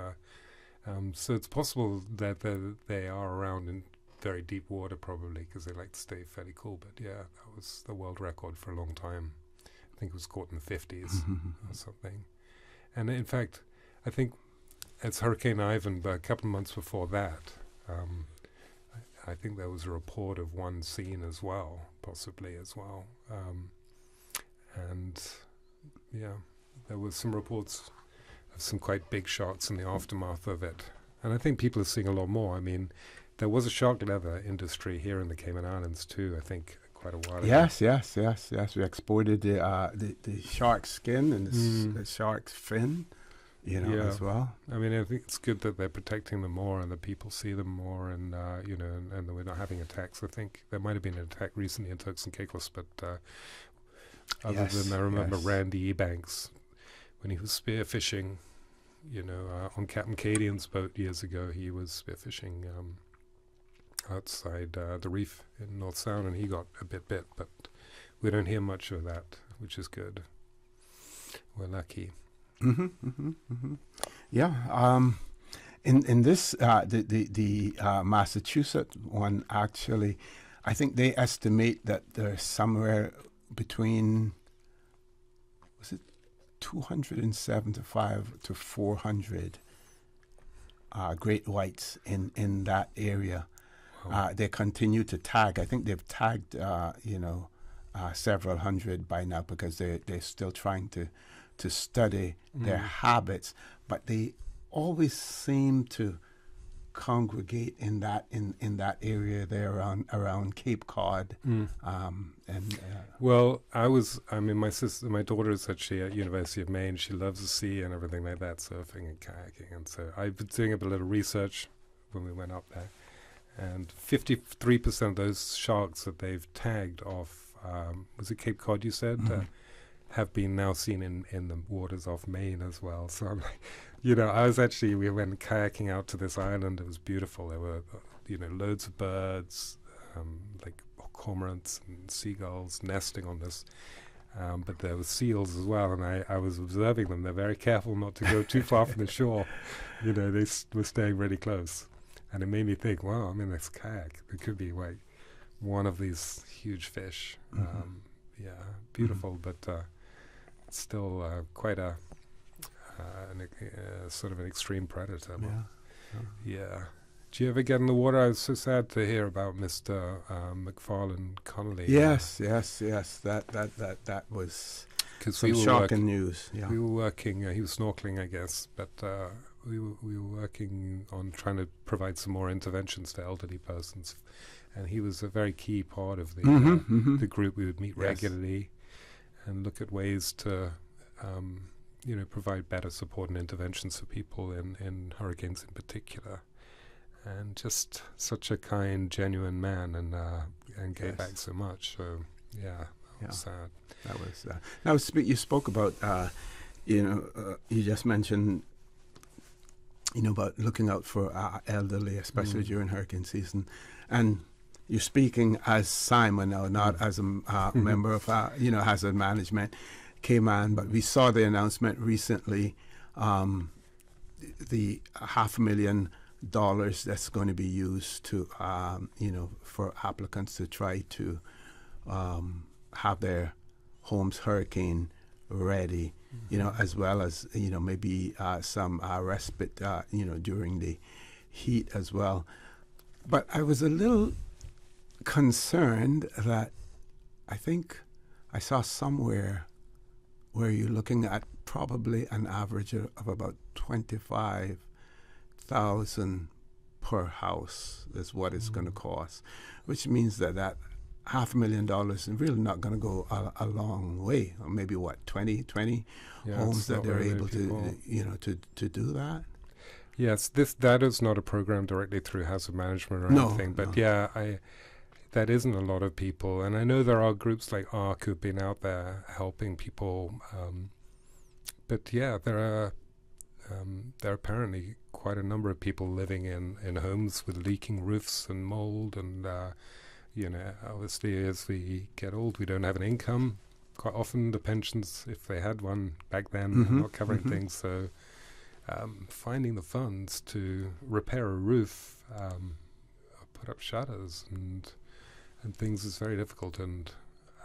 So it's possible that they are around in very deep water, probably, because they like to stay fairly cool. But that was the world record for a long time. I think it was caught in the 50s or something. And in fact, I think it's Hurricane Ivan, but a couple of months before that, I think there was a report of one seen as well, possibly as well. There was some reports of some quite big sharks in the aftermath of it. And I think people are seeing a lot more. I mean, there was a shark leather industry here in the Cayman Islands too, I think, quite a while ago. Yes. We exported the shark skin and the shark's fin, as well. I mean, I think it's good that they're protecting them more and that people see them more, and and that we're not having attacks. I think there might have been an attack recently in Turks and Caicos, but other than I remember Randy Ebanks when he was spearfishing, on Captain Cadian's boat years ago. He was spearfishing outside the reef in North Sound, and he got a bit, but we don't hear much of that, which is good. We're lucky. Yeah. In this, the Massachusetts one, actually, I think they estimate that there's somewhere between, 275 to 400 great whites in that area. Wow. They continue to tag. I think they've tagged, several hundred by now, because they're still trying to study their habits. But they always seem to congregate in that area there around Cape Cod. Well, my daughter is actually at University of Maine. She loves the sea and everything like that, surfing and kayaking. And so I've been doing a little research when we went up there. And 53% of those sharks that they've tagged off, was it Cape Cod you said? have been now seen in the waters off Maine as well. So I'm like, we went kayaking out to this island. It was beautiful. There were, loads of birds, like cormorants and seagulls nesting on this. But there were seals as well, and I was observing them. They're very careful not to go too far from the shore. They were staying really close. And it made me think, wow, I'm in this kayak. It could be like one of these huge fish. Beautiful, but still quite a sort of an extreme predator. Yeah. Do you ever get in the water? I was so sad to hear about Mr. McFarlane Connolly. Yes. That was some shocking news. Yeah. We were working. He was snorkeling, I guess, but we were working on trying to provide some more interventions for elderly persons, and he was a very key part of the group. We would meet regularly and look at ways to provide better support and interventions for people in hurricanes in particular. And just such a kind, genuine man, and gave back so much. So that was sad. That was. Now you spoke about, you just mentioned, about looking out for elderly, especially during hurricane season, and you're speaking as Simon now, not as a member of, hazard management, Cayman. But we saw the announcement recently, the $500,000 that's going to be used to, for applicants to try to have their homes hurricane ready, as well as, maybe some respite, during the heat as well. But I was a little concerned that I think I saw somewhere where you're looking at probably an average of about $25,000 per house is what it's going to cost, which means that $500,000 is really not going to go a long way, or maybe 20 homes that they're able to do that. Yes, that is not a program directly through hazard management or anything, but that isn't a lot of people, and I know there are groups like ARC who've been out there helping people, but there are apparently quite a number of people living in homes with leaking roofs and mold, and obviously as we get old we don't have an income. Quite often the pensions, if they had one back then, are not covering things, so finding the funds to repair a roof, put up shutters and things is very difficult, and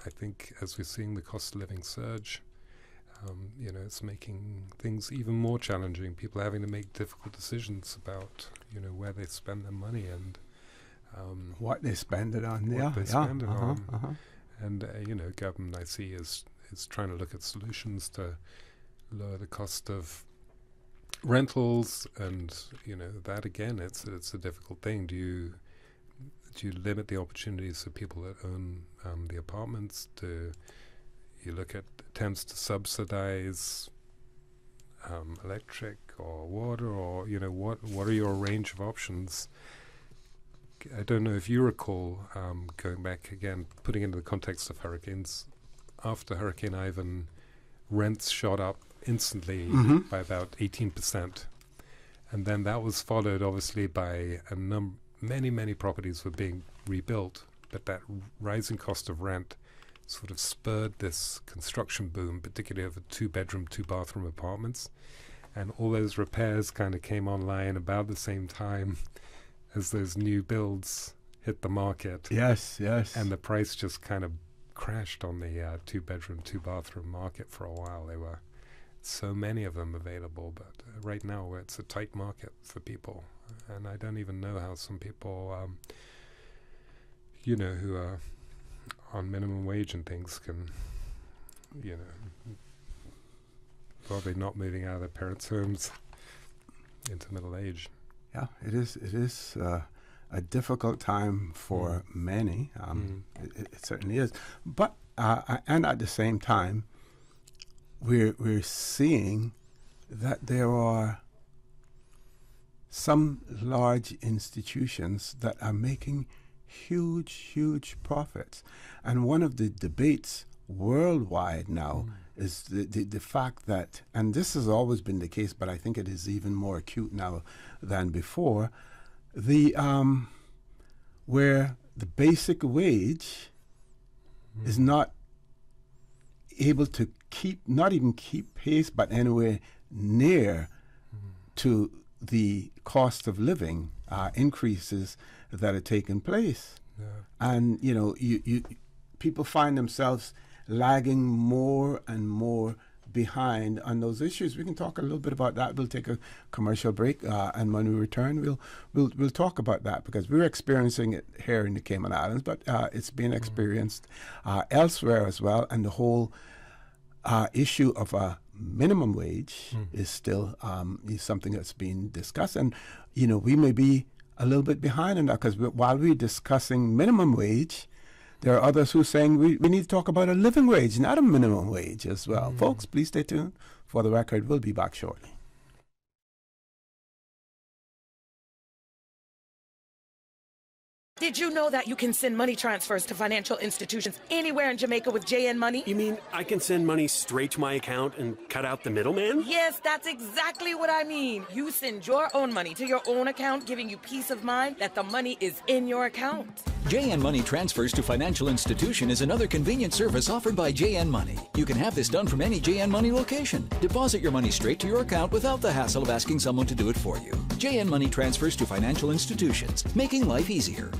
I think as we're seeing the cost of living surge, it's making things even more challenging. People having to make difficult decisions about, where they spend their money and what they spend it on. And government, I see, is trying to look at solutions to lower the cost of rentals, and that again, it's a difficult thing. Do you limit the opportunities for people that own the apartments? Do you look at attempts to subsidize electric or water, or what are your range of options? I don't know if you recall, going back again, putting into the context of hurricanes, after Hurricane Ivan, rents shot up instantly by about 18%, and then that was followed obviously by many properties were being rebuilt, but that rising cost of rent sort of spurred this construction boom, particularly of 2-bedroom, 2-bathroom apartments. And all those repairs kind of came online about the same time as those new builds hit the market. Yes. And the price just kind of crashed on the 2-bedroom, 2-bathroom market for a while. There were so many of them available, but right now it's a tight market for people. And I don't even know how some people, who are on minimum wage and things can, probably not moving out of their parents' homes into middle age. Yeah, it is a difficult time for many. It certainly is. But and at the same time, we're seeing that there are some large institutions that are making huge profits. And one of the debates worldwide now is the fact that, and this has always been the case, but I think it is even more acute now than before, where the basic wage is not able to not even keep pace, but anywhere near to the cost of living increases that are taking place. Yeah. And, you people find themselves lagging more and more behind on those issues. We can talk a little bit about that. We'll take a commercial break, and when we return, we'll talk about that, because we're experiencing it here in the Cayman Islands, but it's being experienced elsewhere as well. And the whole issue of a minimum wage is still is something that's being discussed, and we may be a little bit behind on that, because while we're discussing minimum wage, there are others who are saying we need to talk about a living wage, not a minimum wage as well. Folks, please stay tuned. For the record, we'll be back shortly. Did you know that you can send money transfers to financial institutions anywhere in Jamaica with JN Money? You mean I can send money straight to my account and cut out the middleman? Yes, that's exactly what I mean. You send your own money to your own account, giving you peace of mind that the money is in your account. JN Money Transfers to Financial Institution is another convenient service offered by JN Money. You can have this done from any JN Money location. Deposit your money straight to your account without the hassle of asking someone to do it for you. JN Money Transfers to Financial Institutions, making life easier.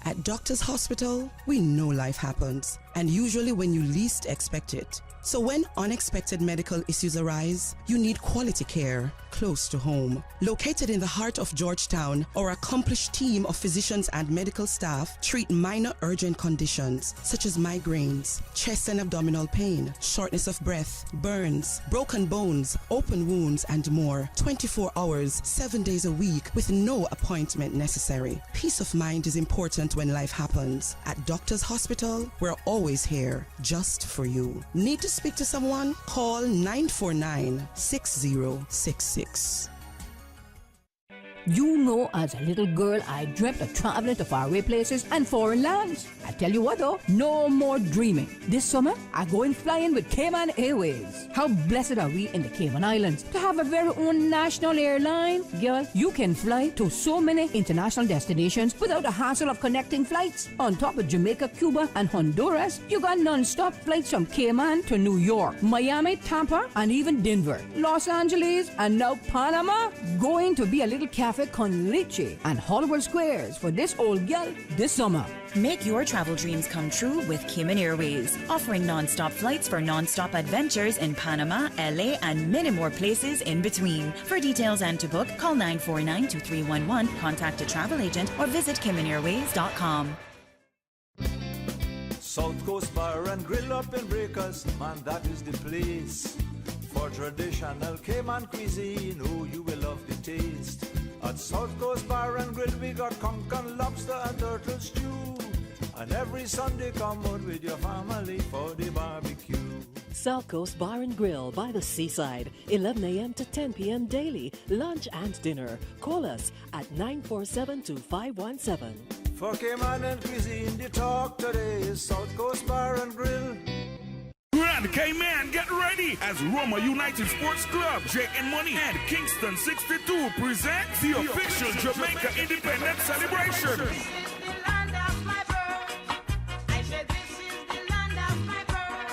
At Doctors Hospital, we know life happens, and usually when you least expect it. So when unexpected medical issues arise, you need quality care close to home. Located in the heart of Georgetown, our accomplished team of physicians and medical staff treat minor urgent conditions such as migraines, chest and abdominal pain, shortness of breath, burns, broken bones, open wounds, and more. 24 hours, 7 days a week with no appointment necessary. Peace of mind is important when life happens. At Doctors Hospital, we're always here just for you. Need to speak to someone? Call 949-6066. You know, as a little girl, I dreamt of traveling to faraway places and foreign lands. I tell you what though, no more dreaming. This summer, I going flying with Cayman Airways. How blessed are we in the Cayman Islands to have a very own national airline? Girl, you can fly to so many international destinations without the hassle of connecting flights. On top of Jamaica, Cuba, and Honduras, you got non-stop flights from Cayman to New York, Miami, Tampa, and even Denver, Los Angeles, and now Panama. Going to be a little cafe con leche and Hollywood Squares for this old gal this summer. Make your travel dreams come true with Cayman Airways, offering non-stop flights for non-stop adventures in Panama, LA, and many more places in between. For details and to book, call 949-2311, contact a travel agent, or visit CaymanAirways.com. South Coast Bar and Grill up in Breakers, man, that is the place. For traditional Cayman cuisine, oh, you will love the taste. At South Coast Bar and Grill, we got conch and lobster and turtle stew. And every Sunday, come out with your family for the barbecue. South Coast Bar and Grill by the seaside, 11 a.m. to 10 p.m. daily, lunch and dinner. Call us at 947-2517. For Cayman and cuisine, the talk today is South Coast Bar and Grill. Grand Cayman, get ready as Roma United Sports Club, JN Money, and Kingston 62 present the official Jamaica Independence Celebration.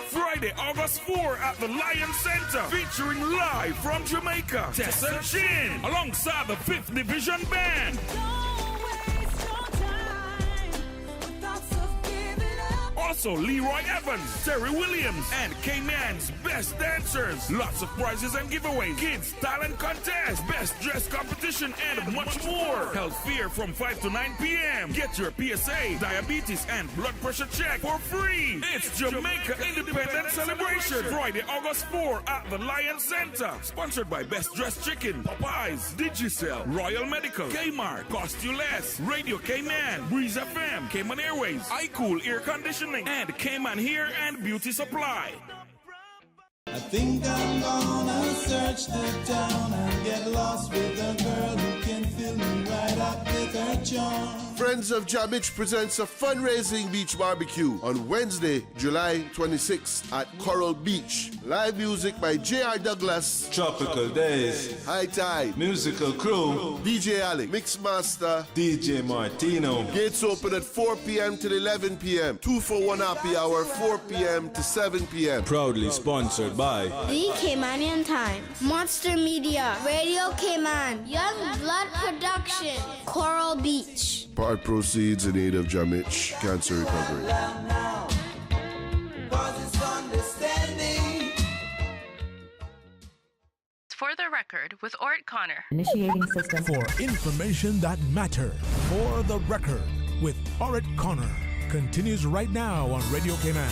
Friday, August 4 at the Lion Center, featuring live from Jamaica, Tessa Chin, alongside the 5th Division Band. Also, Leroy Evans, Terry Williams, and Cayman's best dancers. Lots of prizes and giveaways. Kids talent contest, best dress competition, and much more. Held fair from 5 to 9 p.m. Get your PSA, diabetes, and blood pressure check for free. It's Jamaica Independence Celebration. Friday, August 4 at the Lion Center. Sponsored by Best Dressed Chicken, Popeyes, Digicel, Royal Medical, Kmart, Cost You Less, Radio Cayman, Breeze FM, Cayman Airways, iCool Air Conditioning, and Cayman Hair and Beauty Supply. I think I'm gonna search the town and get lost with a girl who can fill me right up with her Friends of Jamich presents a fundraising beach barbecue on Wednesday, July 26th at Coral Beach. Live music by J.R. Douglas, Tropical Days, High Tide, Musical Crew, DJ Alec, Mixmaster, DJ Martino. Gates open at 4 p.m. till 11 p.m. 2 for 1 happy hour, 4 p.m. to 7 p.m. Proudly sponsored by The Caymanian Times, Monster Media, Radio Cayman, Young Blood Production, Coral Beach. Part proceeds in aid of Jamich Cancer Recovery. For the record, with Orrett Connor. Initiating system. For information that matters. For the record, with Orrett Connor. Continues right now on Radio Cayman.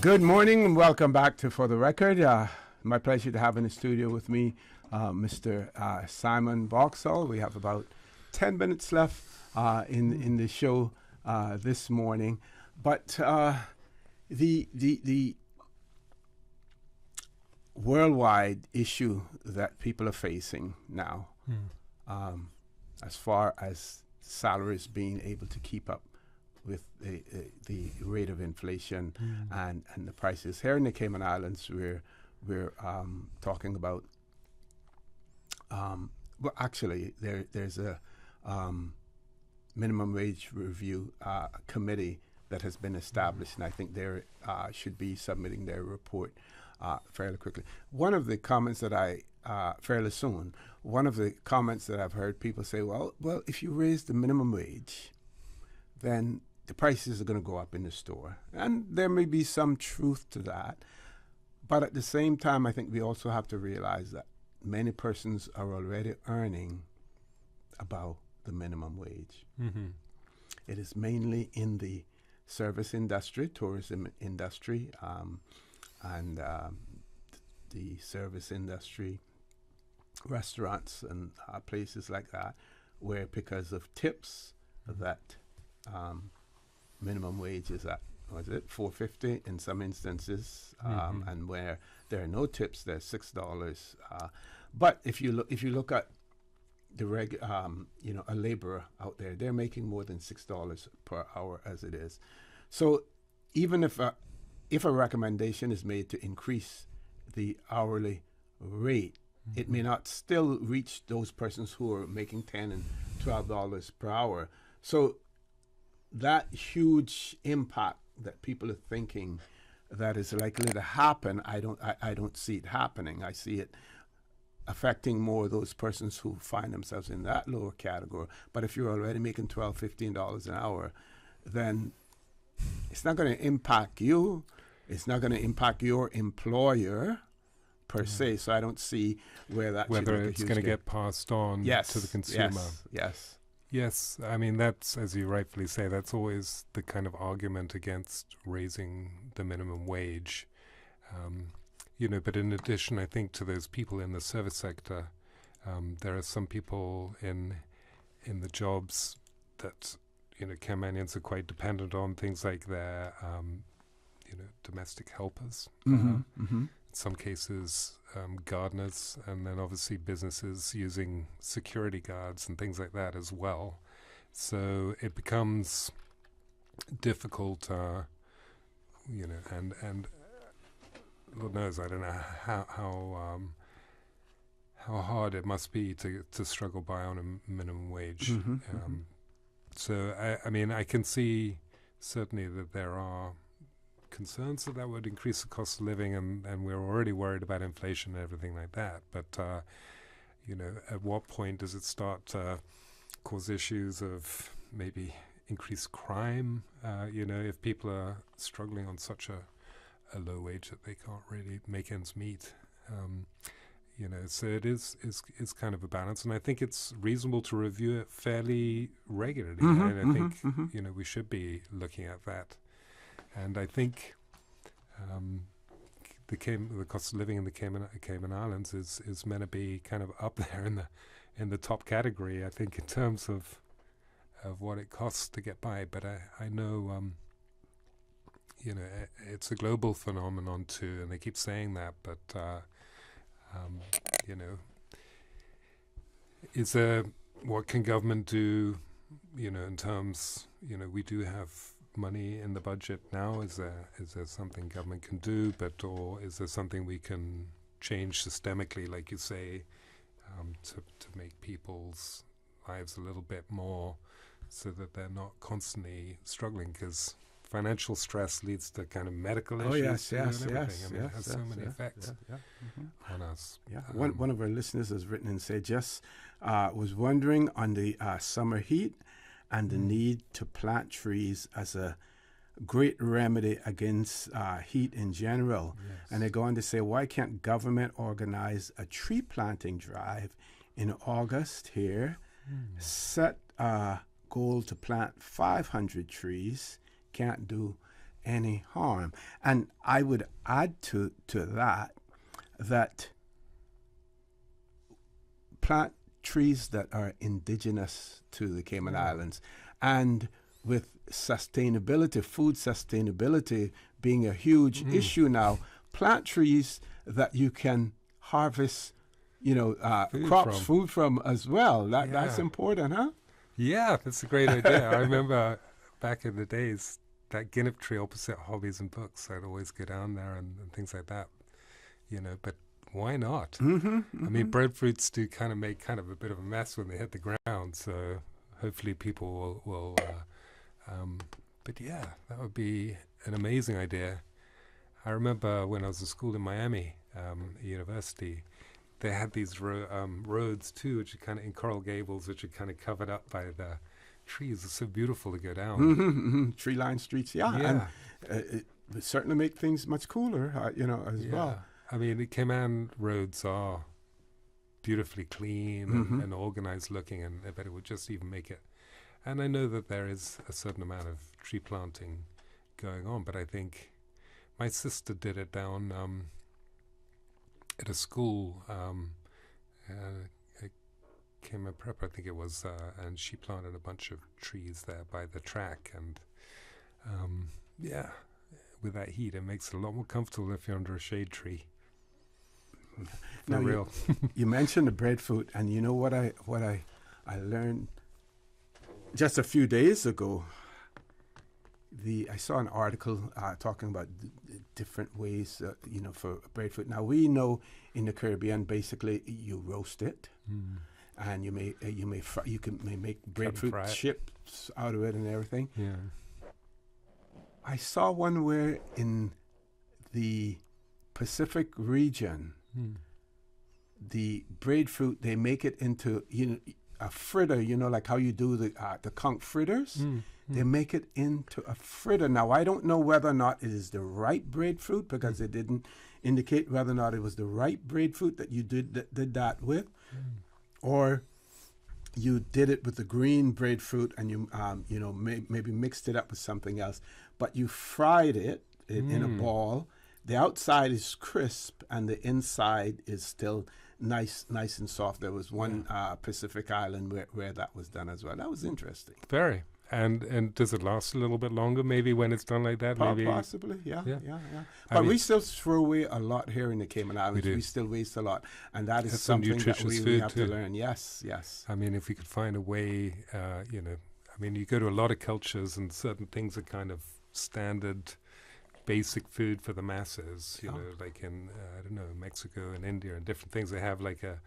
Good morning and welcome back to For the Record. My pleasure to have in the studio with me Mr. Simon Vauxhall. We have about 10 minutes left in the show this morning. But the worldwide issue that people are facing now, as far as salaries being able to keep up with the rate of inflation and the prices. Here in the Cayman Islands, we're talking about, well, actually, there's a minimum wage review committee that has been established, and I think they should be submitting their report fairly quickly. One of the comments that fairly soon, one of the comments that I've heard people say, well, if you raise the minimum wage, then the prices are going to go up in the store. And there may be some truth to that. But at the same time, I think we also have to realize that many persons are already earning about the minimum wage. Mm-hmm. It is mainly in the service industry, tourism industry, and the service industry, restaurants and places like that, where because of tips that minimum wage is at, was it $4.50 in some instances, and where there are no tips, there's $6. But if you look at the a laborer out there, they're making more than $6 per hour as it is. So even if a recommendation is made to increase the hourly rate, it may not still reach those persons who are making $10 and $12 per hour. So that huge impact that people are thinking that is likely to happen, I don't see it happening. I see it affecting more those persons who find themselves in that lower category. But if you're already making $12, $15 an hour, then it's not going to impact you. It's not going to impact your employer per se. So I don't see whether it's going to get passed on to the consumer. Yes, I mean, that's, as you rightfully say, that's always the kind of argument against raising the minimum wage. But in addition, I think to those people in the service sector, there are some people in the jobs that, Caymanians are quite dependent on, things like their, domestic helpers. In some cases, gardeners, and then obviously businesses using security guards and things like that as well. So it becomes difficult, and Lord knows, I don't know how hard it must be to struggle by on a minimum wage. So I mean, I can see certainly that there are concerns that would increase the cost of living, and we're already worried about inflation and everything like that. But at what point does it start to cause issues of maybe increased crime? If people are struggling on such a low wage that they can't really make ends meet. So it is kind of a balance, and I think it's reasonable to review it fairly regularly. And I think we should be looking at that. And I think the cost of living in the Cayman Islands is meant to be kind of up there in the top category, I think, in terms of what it costs to get by. But I know it's a global phenomenon too, and they keep saying that. But what can government do, in terms, we do have money in the budget now. Is there something government can do, or is there something we can change systemically, like you say, to make people's lives a little bit more so that they're not constantly struggling? Because financial stress leads to kind of medical issues. Yes. It has so many effects on us. Yeah. One of our listeners has written and said, just was wondering on the summer heat and the need to plant trees as a great remedy against heat in general. Yes. And they go on to say, why can't government organize a tree planting drive in August here, set a goal to plant 500 trees, can't do any harm. And I would add to that plant trees that are indigenous to the Cayman Islands. And with sustainability, food sustainability being a huge issue now, plant trees that you can harvest, food from as well. That's important, huh? Yeah, that's a great idea. I remember back in the days, that guinea tree opposite Hobbies and Books, I'd always go down there and things like that, but why not? I mean, breadfruits do kind of make kind of a bit of a mess when they hit the ground, so hopefully people will but yeah, that would be an amazing idea. I remember when I was at school in Miami, university, they had these roads too, which are kind of in Coral Gables, which are kind of covered up by the trees. It's so beautiful to go down. Tree-lined streets, and it would certainly make things much cooler, as well. I mean, the Cayman roads are beautifully clean and organized looking, and I bet it would just even make it. And I know that there is a certain amount of tree planting going on, but I think my sister did it down at a school, Cayman Prep, I think it was, and she planted a bunch of trees there by the track, and with that heat, it makes it a lot more comfortable if you're under a shade tree. Now, real. You mentioned the breadfruit, and you know what I learned just a few days ago. I saw an article talking about different ways, for breadfruit. Now we know in the Caribbean, basically you roast it, and you may make breadfruit chips out of it and everything. Yeah. I saw one where in the Pacific region, the breadfruit, they make it into a fritter, like how you do the conch fritters. They make it into a fritter. Now, I don't know whether or not it is the right breadfruit, because it didn't indicate whether or not it was the right breadfruit that you did that with, or you did it with the green breadfruit and you maybe mixed it up with something else. But you fried it in a ball. The outside is crisp and the inside is still nice and soft. There was one Pacific island where that was done as well. That was interesting. Very. And does it last a little bit longer, maybe, when it's done like that? Maybe possibly, yeah. But we still throw away a lot here in the Cayman Islands. We still waste a lot, and that is something that we have to learn. Yes. I mean, if we could find a way, you go to a lot of cultures, and certain things are kind of standard, basic food for the masses. Like in Mexico and India and different things. They have like a.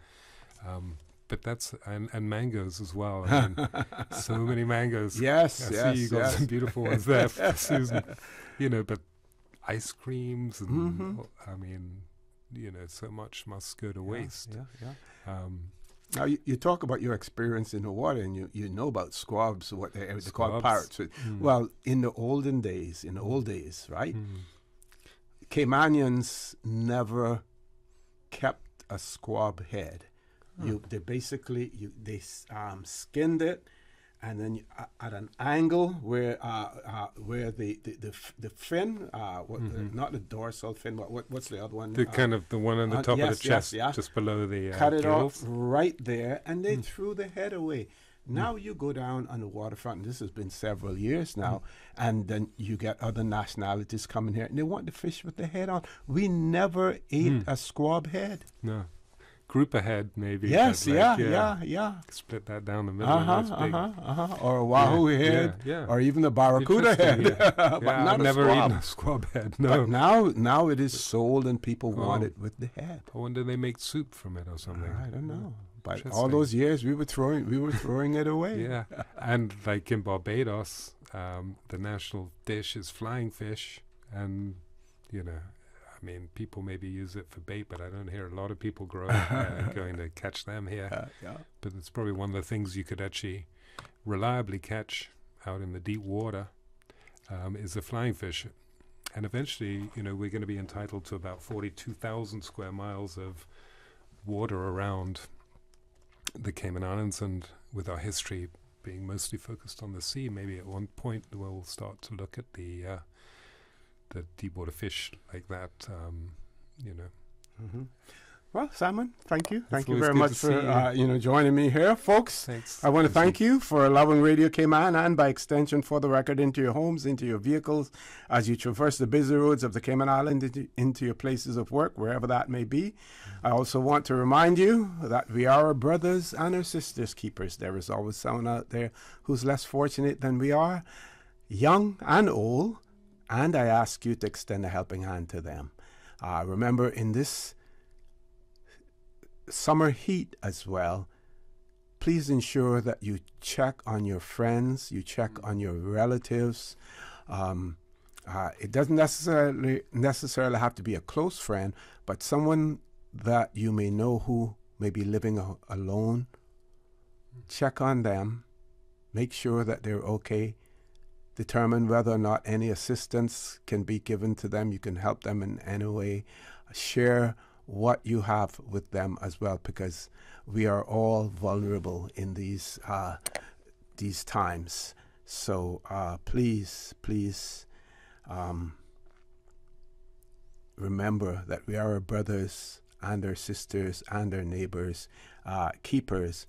But that's and mangoes as well. I mean, so many mangoes. Yes, I see you got some beautiful ones there, Susan. But ice creams and so much must go to waste. Now you talk about your experience in the water, and you know about squabs, what they call parrots. Well, in the old days, right? Caymanians never kept a squab head. They skinned it, and then at an angle where the fin, not the dorsal fin, what's the other one? The one on the top of the chest, just below the cut it gills. off right there, and they threw the head away. Now you go down on the waterfront, and this has been several years now, and then you get other nationalities coming here, and they want to fish with the head on. We never ate a squab head. No. group ahead, maybe. Yes, but yeah. Split that down the middle. That's big. Or a wahoo head, or even a barracuda head. But not I've a never squab. eaten a squab head. No. But now it is sold and people want it with the head. I wonder they make soup from it or something. I don't know. But all those years we were throwing it away. Yeah, and like in Barbados, the national dish is flying fish, and I mean, people maybe use it for bait, but I don't hear a lot of people going to catch them here. But it's probably one of the things you could actually reliably catch out in the deep water is the flying fish. And eventually, we're going to be entitled to about 42,000 square miles of water around the Cayman Islands, and with our history being mostly focused on the sea, maybe at one point we'll start to look at the deep water fish like that, Well, Simon, thank you. Thank you always very good much to for joining me here, folks. Thanks. I want to thank you for allowing Radio Cayman, and by extension For the Record, into your homes, into your vehicles, as you traverse the busy roads of the Cayman Islands, into your places of work, wherever that may be. I also want to remind you that we are our brothers and our sisters' keepers. There is always someone out there who's less fortunate than we are, young and old, and I ask you to extend a helping hand to them. Remember, in this summer heat as well, please ensure that you check on your friends, you check on your relatives. It doesn't necessarily have to be a close friend, but someone that you may know who may be living alone. Check on them, make sure that they're okay, determine whether or not any assistance can be given to them. You can help them in any way. Share what you have with them as well, because we are all vulnerable in these times. So please remember that we are our brothers and our sisters and our neighbors, keepers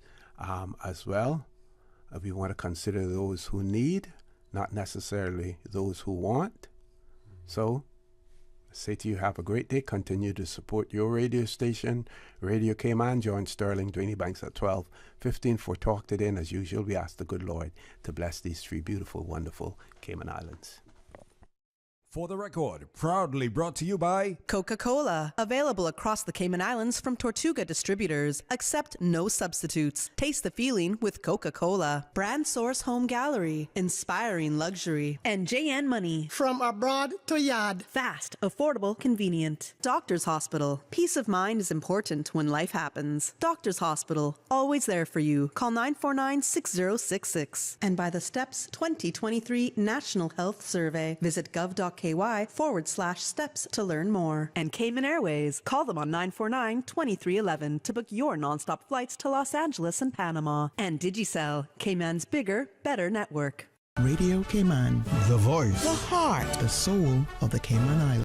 as well. We want to consider those who need, not necessarily those who want. So I say to you, have a great day. Continue to support your radio station, Radio Cayman. Join Sterling Dwayne Banks at 12:15 for Talk Today. And as usual, we ask the good Lord to bless these three beautiful, wonderful Cayman Islands. For the Record, proudly brought to you by Coca-Cola, available across the Cayman Islands from Tortuga Distributors. Accept no substitutes. Taste the feeling with Coca-Cola. Brand Source Home Gallery, inspiring luxury. And JN Money. From abroad to yard. Fast, affordable, convenient. Doctors Hospital. Peace of mind is important when life happens. Doctors Hospital, always there for you. Call 949-6066. And by the STEPS 2023 National Health Survey. Visit gov.ky/steps to learn more. And Cayman Airways. Call them on 949-2311 to book your nonstop flights to Los Angeles and Panama. And Digicel, Cayman's bigger, better network. Radio Cayman. The voice. The heart. The soul of the Cayman Islands.